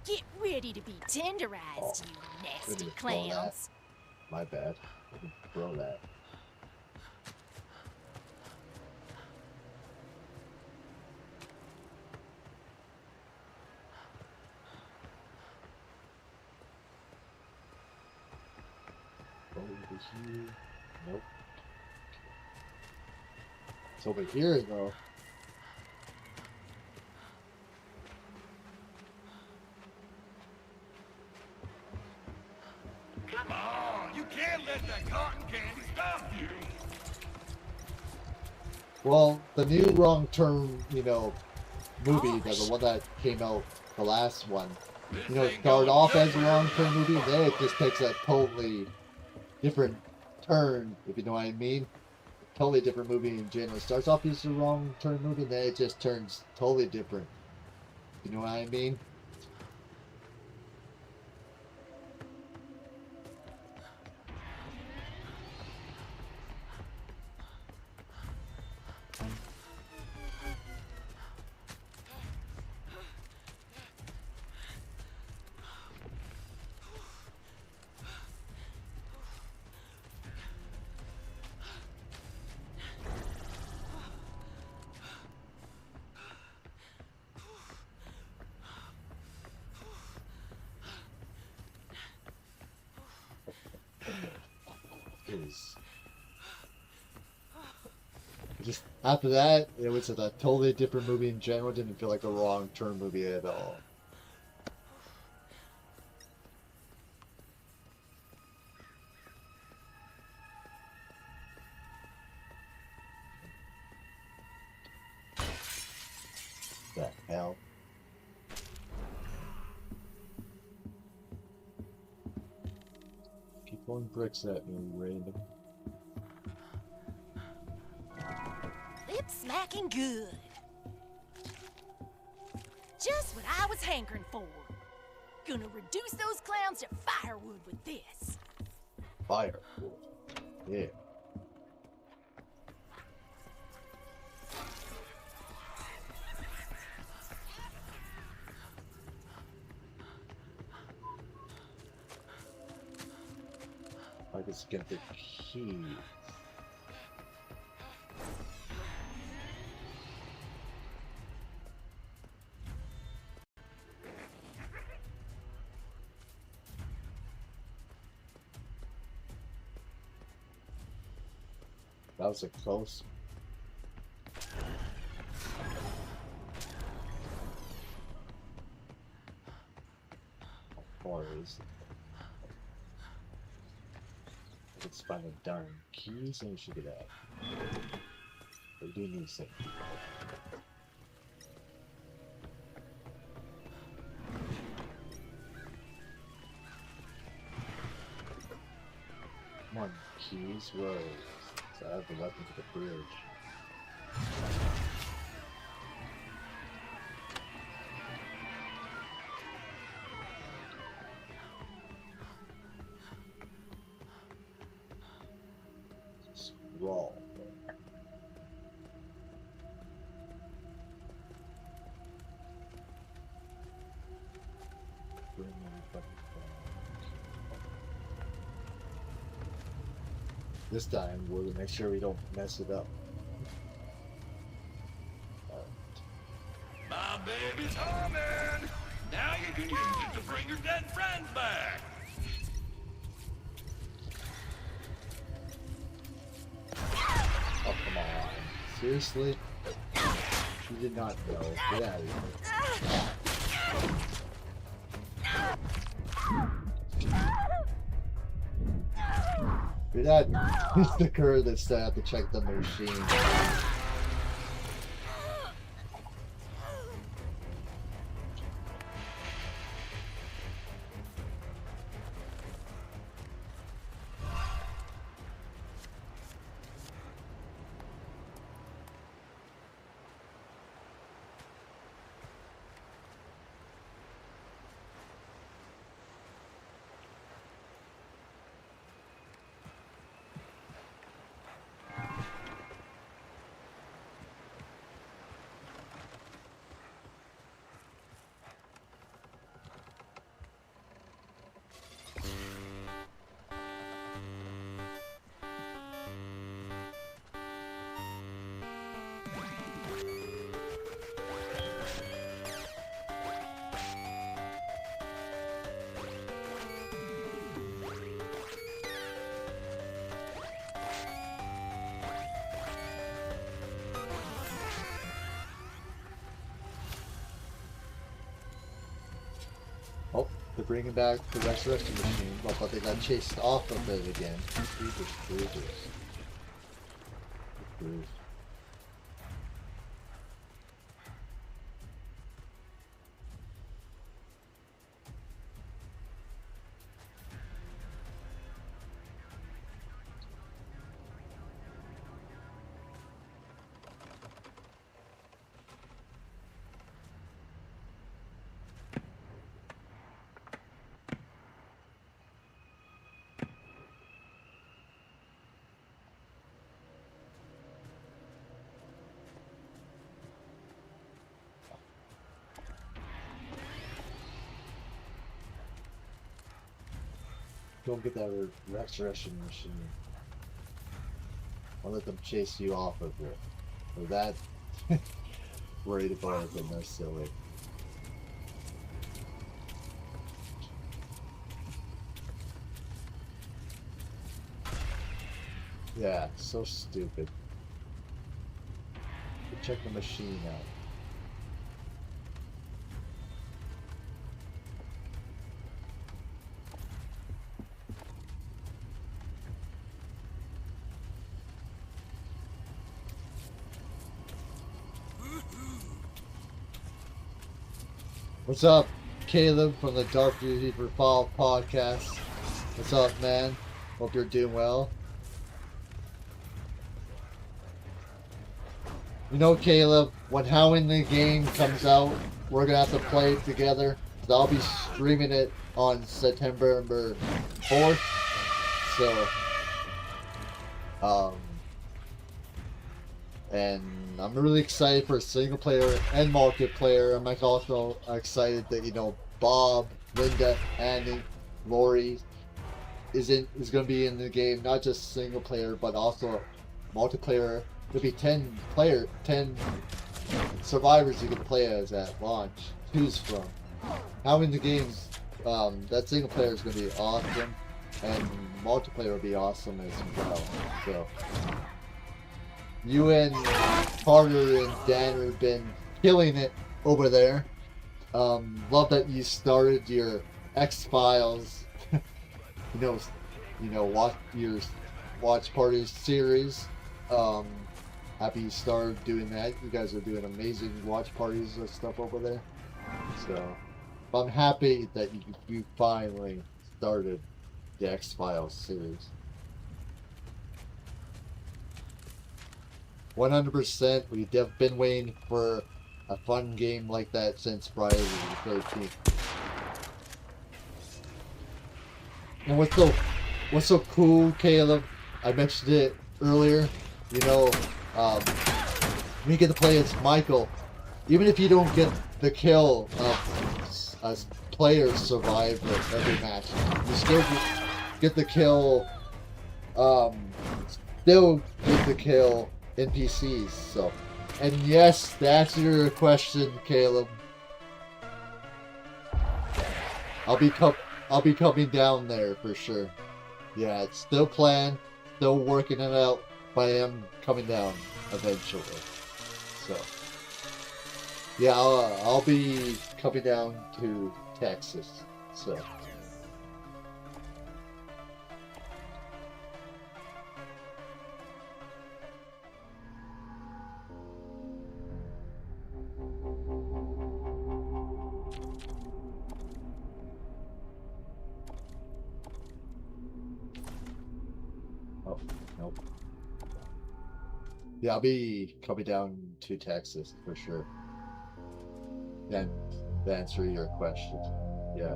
Get ready to be tenderized, you nasty Didn't throw that. clowns. My bad. I didn't throw that. Oh, it was you. Nope. It's over here though. Come on, you can't let that cotton candy stop you. Well, the new Wrong Turn, movie, the one that came out, the last one, it started off as a Wrong Turn movie, and then it just takes a totally different turn, if you know what I mean. Totally different movie in general. It starts off as a Wrong Turn movie, and then it just turns totally different. You know what I mean? is. Just after that, it was a totally different movie in general. Didn't feel like a wrong turn movie at all. The hell? Keep throwing bricks at me, random. Lip smacking good. Just what I was hankering for. Gonna reduce those clowns to firewood with this. Fire. Yeah. I just get the keys. That was a close. Always. Let's find the darn keys and we should get out. We do need safety. Come on, keys, whoa. So I have the weapon to the bridge. Scroll. Bring everybody back. This time, we'll make sure we don't mess it up. My baby's humming! Now you can use it to bring your dead friends back! Oh, come on. Seriously? You did not know. Get out of here. You're not the cur that still have to check the machine. Oh, they're bringing back the resurrection machine, but they got chased off of it again. Cruisers. Don't get that resurrection machine. I'll let them chase you off of it. So that worried about it, that's silly. Yeah, so stupid. Check the machine out. What's up, Caleb from the Dark Beauty for Fall podcast? What's up, man? Hope you're doing well. You know, Caleb, when How in the Game comes out, we're gonna have to play it together. I'll be streaming it on September 4th. So, and I'm really excited for single player and multiplayer. I'm like also excited that, you know, Bob, Linda, Annie, Lori is going to be in the game, not just single player but also multiplayer. There'll be 10 survivors you can play as at launch. Choose from. How in the games, that single player is going to be awesome, and multiplayer will be awesome as well. So, you and Carter and Dan have been killing it over there. Love that you started your X-Files, watch party series. Happy you started doing that. You guys are doing amazing watch parties and stuff over there. So, I'm happy that you finally started the X-Files series. 100%. We've been waiting for a fun game like that since Friday the 13th. And what's so cool, Caleb? I mentioned it earlier. You know, we get to play as Michael. Even if you don't get the kill, as players survive every match, you still get the kill. Still get the kill NPCs. So, and yes, to answer your question, Caleb, I'll be coming down there for sure. Yeah, it's still planned, still working it out, but I am coming down eventually. So, yeah, I'll be coming down to Texas. So. Oh, nope. Yeah, I'll be coming down to Texas for sure. And to answer your question, yeah,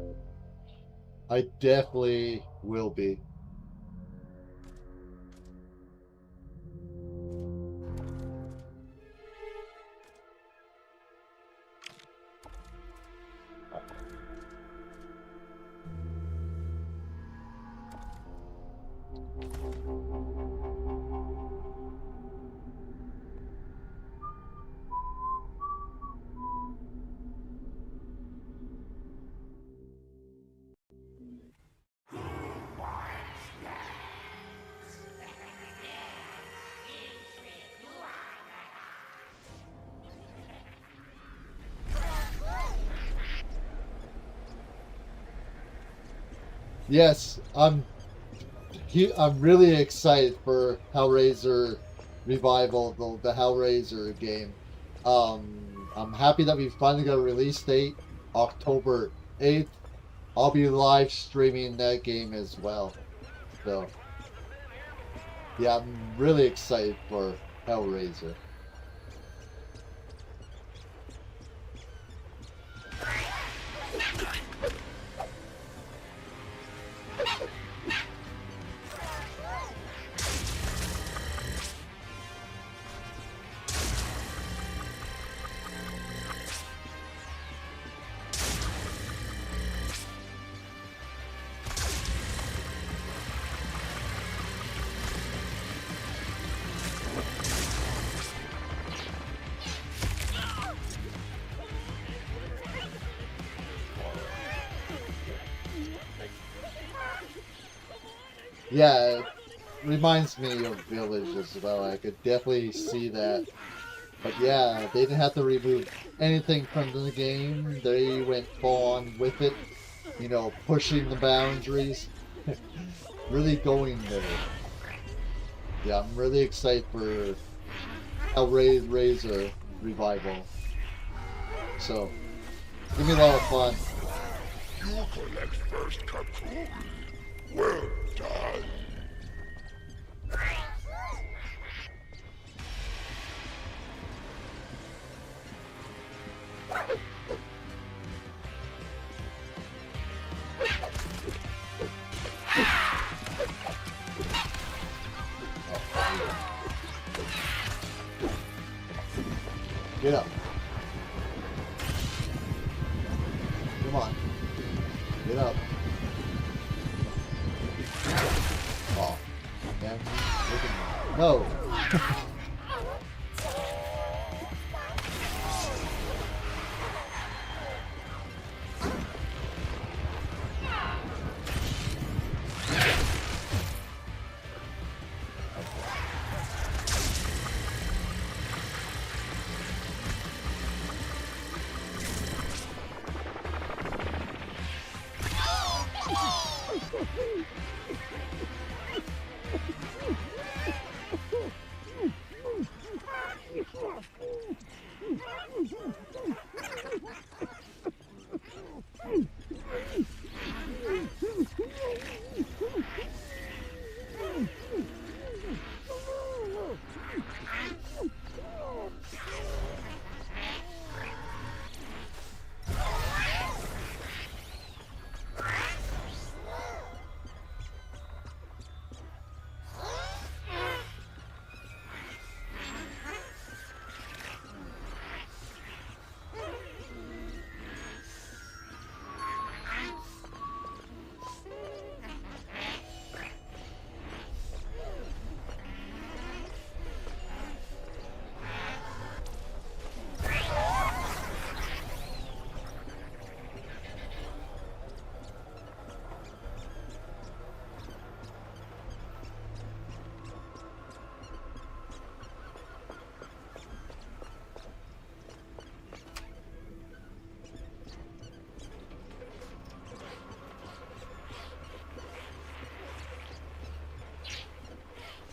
I definitely will be. Yes, I'm really excited for Hellraiser Revival, the Hellraiser game. I'm happy that we finally got a release date, October 8th. I'll be live streaming that game as well. So, yeah, I'm really excited for Hellraiser. reminds me of Village as well. I could definitely see that. But yeah, they didn't have to remove anything from the game. They went full on with it. You know, pushing the boundaries. Really going there. Yeah, I'm really excited for Hellraiser revival. So, it's gonna be a lot of fun. You collect first cocoon. Well done. Get up. Come on. Get up. Oh. Man. No.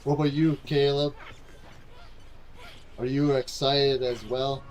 What about you, Caleb? Are you excited as well?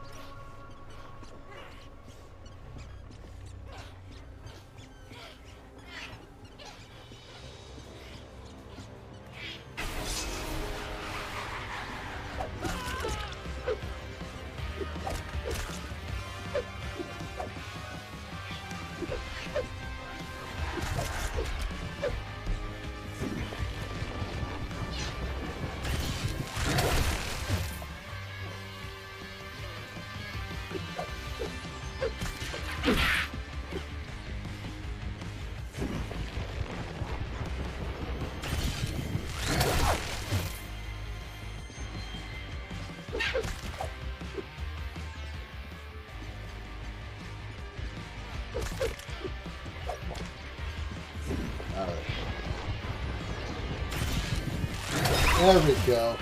There we go.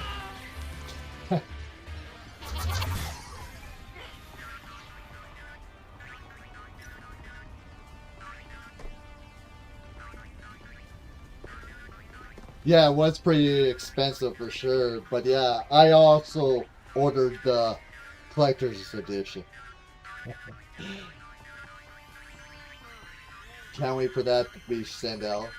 Yeah, it was pretty expensive for sure, but yeah, I also ordered the collector's edition. Can't wait for that to be sent out.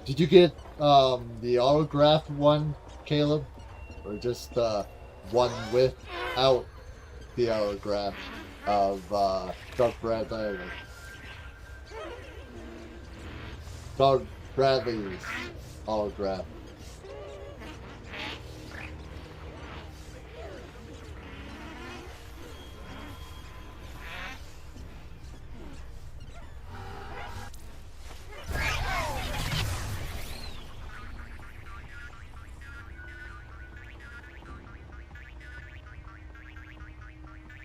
Did you get the autographed one, Caleb? Or just one without the autograph of Doug Bradley? Doug Bradley's autograph.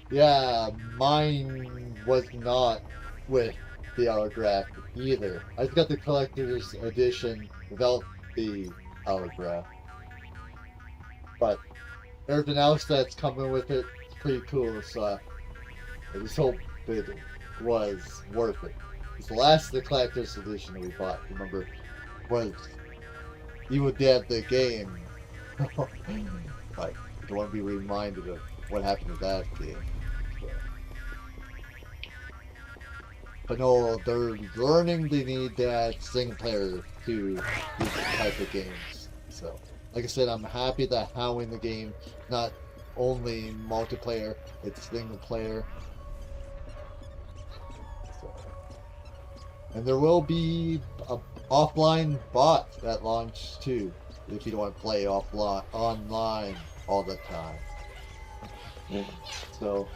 Yeah, mine was not with the autograph either. I just got the collector's edition without the autograph. But everything else that's coming with it is pretty cool, so I just hope it was worth it. Because the last of the collector's edition that we bought, remember, was Evil Dead the game. But I don't want to be reminded of what happened to that game. But no, they're learning they need that single player to these type of games. So, like I said, I'm happy that how in the game, not only multiplayer, it's single player. So, and there will be a offline bot at launch too, if you don't want to play offline online all the time. So.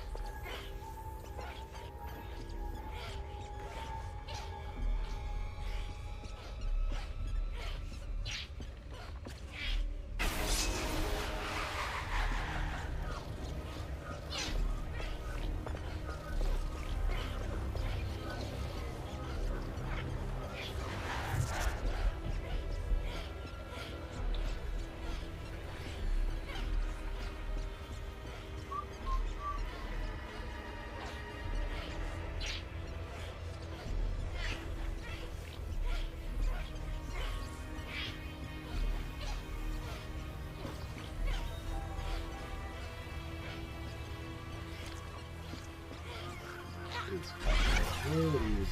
Where is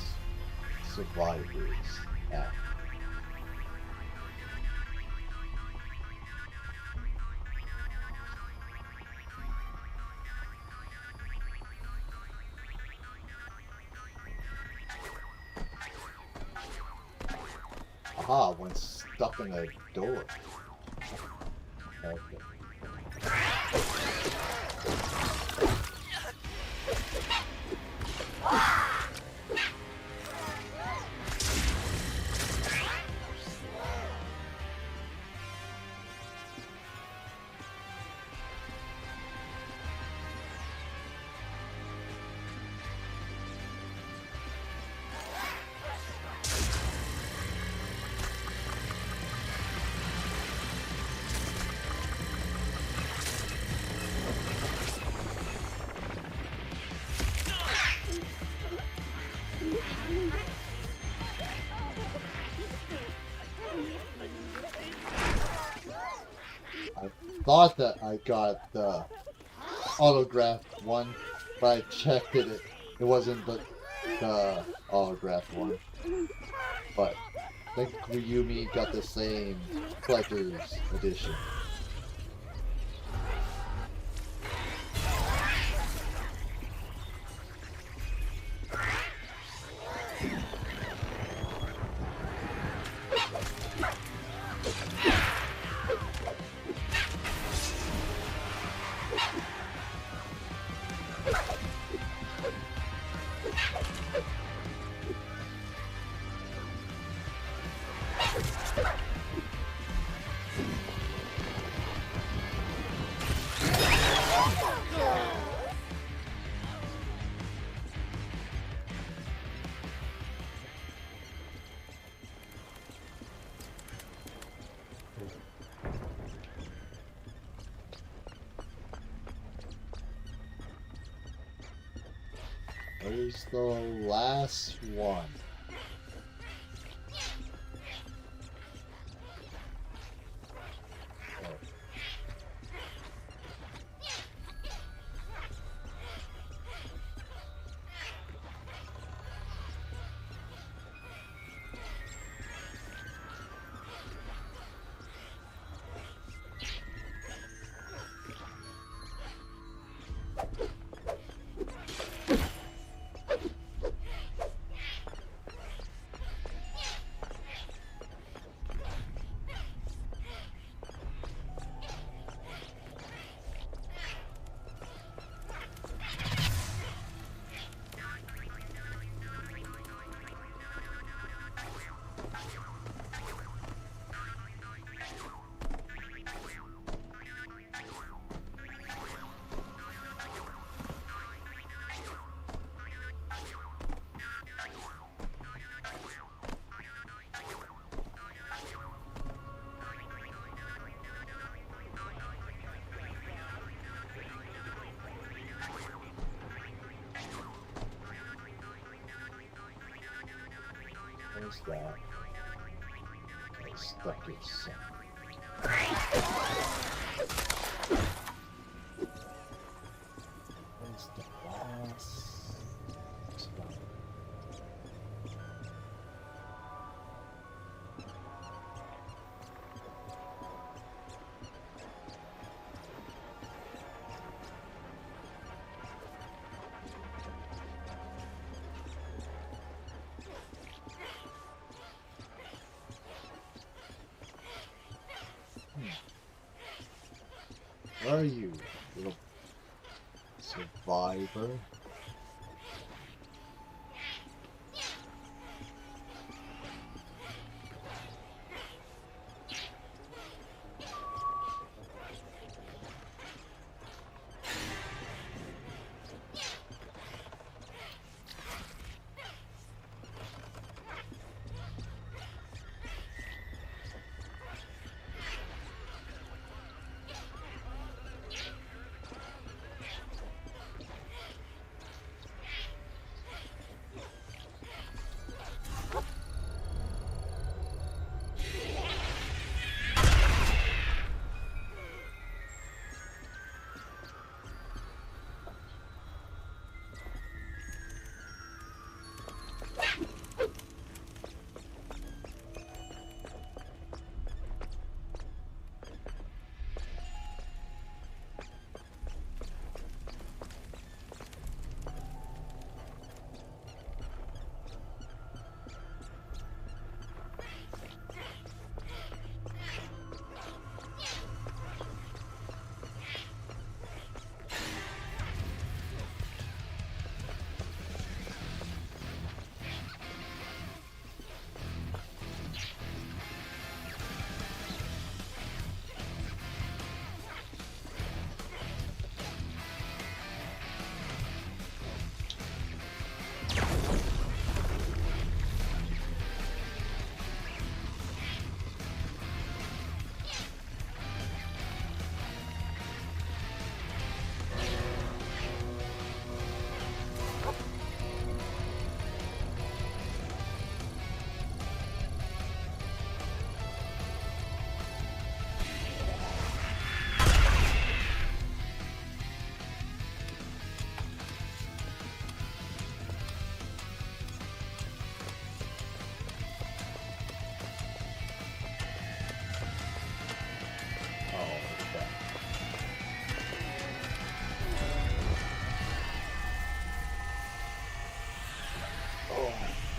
survivors at? Aha, one stuck in a door. Okay. Thought that I got the autographed one, but I checked it wasn't the autographed one. But I think Ryumi got the same collector's edition. Where's the last one? Oh. Where's that? Okay, stuck yourself. Where's the last spot? Where are you, little survivor?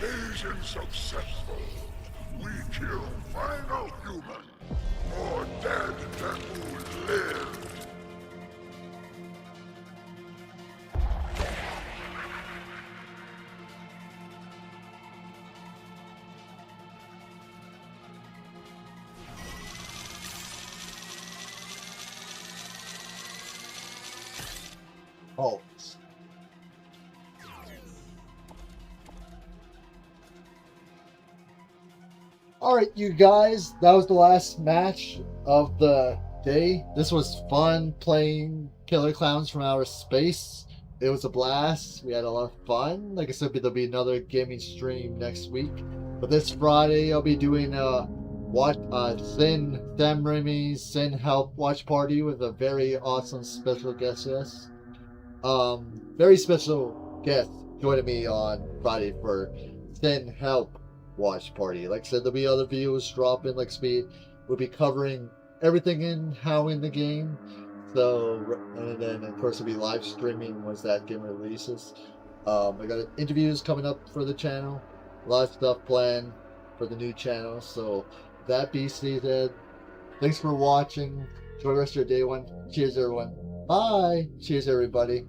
Mission successful. We kill final human. More dead than who lived. Oh. Alright, you guys, that was the last match of the day. This was fun playing Killer Klowns from Outer Space. It was a blast. We had a lot of fun. Like I said, there'll be another gaming stream next week. But this Friday, I'll be doing Sin Sam Raimi's Sin Help watch party with a very awesome special guest. Very special guest joining me on Friday for Sin Help watch party. Like I said, there'll be other videos dropping. Like speed, we'll be covering everything in the game. So, and then of course we'll be live streaming once that game releases. I got interviews coming up for the channel, a lot of stuff planned for the new channel. So that being said, thanks for watching. Enjoy the rest of your day. Cheers everyone. Bye. Cheers everybody.